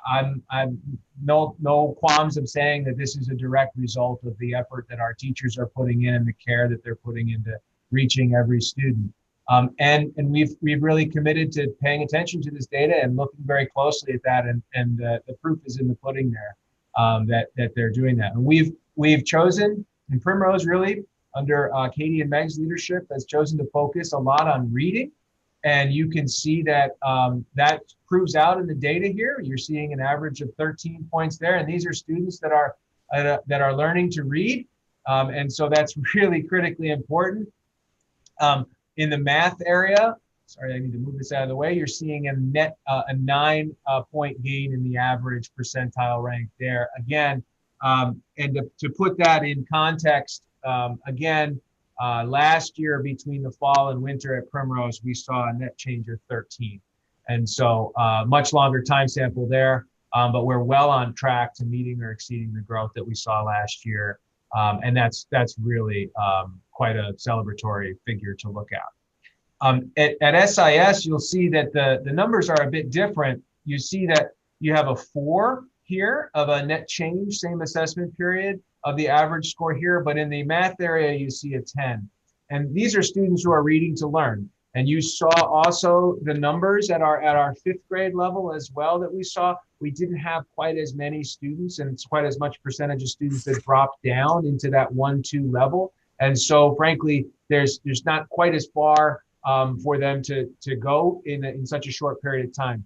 I'm no qualms of saying that this is a direct result of the effort that our teachers are putting in and the care that they're putting into reaching every student. And we've really committed to paying attention to this data and looking very closely at that. And the proof is in the pudding there, that they're doing that. And we've chosen, in Primrose really, under Katie and Meg's leadership, has chosen to focus a lot on reading. And you can see that that proves out in the data here. You're seeing an average of 13 points there. And these are students that are learning to read. And so that's really critically important. In the math area, sorry, I need to move this out of the way. You're seeing a net a 9-point gain in the average percentile rank there. Again, and to put that in context, again, last year between the fall and winter at Primrose, we saw a net change of 13. And so much longer time sample there, but we're well on track to meeting or exceeding the growth that we saw last year. And that's really quite a celebratory figure to look at. At SIS, you'll see that the numbers are a bit different. You see that you have a 4 here of a net change, same assessment period of the average score here, but in the math area, you see a 10. And these are students who are reading to learn. And you saw also the numbers at our 5th grade level as well that we saw. We didn't have quite as many students and it's quite as much percentage of students that dropped down into that 1-2 level. And so frankly, there's not quite as far for them to go in such a short period of time.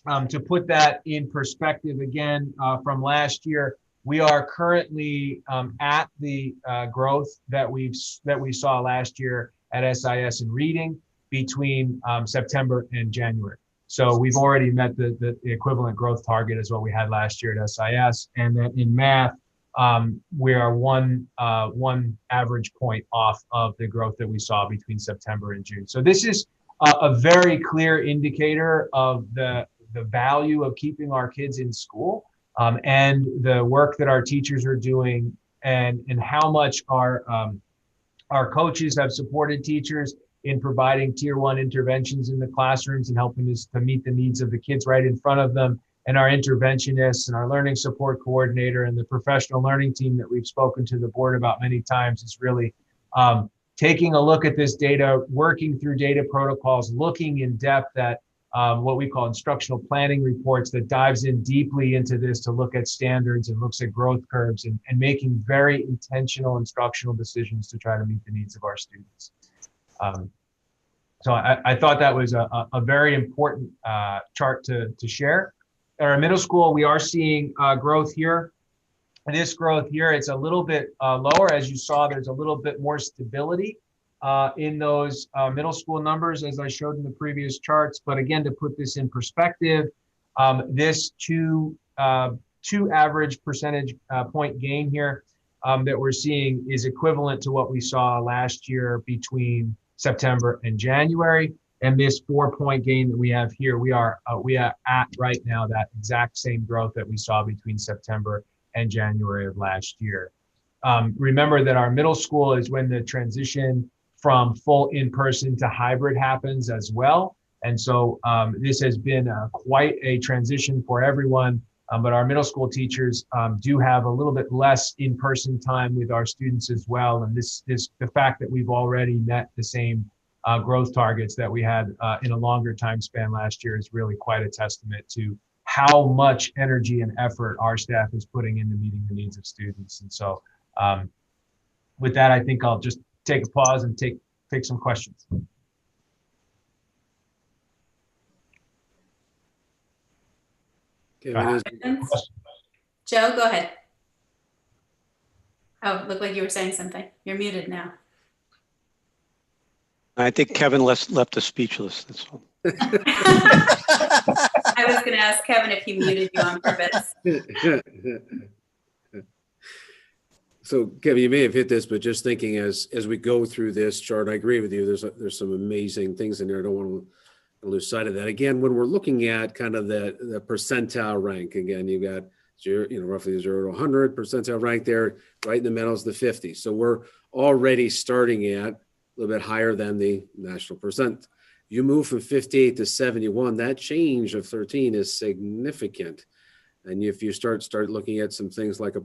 To put that in perspective again from last year, we are currently at the growth that we saw last year at SIS in reading between September and January. So we've already met the equivalent growth target as what we had last year at SIS. And then in math, we are one average point off of the growth that we saw between September and June. So this is a very clear indicator of the value of keeping our kids in school, and the work that our teachers are doing, and how much our coaches have supported teachers in providing tier 1 interventions in the classrooms and helping us to meet the needs of the kids right in front of them. And our interventionists and our learning support coordinator and the professional learning team that we've spoken to the board about many times is really taking a look at this data, working through data protocols, looking in depth at what we call instructional planning reports that dives in deeply into this to look at standards and looks at growth curves, and making very intentional instructional decisions to try to meet the needs of our students. So I thought that was a very important chart to share. At our middle school, we are seeing growth here. This growth here, it's a little bit lower. As you saw, there's a little bit more stability in those middle school numbers, as I showed in the previous charts. But again, to put this in perspective, this two average percentage point gain here that we're seeing is equivalent to what we saw last year between September and January. And this 4-point gain that we have here, we are at right now that exact same growth that we saw between September and January of last year. Remember that our middle school is when the transition from full in-person to hybrid happens as well. And so this has been quite a transition for everyone, but our middle school teachers do have a little bit less in-person time with our students as well. And the fact that we've already met the same growth targets that we had in a longer time span last year is really quite a testament to how much energy and effort our staff is putting into meeting the needs of students. And so with that, I think I'll just take a pause and take some questions. Joe, go ahead. Oh, looked like you were saying something. You're muted now. I think Kevin left us speechless. That's all. I was going to ask Kevin if he muted you on purpose. So Kevin, you may have hit this, but just thinking as we go through this chart, I agree with you. There's some amazing things in there. I don't want to lose sight of that. Again, when we're looking at kind of the percentile rank, again, you've got roughly 0 to 100 percentile rank there. Right in the middle is the 50. So we're already starting at a little bit higher than the national percent. You move from 58 to 71, that change of 13 is significant. And if you start looking at some things like a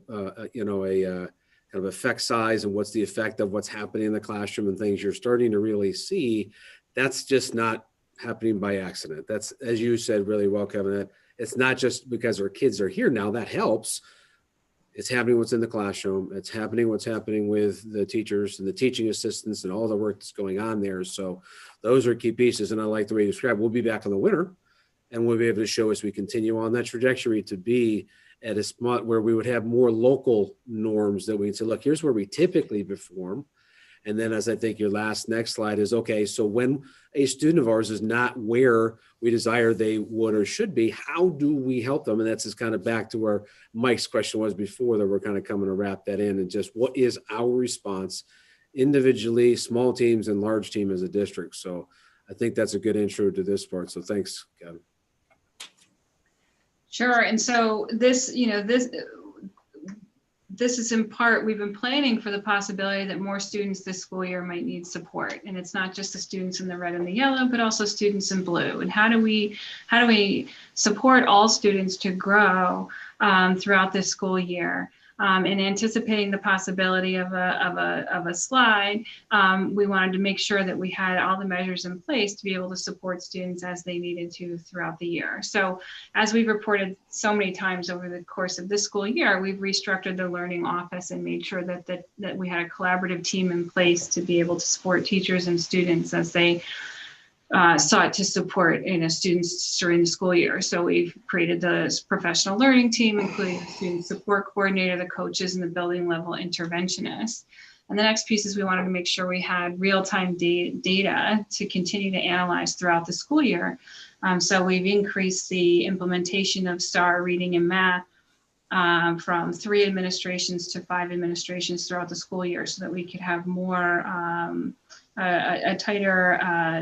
kind of effect size and what's the effect of what's happening in the classroom and things, you're starting to really see that's just not happening by accident. That's, as you said really well, Kevin, that it's not just because our kids are here now, that helps. It's happening what's in the classroom. It's happening what's happening with the teachers and the teaching assistants and all the work that's going on there. So those are key pieces. And I like the way you described, we'll be back in the winter and we'll be able to show as we continue on that trajectory to be at a spot where we would have more local norms that we can say, look, here's where we typically perform. And then as I think your next slide is, okay, so when a student of ours is not where we desire they would or should be, how do we help them? And that's just kind of back to where Mike's question was before, that we're kind of coming to wrap that in, and just what is our response individually, small teams and large team as a district. So I think that's a good intro to this part. So thanks, Kevin. Sure. And so this is in part, we've been planning for the possibility that more students this school year might need support. And it's not just the students in the red and the yellow, but also students in blue. And how do we support all students to grow throughout this school year? And anticipating the possibility of a slide, we wanted to make sure that we had all the measures in place to be able to support students as they needed to throughout the year. So as we've reported so many times over the course of this school year, we've restructured the learning office and made sure that we had a collaborative team in place to be able to support teachers and students as they sought to support students during the school year. So we've created the professional learning team, including the student support coordinator, the coaches, and the building level interventionists. And the next piece is we wanted to make sure we had real-time data to continue to analyze throughout the school year. So we've increased the implementation of STAR reading and math from 3 administrations to 5 administrations throughout the school year, so that we could have more a tighter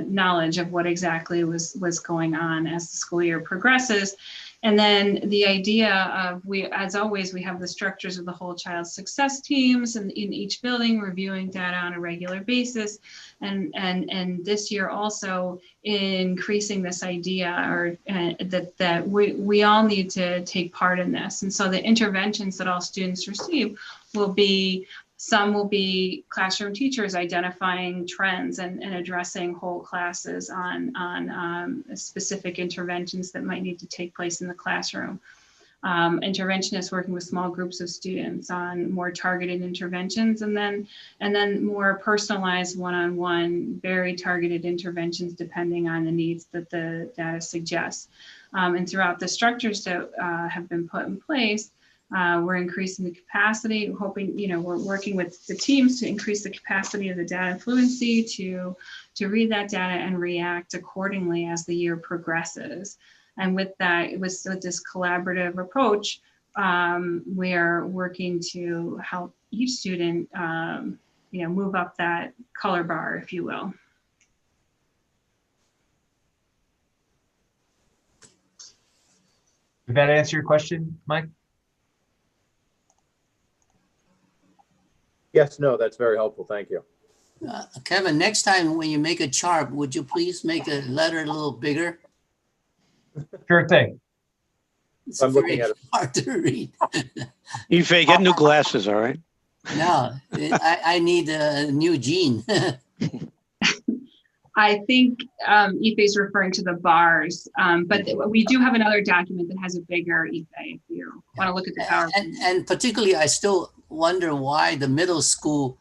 knowledge of what exactly was going on as the school year progresses. And then the idea of, as always, we have the structures of the whole child success teams in each building, reviewing data on a regular basis. And this year also increasing this idea that we all need to take part in this. And so the interventions that all students receive will be, some will be classroom teachers identifying trends and addressing whole classes on specific interventions that might need to take place in the classroom. Interventionists working with small groups of students on more targeted interventions, and then more personalized one-on-one, very targeted interventions depending on the needs that the data suggests. And throughout the structures that have been put in place, we're increasing the capacity, hoping, we're working with the teams to increase the capacity of the data fluency to read that data and react accordingly as the year progresses. And with that, with this collaborative approach, we're working to help each student, move up that color bar, if you will. Did that answer your question, Mike? Yes, no, that's very helpful. Thank you. Kevin, next time when you make a chart, would you please make a letter a little bigger? Sure thing. It's I'm very looking at it. hard to read. Ife, get new glasses, all right? No, I need a new gene. I think Ife is referring to the bars, but we do have another document that has a bigger Ife if you want to look at the PowerPoint. And particularly, I still wonder why the middle school,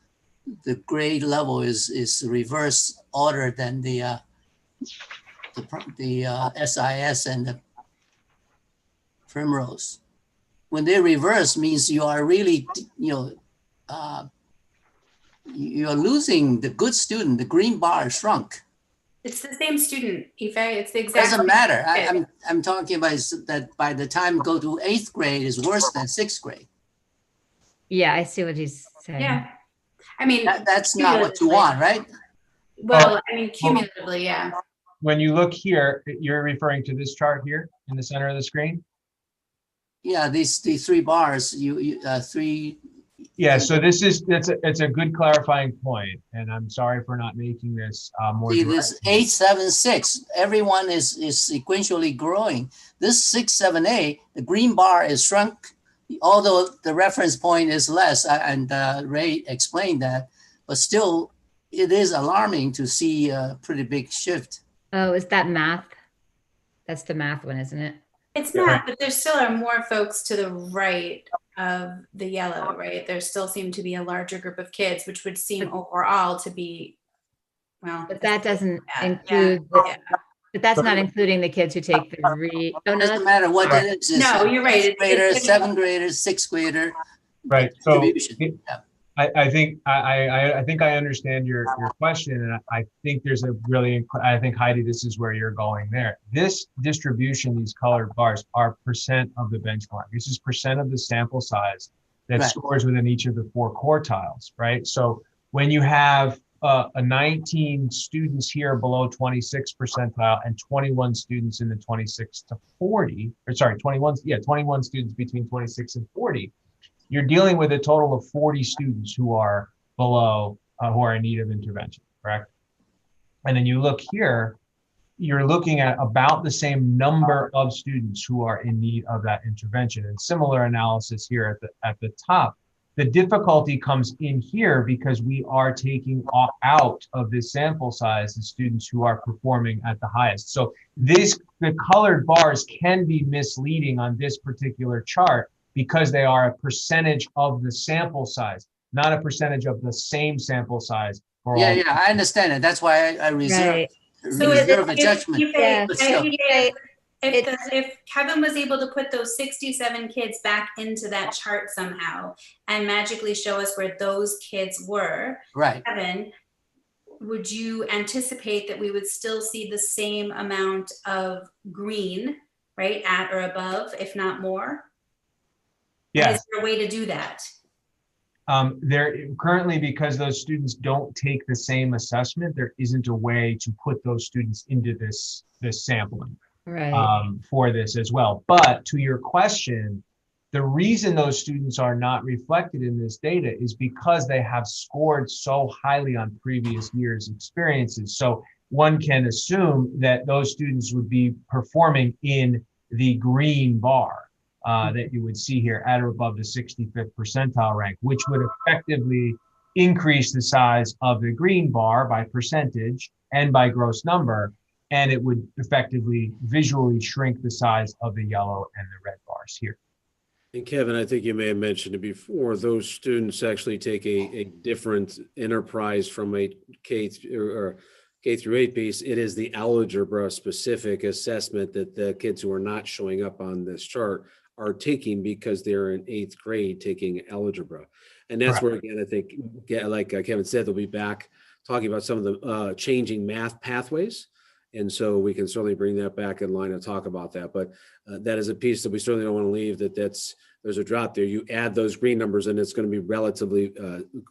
the grade level is reverse order than the SIS and the Primrose. When they reverse means you are really, you're losing the good student. The green bar shrunk. It's the same student, Ife. It's the exact. Doesn't matter. I'm talking about that by the time go to 8th grade is worse than 6th grade. Yeah, I see what he's saying. Yeah. I mean, that's not what you want, right? Well, I mean, cumulatively, yeah. When you look here, you're referring to this chart here in the center of the screen? Yeah, these 3 bars, three. Yeah, so it's a good clarifying point, and I'm sorry for not making this more See, direct. this 8, 7, 6, everyone is sequentially growing. This 6, 7, 8, the green bar is shrunk, although the reference point is less, and Ray explained that, but still it is alarming to see a pretty big shift. Oh, is that math? That's the math one, isn't it? It's math, but there still are more folks to the right of the yellow, right? There still seem to be a larger group of kids, which would seem overall to be, well. But that doesn't include, but that's not including the kids who take the It doesn't matter what it is. No, you're right. 8th grader, 7th grader, 6th grader. Right. So Yeah. I think I understand your question, and I think there's a really, I think, Heidi, this is where you're going there. This distribution, these colored bars, are percent of the benchmark. This is percent of the sample size that scores within each of the 4 quartiles, right? So when you have 19 students here below 26 percentile and 21 students in the 26 to 40, or sorry, 21 students between 26 and 40, you're dealing with a total of 40 students who are below, who are in need of intervention, correct? And then you look here, you're looking at about the same number of students who are in need of that intervention. And similar analysis here at the top. The difficulty comes in here because we are taking out of this sample size the students who are performing at the highest. So the colored bars can be misleading on this particular chart, because they are a percentage of the sample size, not a percentage of the same sample size. Yeah, I understand it. That's why I reserved So reserve a judgment. Yeah. But still, if Kevin was able to put those 67 kids back into that chart somehow and magically show us where those kids were, right. Kevin, would you anticipate that we would still see the same amount of green, right, at or above, if not more? Yeah. And is there a way to do that? There currently, because those students don't take the same assessment, there isn't a way to put those students into this sampling for this as well. But to your question, the reason those students are not reflected in this data is because they have scored so highly on previous years' experiences. So one can assume that those students would be performing in the green bar that you would see here at or above the 65th percentile rank, which would effectively increase the size of the green bar by percentage and by gross number, and it would effectively visually shrink the size of the yellow and the red bars here. And Kevin, I think you may have mentioned it before, those students actually take a different enterprise from a K through 8 piece. It is the algebra specific assessment that the kids who are not showing up on this chart are taking because they're in 8th grade taking algebra. And that's where, again, I think, like Kevin said, they'll be back talking about some of the changing math pathways. And so we can certainly bring that back in line and talk about that. But that is a piece that we certainly don't want to leave, there's a drop there. You add those green numbers and it's going to be relatively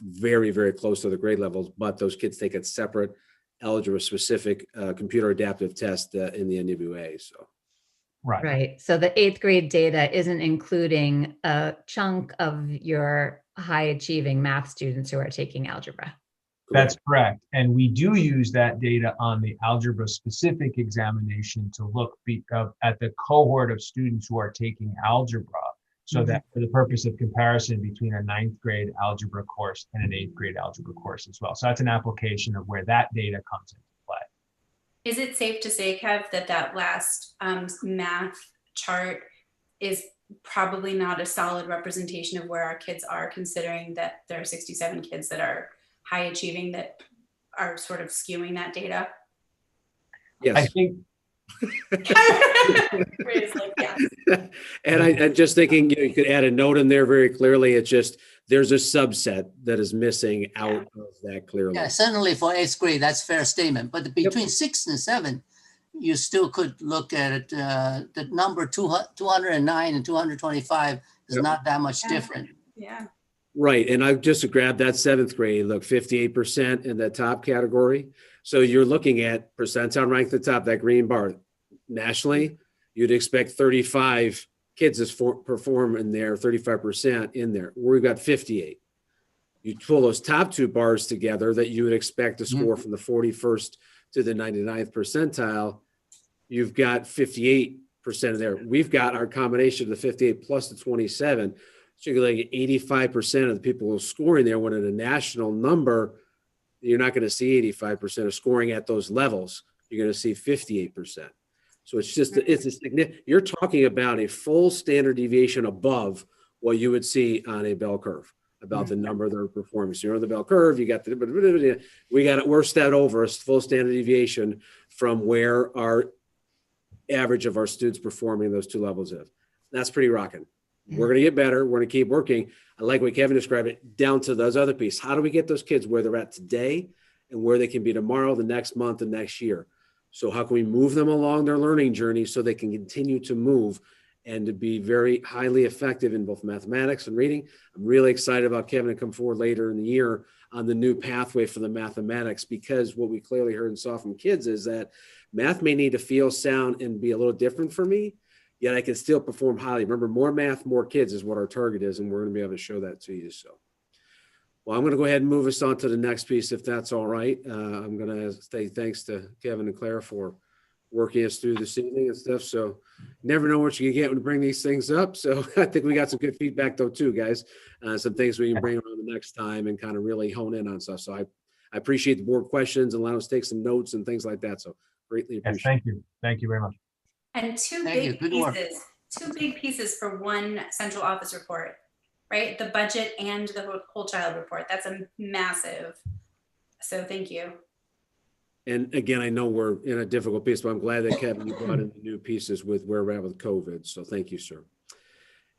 very, very close to the grade levels, but those kids take a separate algebra specific computer adaptive test in the NWA. So. Right. So the 8th grade data isn't including a chunk of your high achieving math students who are taking algebra. That's correct. And we do use that data on the algebra specific examination to look at the cohort of students who are taking algebra. So that for the purpose of comparison between a 9th grade algebra course and an 8th grade algebra course as well. So that's an application of where that data comes into play. Is it safe to say, Kev, that last math chart is probably not a solid representation of where our kids are, considering that there are 67 kids that are high achieving that are sort of skewing that data? Yes. I think. Yeah. And I'm just thinking, you could add a note in there very clearly. It's just, there's a subset that is missing out of that clearly. Yeah, certainly for 8th grade, that's a fair statement. But between 6 and 7, you still could look at it. The number 209 and 225 is not that much different. Yeah. Right. And I just grabbed that 7th grade, look, 58% in the top category. So you're looking at percentile rank at the top, that green bar. Nationally, you'd expect 35 kids to perform in there, 35% in there. We've got 58. You pull those top two bars together that you would expect to score from the 41st to the 99th percentile. You've got 58% of there. We've got our combination of the 58 plus the 27. So you're like 85% of the people who are scoring there, when in a national number, you're not going to see 85% of scoring at those levels. You're going to see 58%. So it's just, it's a significant, you're talking about a full standard deviation above what you would see on a bell curve about the number they're performing. So you're on the bell curve, you got the, we're stepped over a full standard deviation from where our average of our students performing those two levels is. That's pretty rocking. We're going to get better. We're going to keep working. I like what Kevin described it, down to those other pieces. How do we get those kids where they're at today and where they can be tomorrow, the next month, and next year? So how can we move them along their learning journey so they can continue to move and to be very highly effective in both mathematics and reading? I'm really excited about Kevin to come forward later in the year on the new pathway for the mathematics, because what we clearly heard and saw from kids is that math may need to feel, sound, and be a little different for me, yet I can still perform highly. Remember, more math, more kids is what our target is, and we're going to be able to show that to you. So, well, I'm going to go ahead and move us on to the next piece, if that's all right. I'm going to say thanks to Kevin and Claire for working us through this evening and stuff. So never know what you can get when you bring these things up. So I think we got some good feedback though too, guys. Some things we can bring around the next time and kind of really hone in on stuff. So I appreciate the board questions and allow us to take some notes and things like that. So greatly appreciate it. Thank you. Thank you very much. And two Thank big pieces for one central office report, right? The budget and the whole child report. That's a massive. So thank you. And again, I know we're in a difficult piece, but I'm glad that Kevin, you brought in the new pieces with where we're at with COVID. So thank you, sir.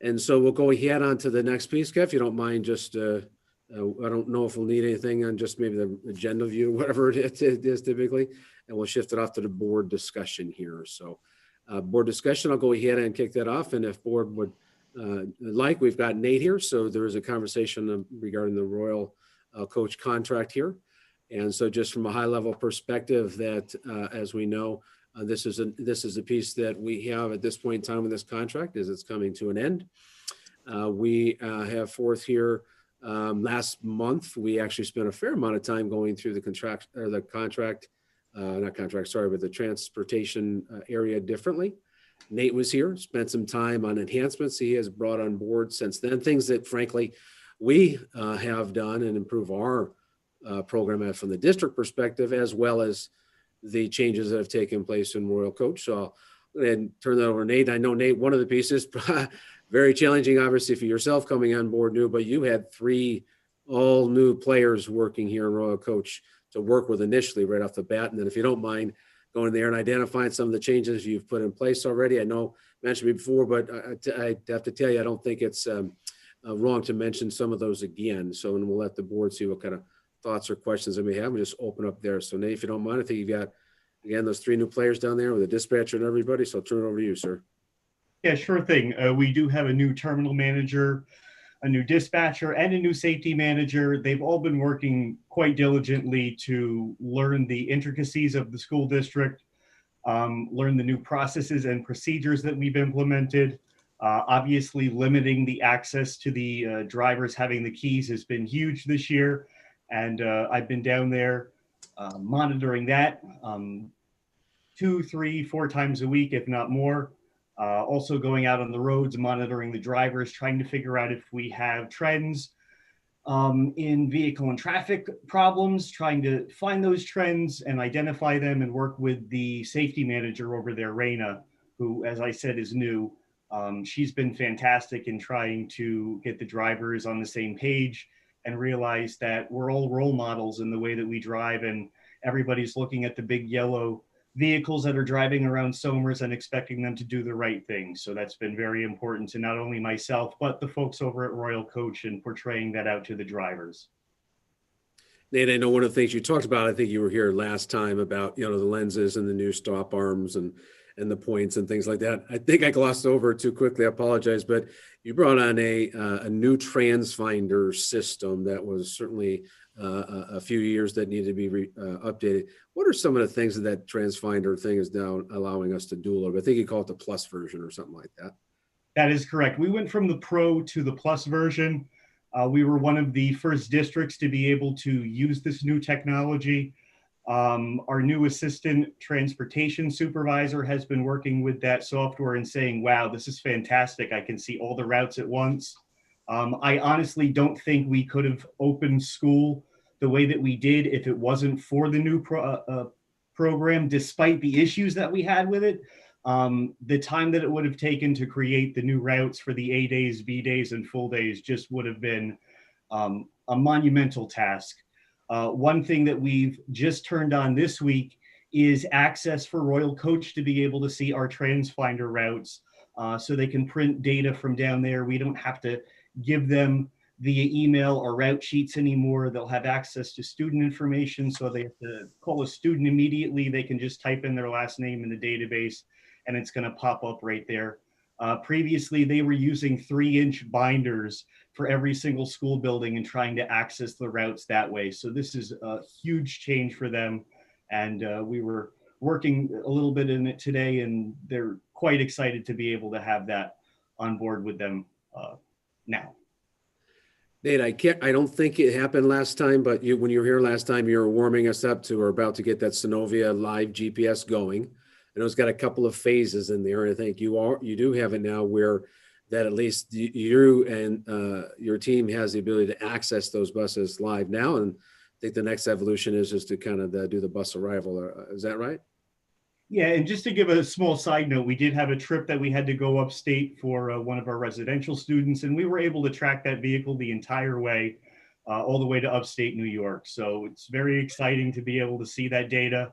And so we'll go ahead on to the next piece, Kev, if you don't mind. Just I don't know if we'll need anything on just maybe the agenda view, whatever it is typically, and we'll shift it off to the board discussion here. So board discussion, I'll go ahead and kick that off. And if board would like, we've got Nate here. So there is a conversation regarding the Royal coach contract here. And so just from a high level perspective that, as we know, this is a piece that we have at this point in time with this contract as it's coming to an end. We have forth here last month, we actually spent a fair amount of time going through the the transportation area differently. Nate was here, spent some time on enhancements he has brought on board since then, things that frankly we have done and improve our program from the district perspective, as well as the changes that have taken place in Royal Coach. So I'll go ahead and turn that over to Nate. I know, Nate, one of the pieces, very challenging, obviously, for yourself coming on board new, but you had 3 all new players working here in Royal Coach to work with initially right off the bat. And then if you don't mind going there and identifying some of the changes you've put in place already. I know I mentioned before, but I have to tell you, I don't think it's wrong to mention some of those again. So, and we'll let the board see what kind of thoughts or questions they may have. We'll just open up there. So Nate, if you don't mind, I think you've got, again, those 3 new players down there with the dispatcher and everybody. So I'll turn it over to you, sir. Yeah, sure thing. We do have a new terminal manager, a new dispatcher, and a new safety manager. They've all been working quite diligently to learn the intricacies of the school district, learn the new processes and procedures that we've implemented. Obviously, limiting the access to the drivers having the keys has been huge this year. And I've been down there monitoring that 2, 3, 4 times a week, if not more. Also going out on the roads, monitoring the drivers, trying to figure out if we have trends in vehicle and traffic problems, trying to find those trends and identify them and work with the safety manager over there, Raina, who, as I said, is new. She's been fantastic in trying to get the drivers on the same page and realize that we're all role models in the way that we drive, and everybody's looking at the big yellow vehicles that are driving around Somers and expecting them to do the right thing. So that's been very important to not only myself, but the folks over at Royal Coach and portraying that out to the drivers. Nate, I know one of the things you talked about, I think you were here last time about, the lenses and the new stop arms and the points and things like that. I think I glossed over it too quickly. I apologize, but you brought on a new TransFinder system that was certainly a few years that needed to be updated. What are some of the things that TransFinder thing is now allowing us to do a little bit? I think you call it the plus version or something like that. That is correct. We went from the Pro to the Plus version. We were one of the first districts to be able to use this new technology. Our new assistant transportation supervisor has been working with that software and saying, wow, this is fantastic. I can see all the routes at once. I honestly don't think we could have opened school the way that we did if it wasn't for the new program, despite the issues that we had with it. The time that it would have taken to create the new routes for the A days, B days, and full days just would have been a monumental task. One thing that we've just turned on this week is access for Royal Coach to be able to see our TransFinder routes so they can print data from down there. We don't have to give them via email or route sheets anymore. They'll have access to student information, so they have to call a student immediately. They can just type in their last name in the database and it's going to pop up right there. Previously, they were using 3-inch binders for every single school building and trying to access the routes that way. So this is a huge change for them. And we were working a little bit in it today, and they're quite excited to be able to have that on board with them now. Nate, I don't think it happened last time, but when you were here last time, you were warming us up to, or about to get that Synovia live GPS going. And it's got a couple of phases in there. And I think you do have it now where that at least you and your team has the ability to access those buses live now. And I think the next evolution is just to kind of do the bus arrival. Is that right? Yeah, and just to give a small side note, we did have a trip that we had to go upstate for one of our residential students, and we were able to track that vehicle the entire way. all the way to upstate New York. So it's very exciting to be able to see that data.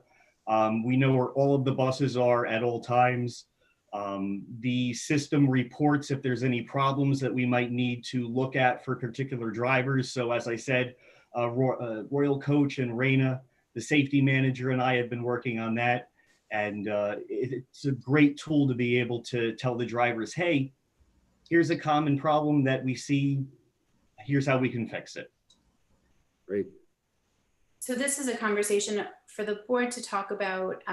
We know where all of the buses are at all times. The system reports if there's any problems that we might need to look at for particular drivers. So as I said, Royal Coach and Raina, the safety manager, and I have been working on that. And it's a great tool to be able to tell the drivers, hey, here's a common problem that we see. Here's how we can fix it. Great. So this is a conversation for the board to talk about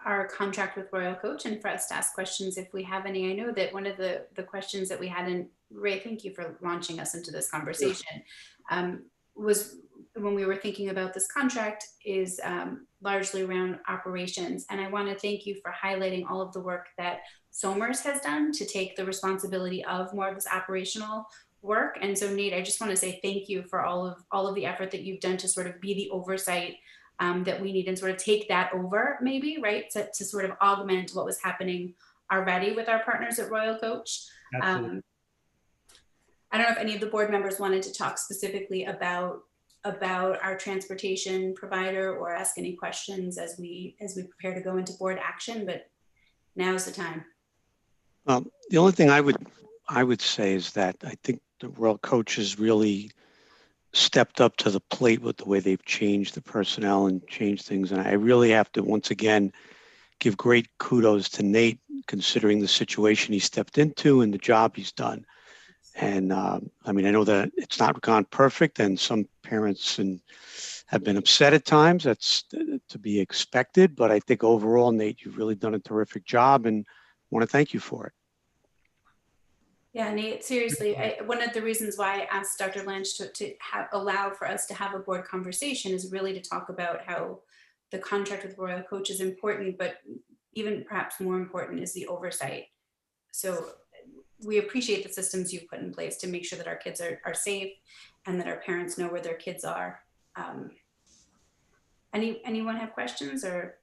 our contract with Royal Coach and for us to ask questions if we have any. I know that one of the questions that we had, and Ray, thank you for launching us into this conversation, was when we were thinking about this contract is largely around operations. And I want to thank you for highlighting all of the work that Somers has done to take the responsibility of more of this operational work. And so Nate, I just want to say thank you for all of the effort that you've done to sort of be the oversight that we need and sort of take that over maybe, right? To sort of augment what was happening already with our partners at Royal Coach. Absolutely. I don't know if any of the board members wanted to talk specifically about our transportation provider or ask any questions as we prepare to go into board action, but now's the time. The only thing I would say is that I think the Royal Coach has really stepped up to the plate with the way they've changed the personnel and changed things. And I really have to once again give great kudos to Nate, considering the situation he stepped into and the job he's done. And I mean, I know that it's not gone perfect, and some parents have been upset at times. That's to be expected. But I think overall, Nate, you've really done a terrific job, and I want to thank you for it. Yeah, Nate, seriously, one of the reasons why I asked Dr. Lynch to allow for us to have a board conversation is really to talk about how the contract with Royal Coach is important, but even perhaps more important is the oversight. So we appreciate the systems you've put in place to make sure that our kids are safe and that our parents know where their kids are. Anyone have questions or?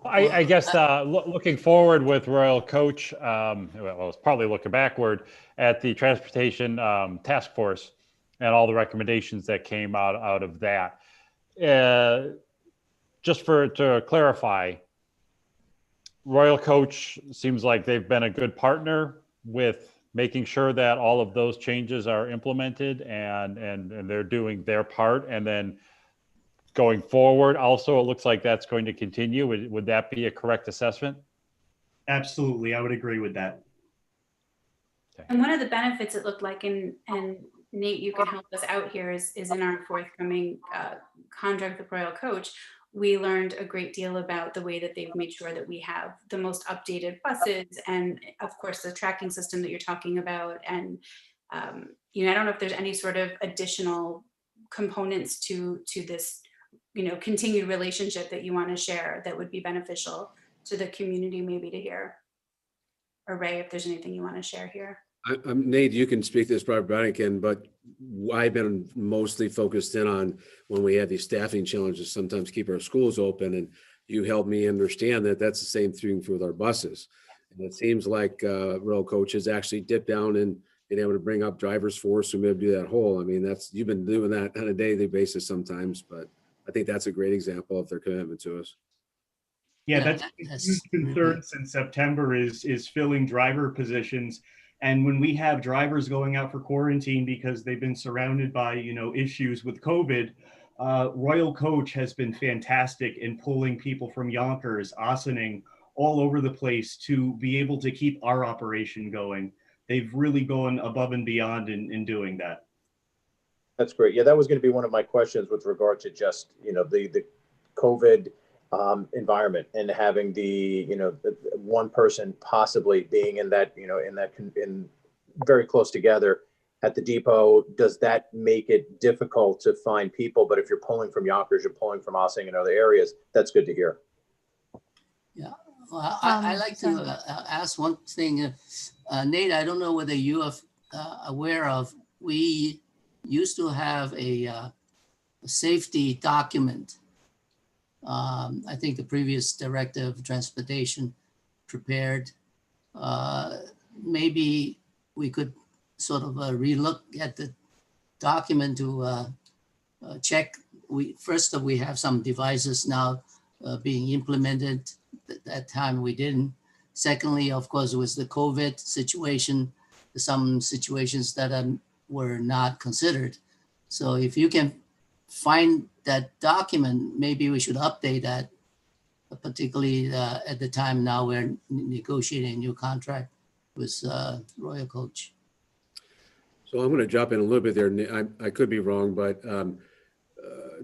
I guess looking forward with Royal Coach, well, it's probably looking backward at the Transportation Task Force and all the recommendations that came out of that. Just to clarify, Royal Coach seems like they've been a good partner with making sure that all of those changes are implemented and they're doing their part. And then going forward, also, it looks like that's going to continue. Would that be a correct assessment? Absolutely, I would agree with that. Okay. And one of the benefits it looked like, and Nate, you can help us out here, is in our forthcoming contract with Royal Coach. We learned a great deal about the way that they've made sure that we have the most updated buses, and of course the tracking system that you're talking about. And I don't know if there's any sort of additional components to this continued relationship that you want to share that would be beneficial to the community maybe to hear. Or Ray, if there's anything you want to share here. Nate, you can speak to this, probably Brian can, but I've been mostly focused in on when we had these staffing challenges, sometimes keep our schools open, and you helped me understand that that's the same thing with our buses. And it seems like Royal Coach has actually dipped down and been able to bring up drivers for us and maybe do that whole. I mean, you've been doing that on a daily basis sometimes, but I think that's a great example of their commitment to us. Yeah, that's concern since September is filling driver positions. And when we have drivers going out for quarantine because they've been surrounded by, issues with COVID, Royal Coach has been fantastic in pulling people from Yonkers, Ossining, all over the place to be able to keep our operation going. They've really gone above and beyond in doing that. That's great. Yeah, that was going to be one of my questions with regard to just, the COVID environment and having the one person possibly being in that in very close together at the depot. Does that make it difficult to find people? But if you're pulling from Yonkers, you're pulling from Ossining and other areas, that's good to hear. Yeah, well, I like to ask one thing, Nate. I don't know whether you are aware of. We used to have a safety document. I think the previous director of transportation prepared. Maybe we could sort of relook at the document to check. We have some devices now being implemented. At that time we didn't. Secondly, of course, was the COVID situation, some situations that were not considered. So if you can find that document, maybe we should update that, particularly at the time now we're negotiating a new contract with Royal Coach. So I'm going to jump in a little bit there. I could be wrong, but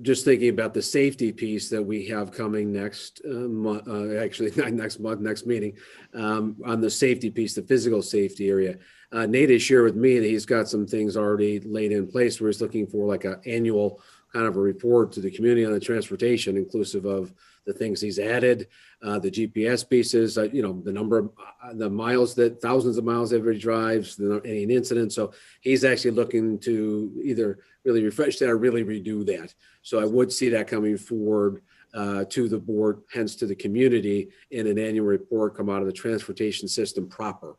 just thinking about the safety piece that we have coming next month, actually not next month, next meeting, on the safety piece, the physical safety area. Nate has shared with me that he's got some things already laid in place where he's looking for like an annual kind of a report to the community on the transportation, inclusive of the things he's added, the GPS pieces, the number of the miles that thousands of miles everybody drives, any incident. So he's actually looking to either really refresh that or really redo that. So I would see that coming forward to the board, hence to the community, in an annual report come out of the transportation system proper.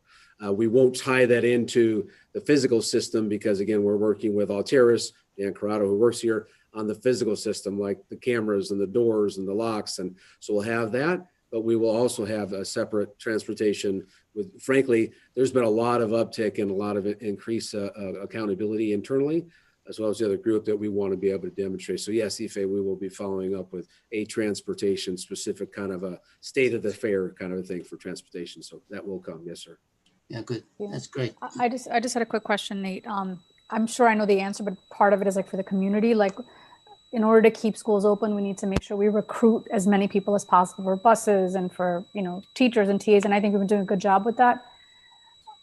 We won't tie that into the physical system because, again, we're working with Alteris, Dan Corrado, who works here, on the physical system, like the cameras and the doors and the locks. And so we'll have that, but we will also have a separate transportation with, frankly, there's been a lot of uptick and a lot of increased accountability internally, as well as the other group that we want to be able to demonstrate. So yes, Ife, we will be following up with a transportation specific kind of a state of the fair kind of a thing for transportation. So that will come. Yes, sir. Yeah, good. That's great. I just had a quick question, Nate. I'm sure I know the answer, but part of it is like for the community, like in order to keep schools open, we need to make sure we recruit as many people as possible for buses and for, teachers and TAs. And I think we've been doing a good job with that.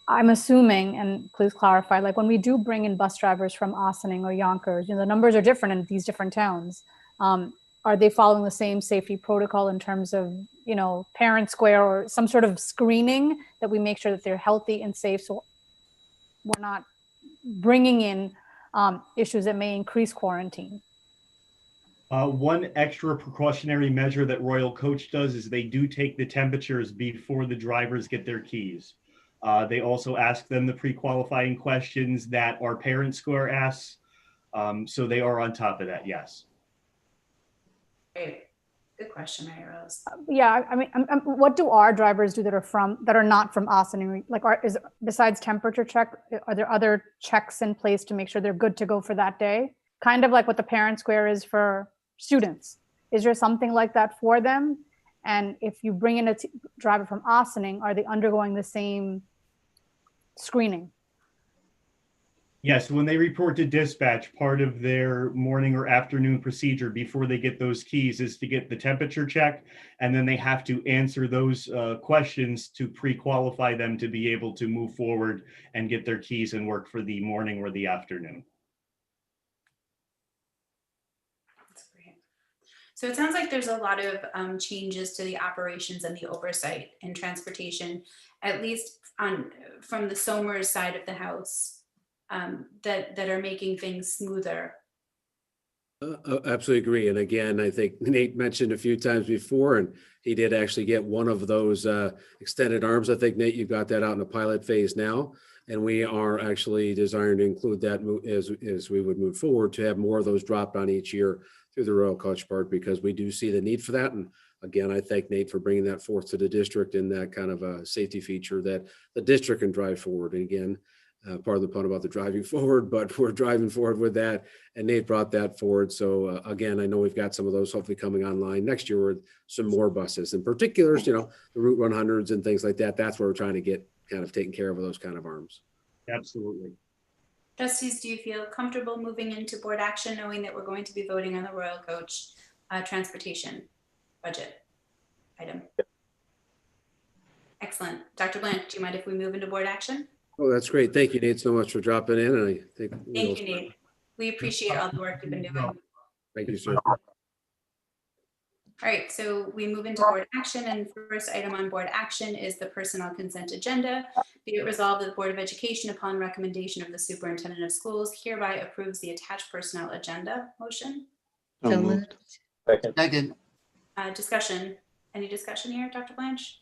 I'm assuming, and please clarify, like when we do bring in bus drivers from Ossining or Yonkers, the numbers are different in these different towns. Are they following the same safety protocol in terms of, parent square or some sort of screening that we make sure that they're healthy and safe? So we're not bringing in issues that may increase quarantine. One extra precautionary measure that Royal Coach does is they do take the temperatures before the drivers get their keys. They also ask them the pre-qualifying questions that our parent score asks. So they are on top of that, yes. Great. Good question, Mary Rose. Yeah, I mean, what do our drivers do that are not from Ossining? Like, besides temperature check, are there other checks in place to make sure they're good to go for that day? Kind of like what the parent square is for students. Is there something like that for them? And if you bring in a driver from Ossining, are they undergoing the same screening? Yes, when they report to dispatch, part of their morning or afternoon procedure before they get those keys is to get the temperature check, and then they have to answer those questions to pre-qualify them to be able to move forward and get their keys and work for the morning or the afternoon. That's great. So it sounds like there's a lot of changes to the operations and the oversight in transportation, at least from the Somers side of the house. That are making things smoother. Absolutely agree. And again, I think Nate mentioned a few times before, and he did actually get one of those extended arms. I think, Nate, you've got that out in the pilot phase now. And we are actually desiring to include that as we would move forward to have more of those dropped on each year through the Royal Coach part, because we do see the need for that. And again, I thank Nate for bringing that forth to the district in that kind of a safety feature that the district can drive forward. And again, part of the pun about the driving forward, but we're driving forward with that. And Nate brought that forward. So again, I know we've got some of those hopefully coming online next year with some more buses. In particular, the Route 100s and things like that. That's where we're trying to get kind of taken care of with those kind of arms. Absolutely. Trustees, do you feel comfortable moving into board action, knowing that we're going to be voting on the Royal Coach transportation budget item? Excellent. Dr. Blanche, do you mind if we move into board action? Oh, that's great. Thank you, Nate, so much for dropping in. And I think Thank you, Nate. We appreciate all the work you've been doing. Thank you, sir. All right, so we move into board action, and the first item on board action is the personnel consent agenda. Be it resolved that the Board of Education, upon recommendation of the superintendent of schools, hereby approves the attached personnel agenda. Motion? So moved. Second. Discussion. Any discussion here, Dr. Blanche?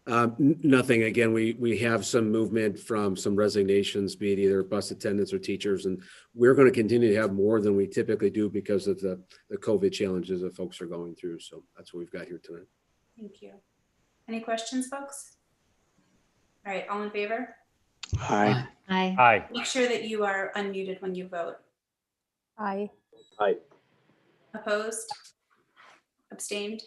Nothing. Again, we have some movement from some resignations, be it either bus attendants or teachers, and we're going to continue to have more than we typically do because of the COVID challenges that folks are going through. So that's what we've got here tonight. Thank you. Any questions, folks? All right, all in favor? Aye. Aye. Aye. Make sure that you are unmuted when you vote. Aye. Aye. Opposed? Abstained?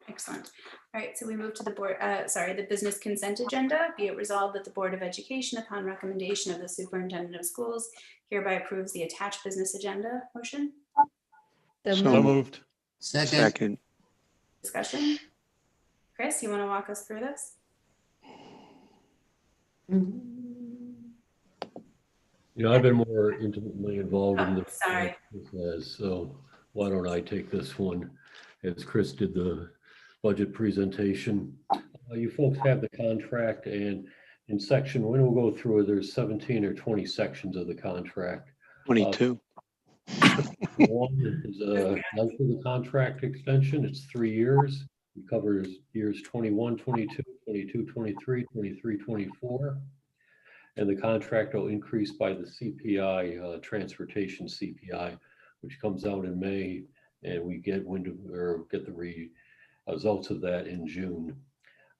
Excellent. All right, so we move to the the business consent agenda. Be it resolved that the Board of Education, upon recommendation of the Superintendent of Schools, hereby approves the attached business agenda. Motion? So So So moved. moved. Second. Second. Discussion? Chris, you want to walk us through this? You know, I've been more intimately involved in the Sorry. process, so why don't I take this one as Chris did the budget presentation. You folks have the contract, and in section, when we'll go through it, there's 17 or 20 sections of the contract. 22. One is a length of the contract extension. It's 3 years. It covers years 21, 22, 22, 23, 23, 24. And the contract will increase by the CPI, transportation CPI, which comes out in May, and we get the results of that in June.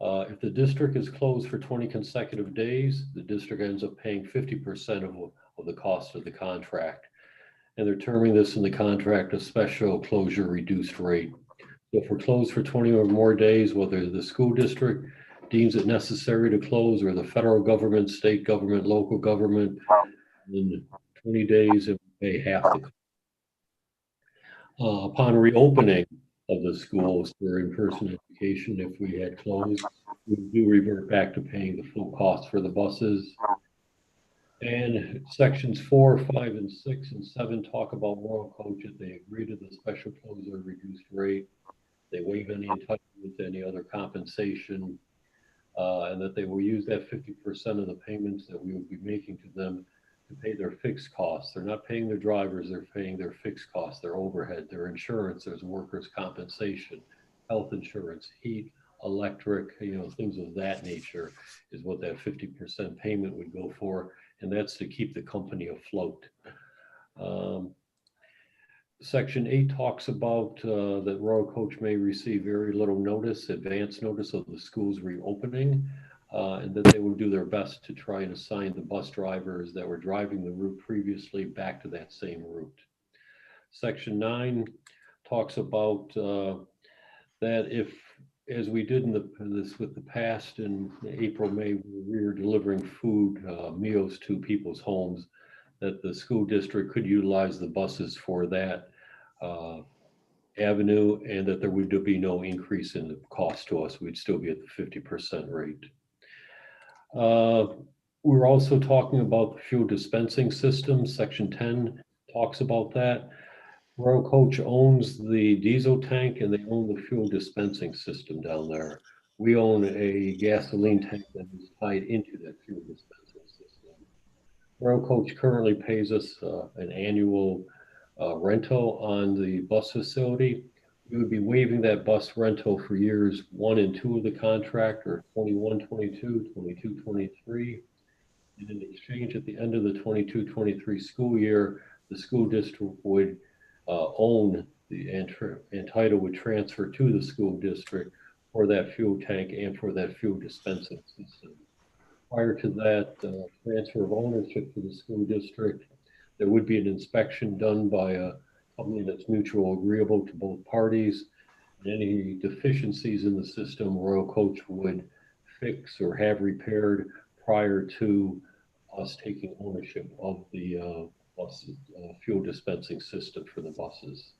If the district is closed for 20 consecutive days, the district ends up paying 50% of the cost of the contract. And they're terming this in the contract a special closure reduced rate. So if we're closed for 20 or more days, whether the school district deems it necessary to close or the federal government, state government, local government, in 20 days, it will pay half the cost. Upon reopening of the schools for in-person education, if we had closed, we do revert back to paying the full cost for the buses. And sections 4, 5, and 6, and 7 talk about Royal Coach if they agree to the special closure reduced rate. They waive any entitlement to any other compensation, and that they will use that 50% of the payments that we will be making to them to pay their fixed costs. They're not paying their drivers, they're paying their fixed costs, their overhead, their insurance, there's workers' compensation, health insurance, heat, electric, things of that nature is what that 50% payment would go for, and that's to keep the company afloat. Section 8 talks about that Royal Coach may receive very little notice, advance notice of the school's reopening, and that they will do their best to try and assign the bus drivers that were driving the route previously back to that same route. Section 9 talks about that if, as we did with the past in April, May, we were delivering food, meals to people's homes, that the school district could utilize the buses for that avenue, and that there would be no increase in the cost to us. We'd still be at the 50% rate. We're also talking about the fuel dispensing system. Section 10 talks about that. Royal Coach owns the diesel tank and they own the fuel dispensing system down there. We own a gasoline tank that is tied into that fuel dispensing system. Royal Coach currently pays us an annual rental on the bus facility. We would be waiving that bus rental for years 1 and 2 of the contract, or 21, 22, 22, 23. And in exchange, at the end of the 22, 23 school year, the school district would own and title would transfer to the school district for that fuel tank and for that fuel dispensing system. Prior to that transfer of ownership to the school district, there would be an inspection done by a company that's mutual agreeable to both parties. And any deficiencies in the system, Royal Coach would fix or have repaired prior to us taking ownership of the bus fuel dispensing system for the buses.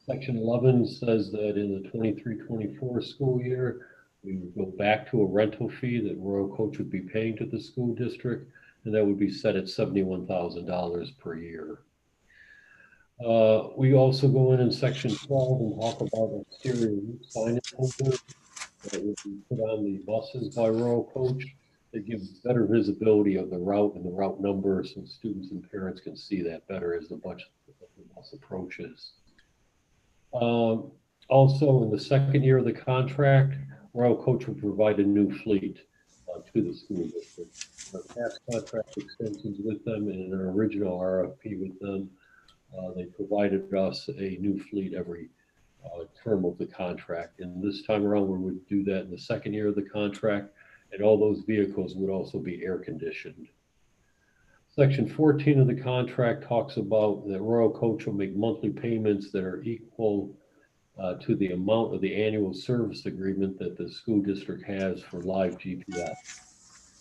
Section 11 says that in the 23-24 school year, we would go back to a rental fee that Royal Coach would be paying to the school district, and that would be set at $71,000 per year. We also go in section 12 and talk about exterior route signage holders that would be put on the buses by Royal Coach. It gives better visibility of the route and the route number, so students and parents can see that better as the bus approaches. Also, in the second year of the contract, Royal Coach will provide a new fleet to the school district. Our past contract extensions with them and an original RFP with them, they provided us a new fleet every term of the contract. And this time around, we would do that in the second year of the contract, and all those vehicles would also be air conditioned. Section 14 of the contract talks about that Royal Coach will make monthly payments that are equal to the amount of the annual service agreement that the school district has for live GPS.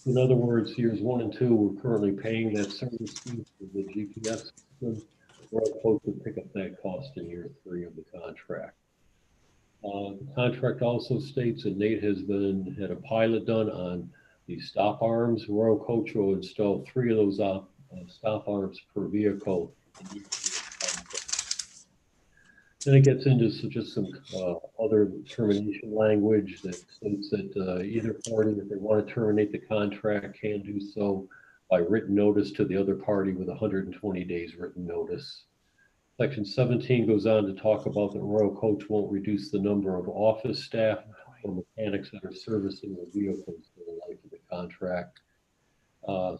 In other words, years 1 and 2, we're currently paying that service fee for the GPS system. Royal Coach will pick up that cost in year 3 of the contract. The contract also states that Nate has had a pilot done on the stop arms. Royal Coach will install 3 of those stop arms per vehicle. Then it gets into just some other termination language that states that either party, if they want to terminate the contract, can do so by written notice to the other party with 120 days written notice. Section 17 goes on to talk about that Royal Coach won't reduce the number of office staff or mechanics that are servicing the vehicles for the life of the contract.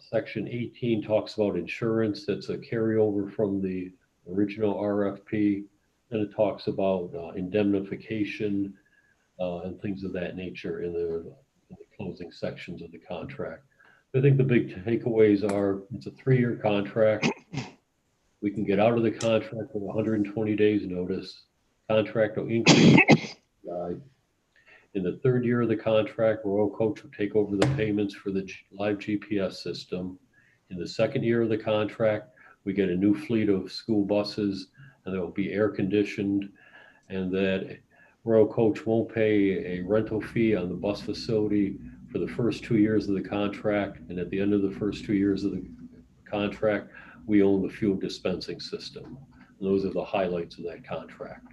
Section 18 talks about insurance. That's a carryover from the original RFP. And it talks about indemnification and things of that nature in the closing sections of the contract. I think the big takeaways are it's a 3-year contract. We can get out of the contract with 120 days notice. Contract will increase. In the 3rd year of the contract, Royal Coach will take over the payments for the live GPS system. In the 2nd year of the contract, we get a new fleet of school buses, and they'll be air conditioned, and that Royal Coach won't pay a rental fee on the bus facility for the first 2 years of the contract. And at the end of the first 2 years of the contract, we own the fuel dispensing system. And those are the highlights of that contract.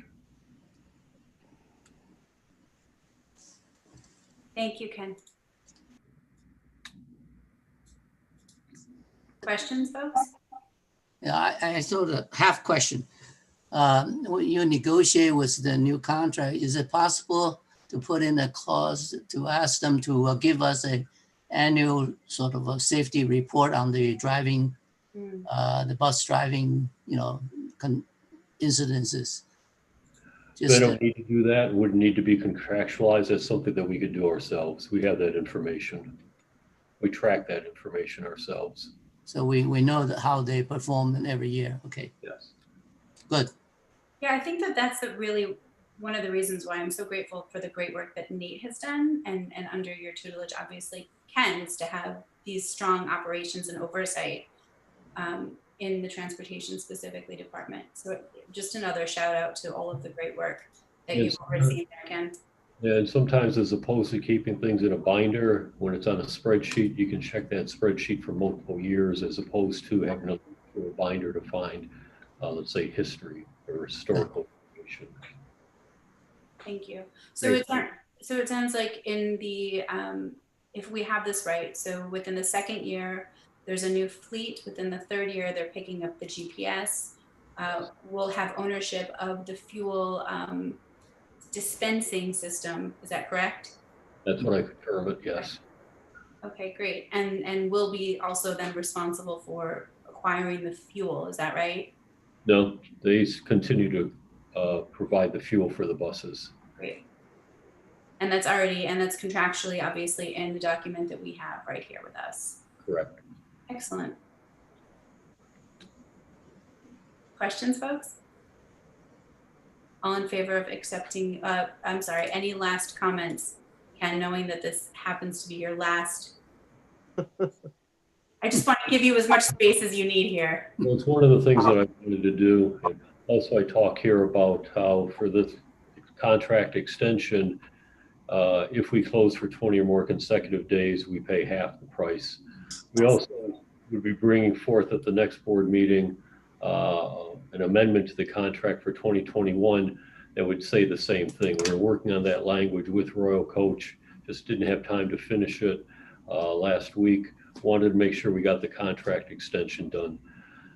Thank you, Ken. Questions, folks? Yeah, I sort of half question. When you negotiate with the new contract, is it possible to put in a clause to ask them to give us an annual sort of a safety report on the driving, the bus driving, incidences? They don't need to do that. It wouldn't need to be contractualized. That's something that we could do ourselves. We have that information. We track that information ourselves. So we know that how they perform every year. Okay. Yes. Good. Yeah, I think that's really one of the reasons why I'm so grateful for the great work that Nate has done, and under your tutelage, obviously, Ken, is to have these strong operations and oversight in the transportation specifically department. So just another shout out to all of the great work that you've overseen there, Ken. Yeah, and sometimes as opposed to keeping things in a binder, when it's on a spreadsheet, you can check that spreadsheet for multiple years as opposed to having a binder to find, let's say, history or historical information. Thank you. So it sounds like in the, if we have this right, so within the 2nd year, there's a new fleet. Within the 3rd year, they're picking up the GPS. We'll have ownership of the fuel dispensing system. Is that correct? That's what I confirm it, yes. Okay, great. And we'll be also then responsible for acquiring the fuel. Is that right? No, they continue to provide the fuel for the buses. Great. And that's contractually, obviously, in the document that we have right here with us. Correct. Excellent. Questions, folks? All in favor of accepting, I'm sorry, any last comments? Ken, knowing that this happens to be your last. I just want to give you as much space as you need here. Well, it's one of the things that I wanted to do. And also, I talk here about how for this contract extension, if we close for 20 or more consecutive days, we pay half the price. We also would be bringing forth at the next board meeting an amendment to the contract for 2021 that would say the same thing. We're working on that language with Royal Coach, just didn't have time to finish it last week. Wanted to make sure we got the contract extension done.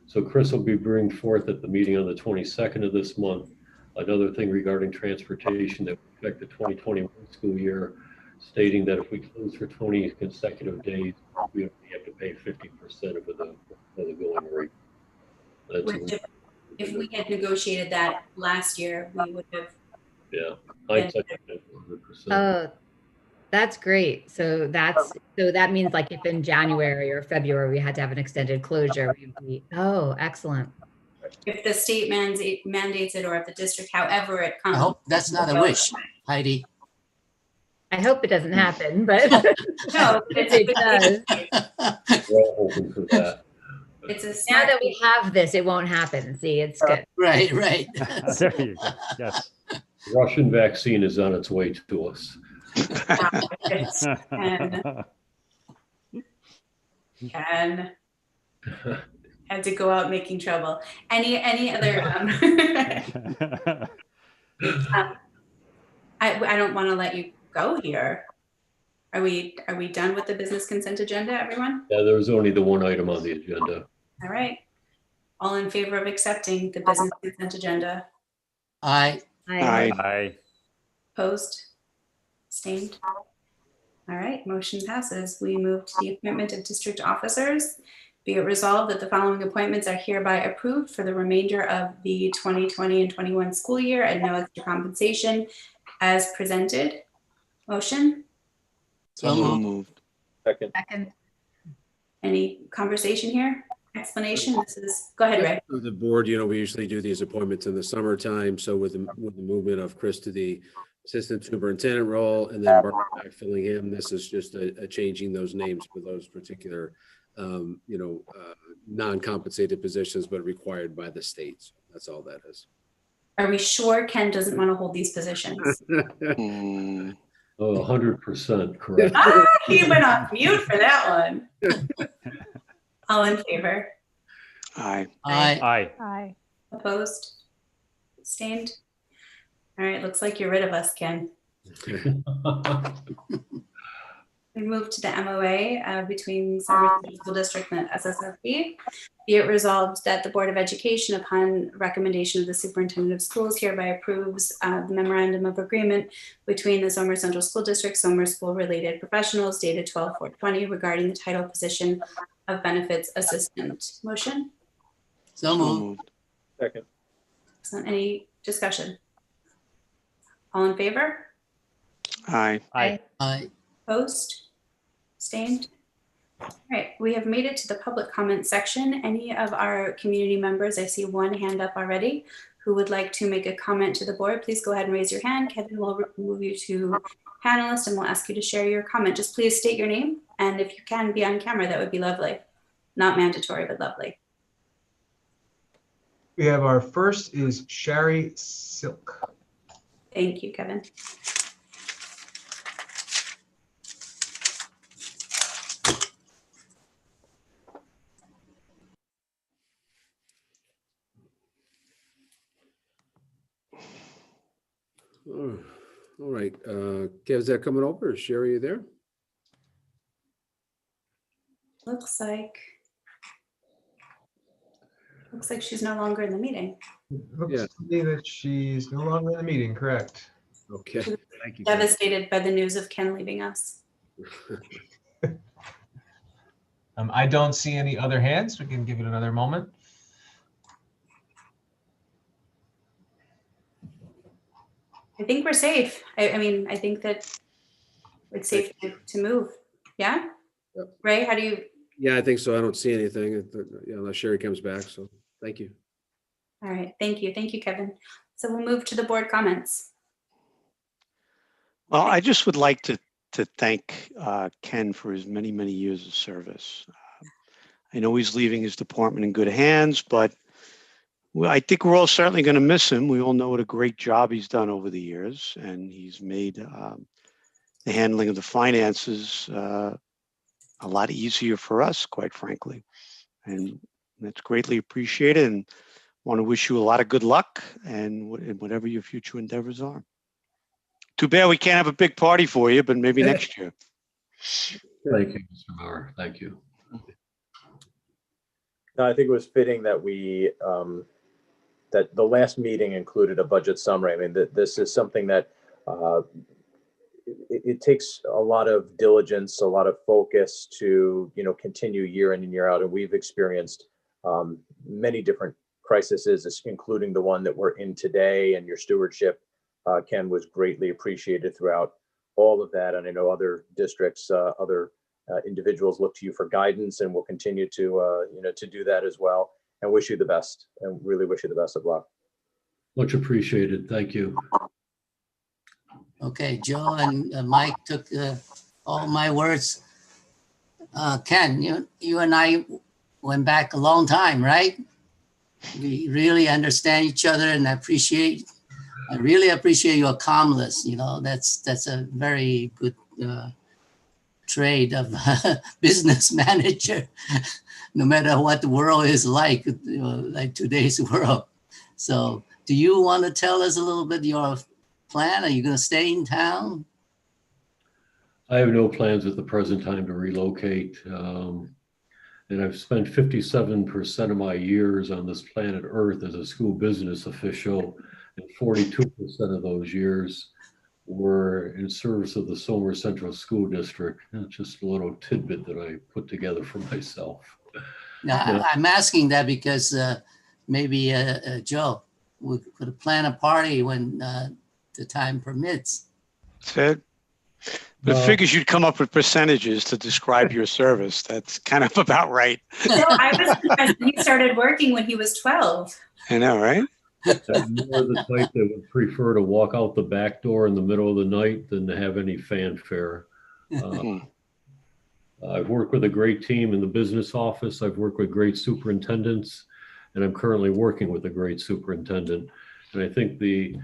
So Chris will be bringing forth at the meeting on the 22nd of this month another thing regarding transportation that will affect the 2021 school year. stating that if we close for 20 consecutive days, we have to pay 50% of the going rate. That's Which if we had negotiated that last year, we would have. yeah, hindsight 100%. Oh, that's great. So that means like if in January or February we had to have an extended closure, we'd be, oh, excellent. If the state mandates it, or if the district, however it comes. I hope that's not a wish, Heidi. I hope it doesn't happen, but No, it does. We're all hoping for that. It's a Now smart that we have this, it won't happen. See, it's good. Right. There you go. Yes. Russian vaccine is on its way to us. Ken had to go out making trouble. Any other? I don't want to let you go here. Are we done with the business consent agenda, everyone? Yeah, there was only the one item on the agenda. All right. All in favor of accepting the business consent agenda? Aye. Aye. Opposed? Abstained? All right, motion passes. We move to the appointment of district officers. Be it resolved that the following appointments are hereby approved for the remainder of the 2020 and 21 school year at no extra compensation as presented. Motion? So moved. Second. Any conversation here? Explanation? Go ahead, Ray. The board, we usually do these appointments in the summertime. So with the movement of Chris to the assistant superintendent role and then Bart backfilling him, this is just a changing those names for those particular, non-compensated positions, but required by the state. So that's all that is. Are we sure Ken doesn't want to hold these positions? 100% correct. He went off mute for that one. All in favor? Aye. Aye. Opposed? Abstained? All right, looks like you're rid of us, Ken. We move to the MOA between Somerset School District and S.S.D. Be it resolved that the Board of Education, upon recommendation of the Superintendent of Schools, hereby approves the memorandum of agreement between the Somer Central School District, Somer School related professionals dated 12/4/20 regarding the title position of benefits assistant. Motion? So moved. Second. Excellent. Any discussion? All in favor? Aye. Aye. Opposed? Abstained? All right, we have made it to the public comment section. Any of our community members, I see one hand up already, who would like to make a comment to the board, please go ahead and raise your hand. Kevin will move you to panelist and we'll ask you to share your comment. Just please state your name, and if you can be on camera, that would be lovely. Not mandatory, but lovely. We have our first is Sherry Silk. Thank you, Kevin. All right. Kev, is that coming over? Is Sherry there? Looks like she's no longer in the meeting. Looks to me that she's no longer in the meeting, correct? Okay. Thank you. Devastated by the news of Ken leaving us. I don't see any other hands. We can give it another moment. I think we're safe. I mean, I think that it's safe to move. Yeah? Yep. Ray, how do you? Yeah, I think so. I don't see anything unless Sherry comes back. So thank you. All right. Thank you. Thank you, Kevin. So we'll move to the board comments. Well, I just would like to thank Ken for his many, many years of service. I know he's leaving his department in good hands, but I think we're all certainly going to miss him. We all know what a great job he's done over the years, and he's made the handling of the finances a lot easier for us, quite frankly. And that's greatly appreciated, and want to wish you a lot of good luck and whatever your future endeavors are. Too bad we can't have a big party for you, but maybe next year. Thank you, Mr. Maurer. Thank you. No, I think it was fitting that we that the last meeting included a budget summary. I mean, this is something that it takes a lot of diligence, a lot of focus to, continue year in and year out. And we've experienced many different crises, including the one that we're in today. And your stewardship, Ken, was greatly appreciated throughout all of that. And I know other districts, other individuals look to you for guidance, and will continue to, to do that as well. And wish you the best, and really wish you the best of luck. Much appreciated. Thank you. Okay, Joe and Mike took all my words. Ken, you and I went back a long time, right? We really understand each other, and I really appreciate your calmness. That's a very good trade of business manager, no matter what the world is like, like today's world. So do you want to tell us a little bit your plan? Are you going to stay in town? I have no plans at the present time to relocate. And I've spent 57% of my years on this planet Earth as a school business official, and 42% of those years were in service of the Somer Central School District. Just a little tidbit that I put together for myself. Now, I'm asking that because maybe Joe, we could plan a party when the time permits. Ted? But it figures you'd come up with percentages to describe your service. That's kind of about right. So I was surprised he started working when he was 12. I know, right? I'm more the type that would prefer to walk out the back door in the middle of the night than to have any fanfare. I've worked with a great team in the business office. I've worked with great superintendents, and I'm currently working with a great superintendent. And I think the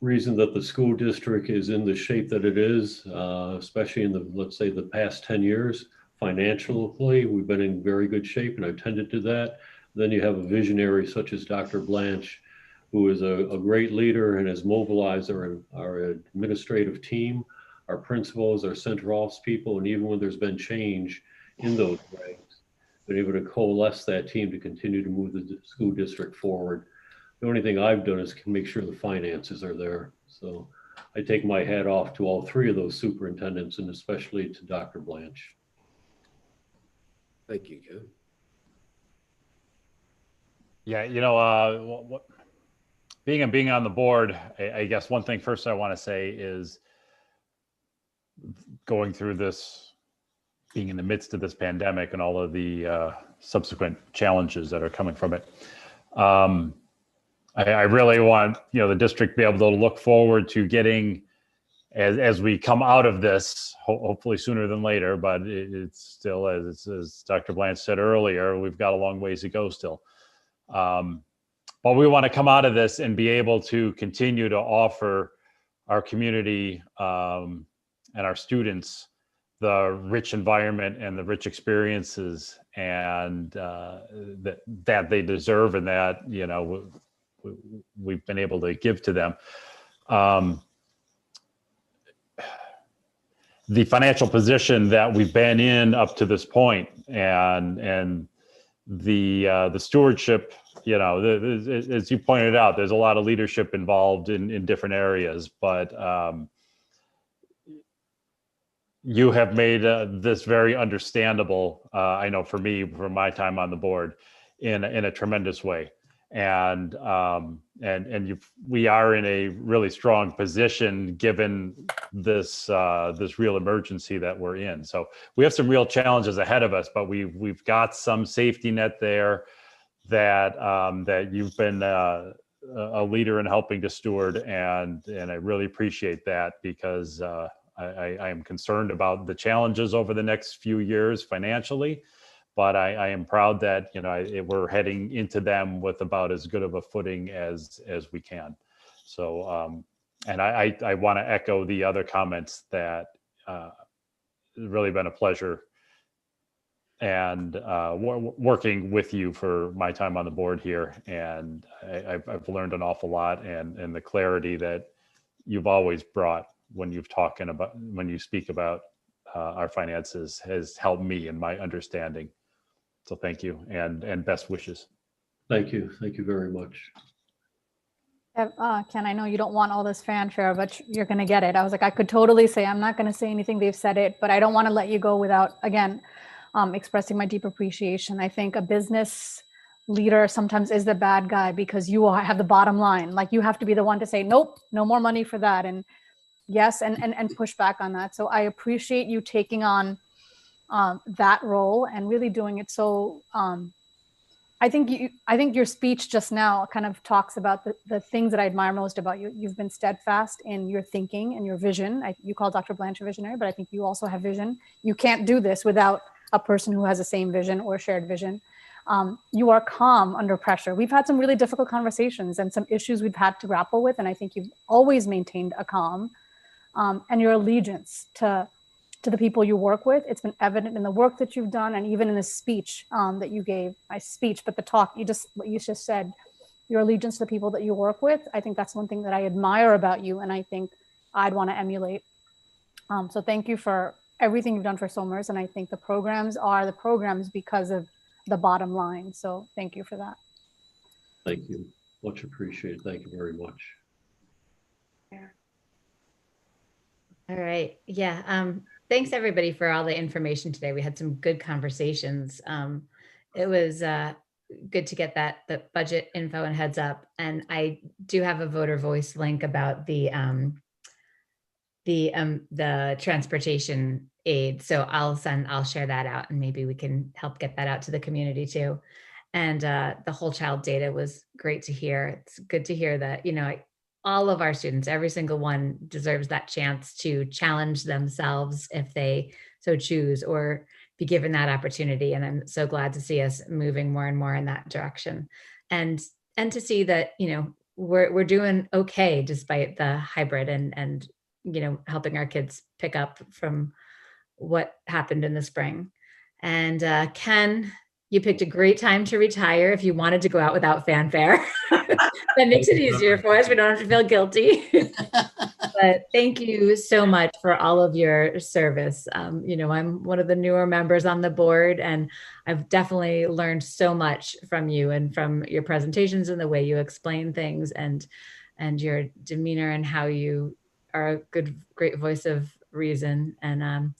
reason that the school district is in the shape that it is, especially in the, let's say, the past 10 years, financially, we've been in very good shape, and I've tended to that. Then you have a visionary such as Dr. Blanche, who is a great leader and has mobilized our administrative team, our principals, our central office people, and even when there's been change in those ranks, been able to coalesce that team to continue to move the school district forward. The only thing I've done is make sure the finances are there. So I take my hat off to all three of those superintendents, and especially to Dr. Blanche. Thank you, Ken. Yeah, being on the board, I guess one thing first I want to say is going through this, being in the midst of this pandemic and all of the subsequent challenges that are coming from it. I really want, the district to be able to look forward to getting, as we come out of this, hopefully sooner than later, but it's still, as Dr. Blanche said earlier, we've got a long ways to go still. But we want to come out of this and be able to continue to offer our community and our students the rich environment and the rich experiences and that they deserve, and that, we've been able to give to them. The financial position that we've been in up to this point, and the stewardship, as you pointed out, there's a lot of leadership involved in different areas, but you have made this very understandable, I know for me, for my time on the board, in a tremendous way. And we are in a really strong position given this real emergency that we're in. So we have some real challenges ahead of us, but we've got some safety net there that you've been a leader in helping to steward, and I really appreciate that, because I am concerned about the challenges over the next few years financially. But I am proud that we're heading into them with about as good of a footing as we can. So and I want to echo the other comments that it's really been a pleasure, and working with you for my time on the board here, and I've learned an awful lot, and the clarity that you've always brought when you speak about our finances has helped me in my understanding. So thank you, and best wishes. Thank you. Thank you very much. Ken, I know you don't want all this fanfare, but you're going to get it. I was like, I could totally say, I'm not going to say anything, they've said it, but I don't want to let you go without, again, expressing my deep appreciation. I think a business leader sometimes is the bad guy because you have the bottom line. Like you have to be the one to say, nope, no more money for that. And yes, and push back on that. So I appreciate you taking on that role and really doing it. So I think your speech just now kind of talks about the things that I admire most about you. You've been steadfast in your thinking and your vision. You call Dr. Blanche a visionary, but I think you also have vision. You can't do this without a person who has the same vision or shared vision. You are calm under pressure. We've had some really difficult conversations and some issues we've had to grapple with. And I think you've always maintained a calm and your allegiance to the people you work with. It's been evident in the work that you've done and even in the speech that you gave, but the talk, what you just said, your allegiance to the people that you work with. I think that's one thing that I admire about you and I think I'd want to emulate. So thank you for everything you've done for Somers. And I think the programs are the programs because of the bottom line. So thank you for that. Thank you. Much appreciated. Thank you very much. All right. Yeah. Thanks everybody for all the information today. We had some good conversations. It was good to get the budget info and heads up. And I do have a voter voice link about the transportation aid. So I'll share that out and maybe we can help get that out to the community too. And the whole child data was great to hear. It's good to hear that, all of our students, every single one deserves that chance to challenge themselves if they so choose or be given that opportunity. And I'm so glad to see us moving more and more in that direction. And to see that, we're doing okay despite the hybrid and helping our kids pick up from what happened in the spring. And Ken, you picked a great time to retire if you wanted to go out without fanfare. That makes it easier for us. We don't have to feel guilty. But thank you so much for all of your service. I'm one of the newer members on the board, and I've definitely learned so much from you and from your presentations and the way you explain things and your demeanor and how you are a great voice of reason. And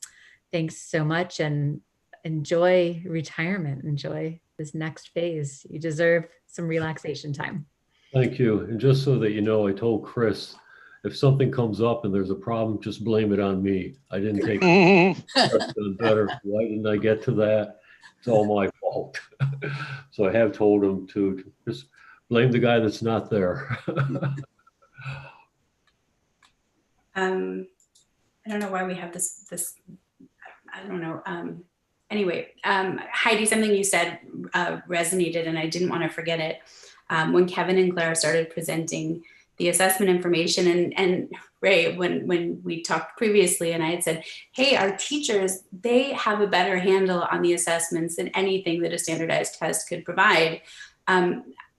thanks so much, and enjoy retirement. Enjoy this next phase. You deserve some relaxation time. Thank you. And just so that you know, I told Chris, if something comes up and there's a problem, just blame it on me. I didn't take it better. Why didn't I get to that? It's all my fault. So I have told him to just blame the guy that's not there. I don't know why we have this, I don't know. Anyway, Heidi, something you said resonated and I didn't want to forget it. When Kevin and Clara started presenting the assessment information and Ray, when we talked previously and I had said, hey, our teachers, they have a better handle on the assessments than anything that a standardized test could provide.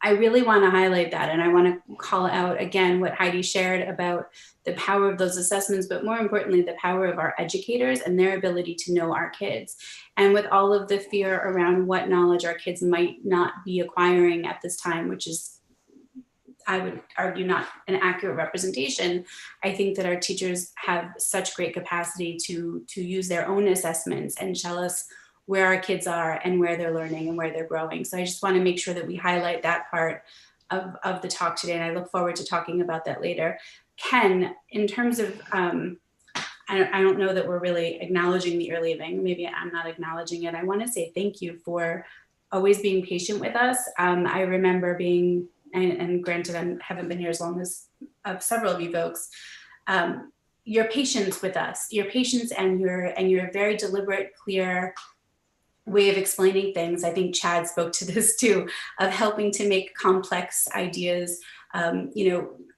I really want to highlight that. And I want to call out again what Heidi shared about the power of those assessments, but more importantly, the power of our educators and their ability to know our kids. And with all of the fear around what knowledge our kids might not be acquiring at this time, which is, I would argue, not an accurate representation, I think that our teachers have such great capacity to use their own assessments and tell us where our kids are and where they're learning and where they're growing. So I just want to make sure that we highlight that part of the talk today. And I look forward to talking about that later. Ken, in terms of, I don't know that we're really acknowledging the early leaving. Maybe I'm not acknowledging it. I want to say thank you for always being patient with us. I remember being, and granted, I haven't been here as long as several of you folks, your patience with us, your patience and your very deliberate, clear way of explaining things. I think Chad spoke to this too, of helping to make complex ideas,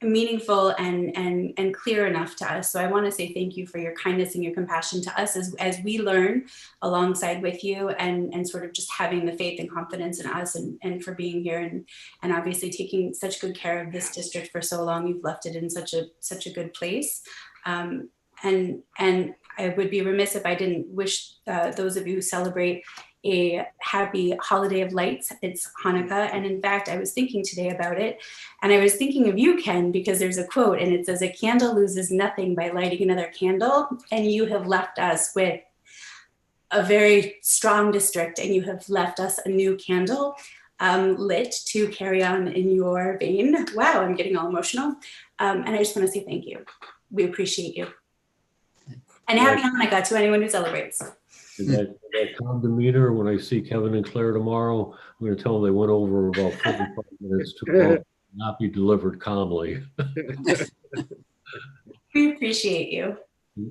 meaningful and clear enough to us. So I want to say thank you for your kindness and your compassion to us as we learn alongside with you and sort of just having the faith and confidence in us and for being here and obviously taking such good care of this district for so long. You've left it in such a good place. And I would be remiss if I didn't wish those of you who celebrate a happy holiday of lights. It's Hanukkah. And in fact, I was thinking today about it, and I was thinking of you, Ken, because there's a quote and it says, "A candle loses nothing by lighting another candle." And you have left us with a very strong district, and you have left us a new candle lit to carry on in your vein. Wow, I'm getting all emotional. And I just want to say thank you. We appreciate you. And happy Hanukkah to anyone who celebrates. And that calm demeanor, when I see Kevin and Claire tomorrow, I'm going to tell them they went over about 45 minutes to not be delivered calmly. We appreciate you.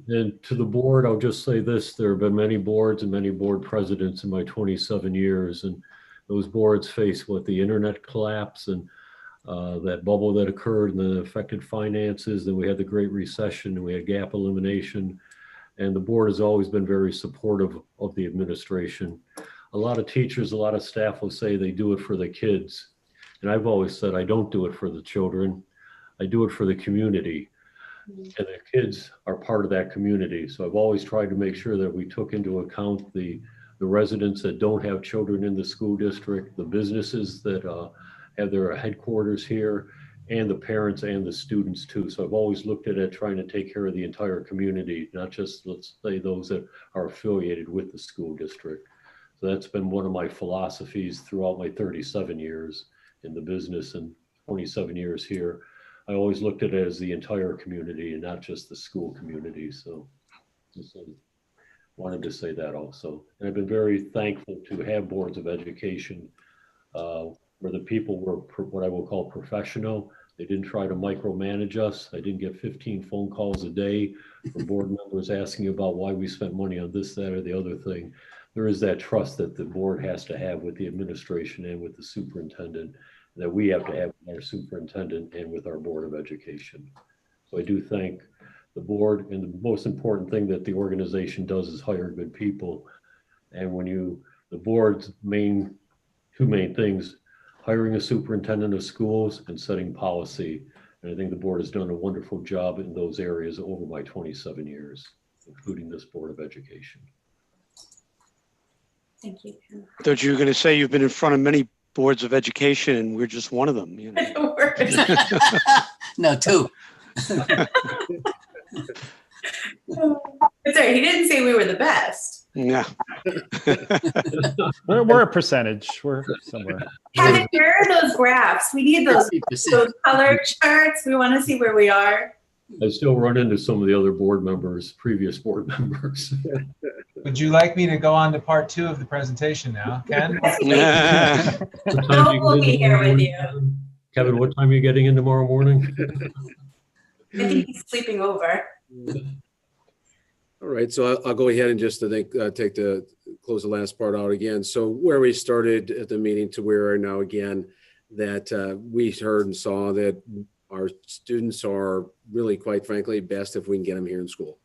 And to the board, I'll just say this: there have been many boards and many board presidents in my 27 years, and those boards face the internet collapse and that bubble that occurred and then affected finances. Then we had the Great Recession and we had gap elimination. And the board has always been very supportive of the administration. A lot of teachers, a lot of staff will say they do it for the kids. And I've always said, I don't do it for the children. I do it for the community. And the kids are part of that community. So I've always tried to make sure that we took into account the residents that don't have children in the school district, the businesses that have their headquarters here, and the parents and the students too. So I've always looked at it trying to take care of the entire community, not just, let's say, those that are affiliated with the school district. So that's been one of my philosophies throughout my 37 years in the business and 27 years here. I always looked at it as the entire community and not just the school community. So just wanted to say that also. And I've been very thankful to have boards of education where the people were what I will call professional. They didn't try to micromanage us. I didn't get 15 phone calls a day from board members asking about why we spent money on this, that, or the other thing. There is that trust that the board has to have with the administration and with the superintendent, that we have to have with our superintendent and with our Board of Education. So I do thank the board, and the most important thing that the organization does is hire good people. And when the board's two main things, hiring a superintendent of schools and setting policy. And I think the board has done a wonderful job in those areas over my 27 years, including this Board of Education. Thank you. I thought you were going to say you've been in front of many boards of education and we're just one of them. You know? No, two. That's right. He didn't say we were the best. Yeah. We're a percentage. We're somewhere. Kevin, where are those graphs? We need those color charts. We want to see where we are. I still run into some of the other board members, previous board members. Would you like me to go on to part 2 of the presentation now, Ken? We'll be here with you. Kevin, what time are you getting in tomorrow morning? I think he's sleeping over. All right, so I'll go ahead and just close the last part out again. So where we started at the meeting to where we are now again, that we heard and saw that our students are really, quite frankly, best if we can get them here in school.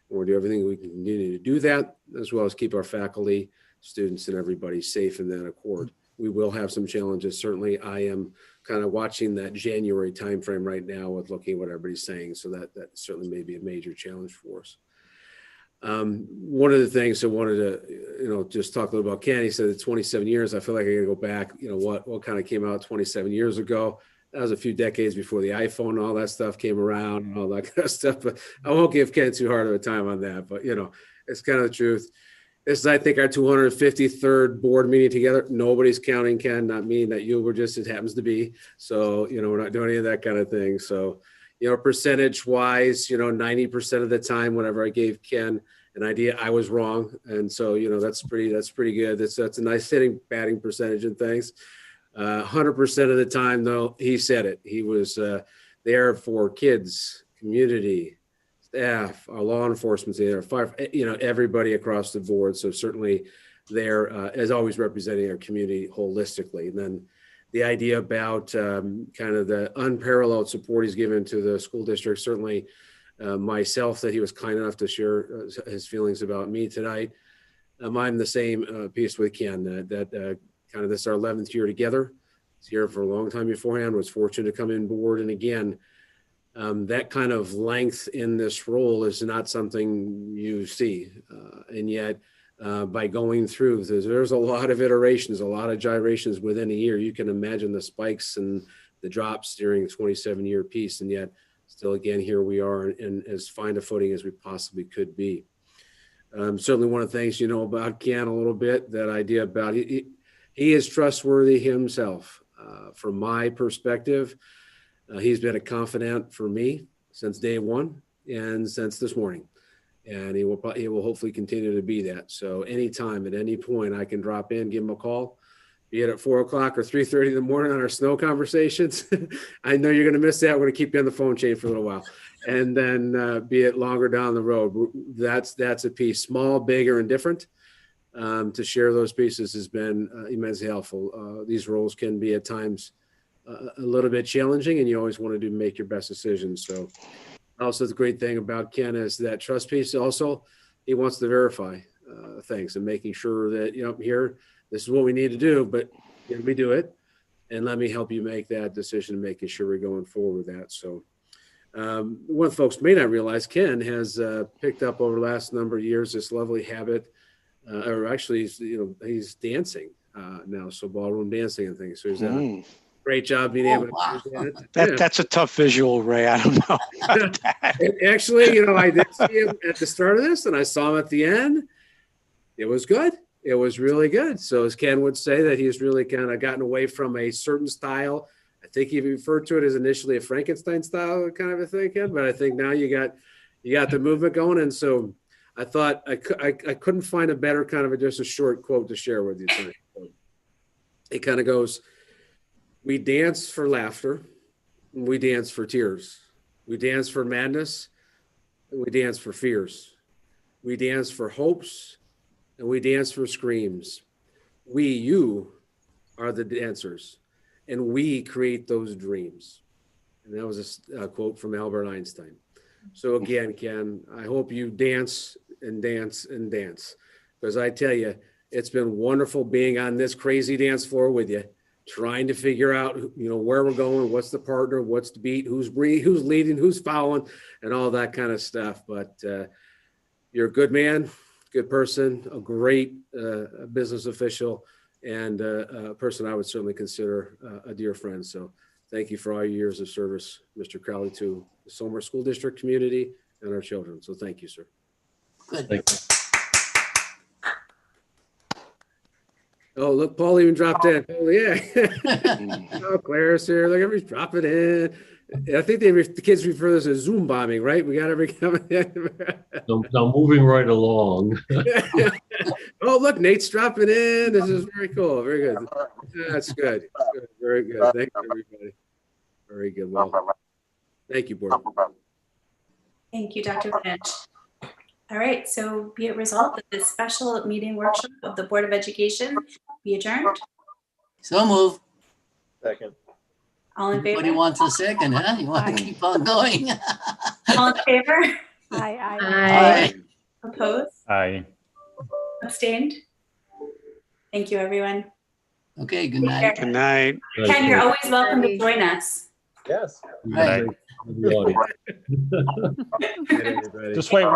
And we'll do everything we can continue to do that, as well as keep our faculty, students, and everybody safe in that accord. We will have some challenges. Certainly, I am kind of watching that January timeframe right now with looking at what everybody's saying. So that certainly may be a major challenge for us. One of the things I wanted to, just talk a little about Ken. He said it's 27 years. I feel like I got to go back, what kind of came out 27 years ago. That was a few decades before the iPhone and all that stuff came around and all that kind of stuff. But I won't give Ken too hard of a time on that. But, it's kind of the truth. This is, I think, our 253rd board meeting together. Nobody's counting, Ken, not me, not you. We're just, it happens to be. So, we're not doing any of that kind of thing. So, percentage wise, 90% of the time, whenever I gave Ken an idea, I was wrong. And so, that's pretty good. That's a nice hitting batting percentage and things. 100% of the time, though, he said it. He was there for kids, community, staff, our law enforcement, there, fire, everybody across the board. So certainly there, as always, representing our community holistically. And then the idea about kind of the unparalleled support he's given to the school district, certainly myself, that he was kind enough to share his feelings about me tonight. I'm the same piece with Ken, that kind of this is our 11th year together. He's here for a long time beforehand, was fortunate to come in board. And again, that kind of length in this role is not something you see. And yet by going through. There's a lot of iterations, a lot of gyrations within a year. You can imagine the spikes and the drops during a 27-year piece, and yet still, again, here we are in as fine a footing as we possibly could be. Certainly one of the things you know about Ken a little bit, that idea about he is trustworthy himself. From my perspective, he's been a confidant for me since day one and since this morning. And he will hopefully continue to be that. So anytime, at any point, I can drop in, give him a call, be it at 4 o'clock or 3:30 in the morning on our snow conversations. I know you're going to miss that. We're going to keep you on the phone chain for a little while. And then be it longer down the road. That's a piece, small, bigger, and different. To share those pieces has been immensely helpful. These roles can be at times a little bit challenging, and you always want to make your best decisions. So also the great thing about Ken is that trust piece. Also, he wants to verify things and making sure that, here, this is what we need to do, but we do it, and let me help you make that decision and making sure we're going forward with that. So what folks may not realize, Ken has picked up over the last number of years this lovely habit, or actually, he's dancing now, so ballroom dancing and things. So he's done a great job being able to do that. That's a tough visual, Ray. I don't know. Actually, I did see him at the start of this, and I saw him at the end. It was good. It was really good. So as Ken would say, that he's really kind of gotten away from a certain style. I think he referred to it as initially a Frankenstein style kind of a thing, Ken, but I think now you got the movement going. And so I thought I couldn't find a better kind of just a short quote to share with you tonight. So it kind of goes, we dance for laughter, and we dance for tears. We dance for madness, and we dance for fears. We dance for hopes, and we dance for screams. You are the dancers, and we create those dreams. And that was a quote from Albert Einstein. So again, Ken, I hope you dance and dance and dance, because I tell you, it's been wonderful being on this crazy dance floor with you, trying to figure out, where we're going, what's the partner, what's the beat, who's leading, who's following, and all that kind of stuff. But you're a good man, good person, a great business official, and a person I would certainly consider a dear friend. So thank you for all your years of service, Mr. Crowley, to the Somers School District community and our children. So thank you, sir. Good. Thank you. Oh, look, Paul even dropped in. Oh, yeah. Oh, Claire's here. Look, everybody's dropping in. I think the kids refer to this as Zoom bombing, right? We got every coming in. I'm moving right along. Oh, look, Nate's dropping in. This is very cool. Very good. That's good. Good. Very good. Thank you, everybody. Very good. Well, thank you, board. Thank you, Dr. Finch. All right, so be it resolved that this special meeting workshop of the Board of Education be adjourned. So move. Second. All in favor? What do you want to second, huh? You want to keep on going? All in favor? Aye. Opposed? Aye. Abstained? Thank you, everyone. Okay, good night. Good night. Ken, you're always welcome to join us. Yes. Right. Just wait.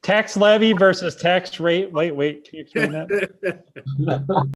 Tax levy versus tax rate. Wait. Can you explain that?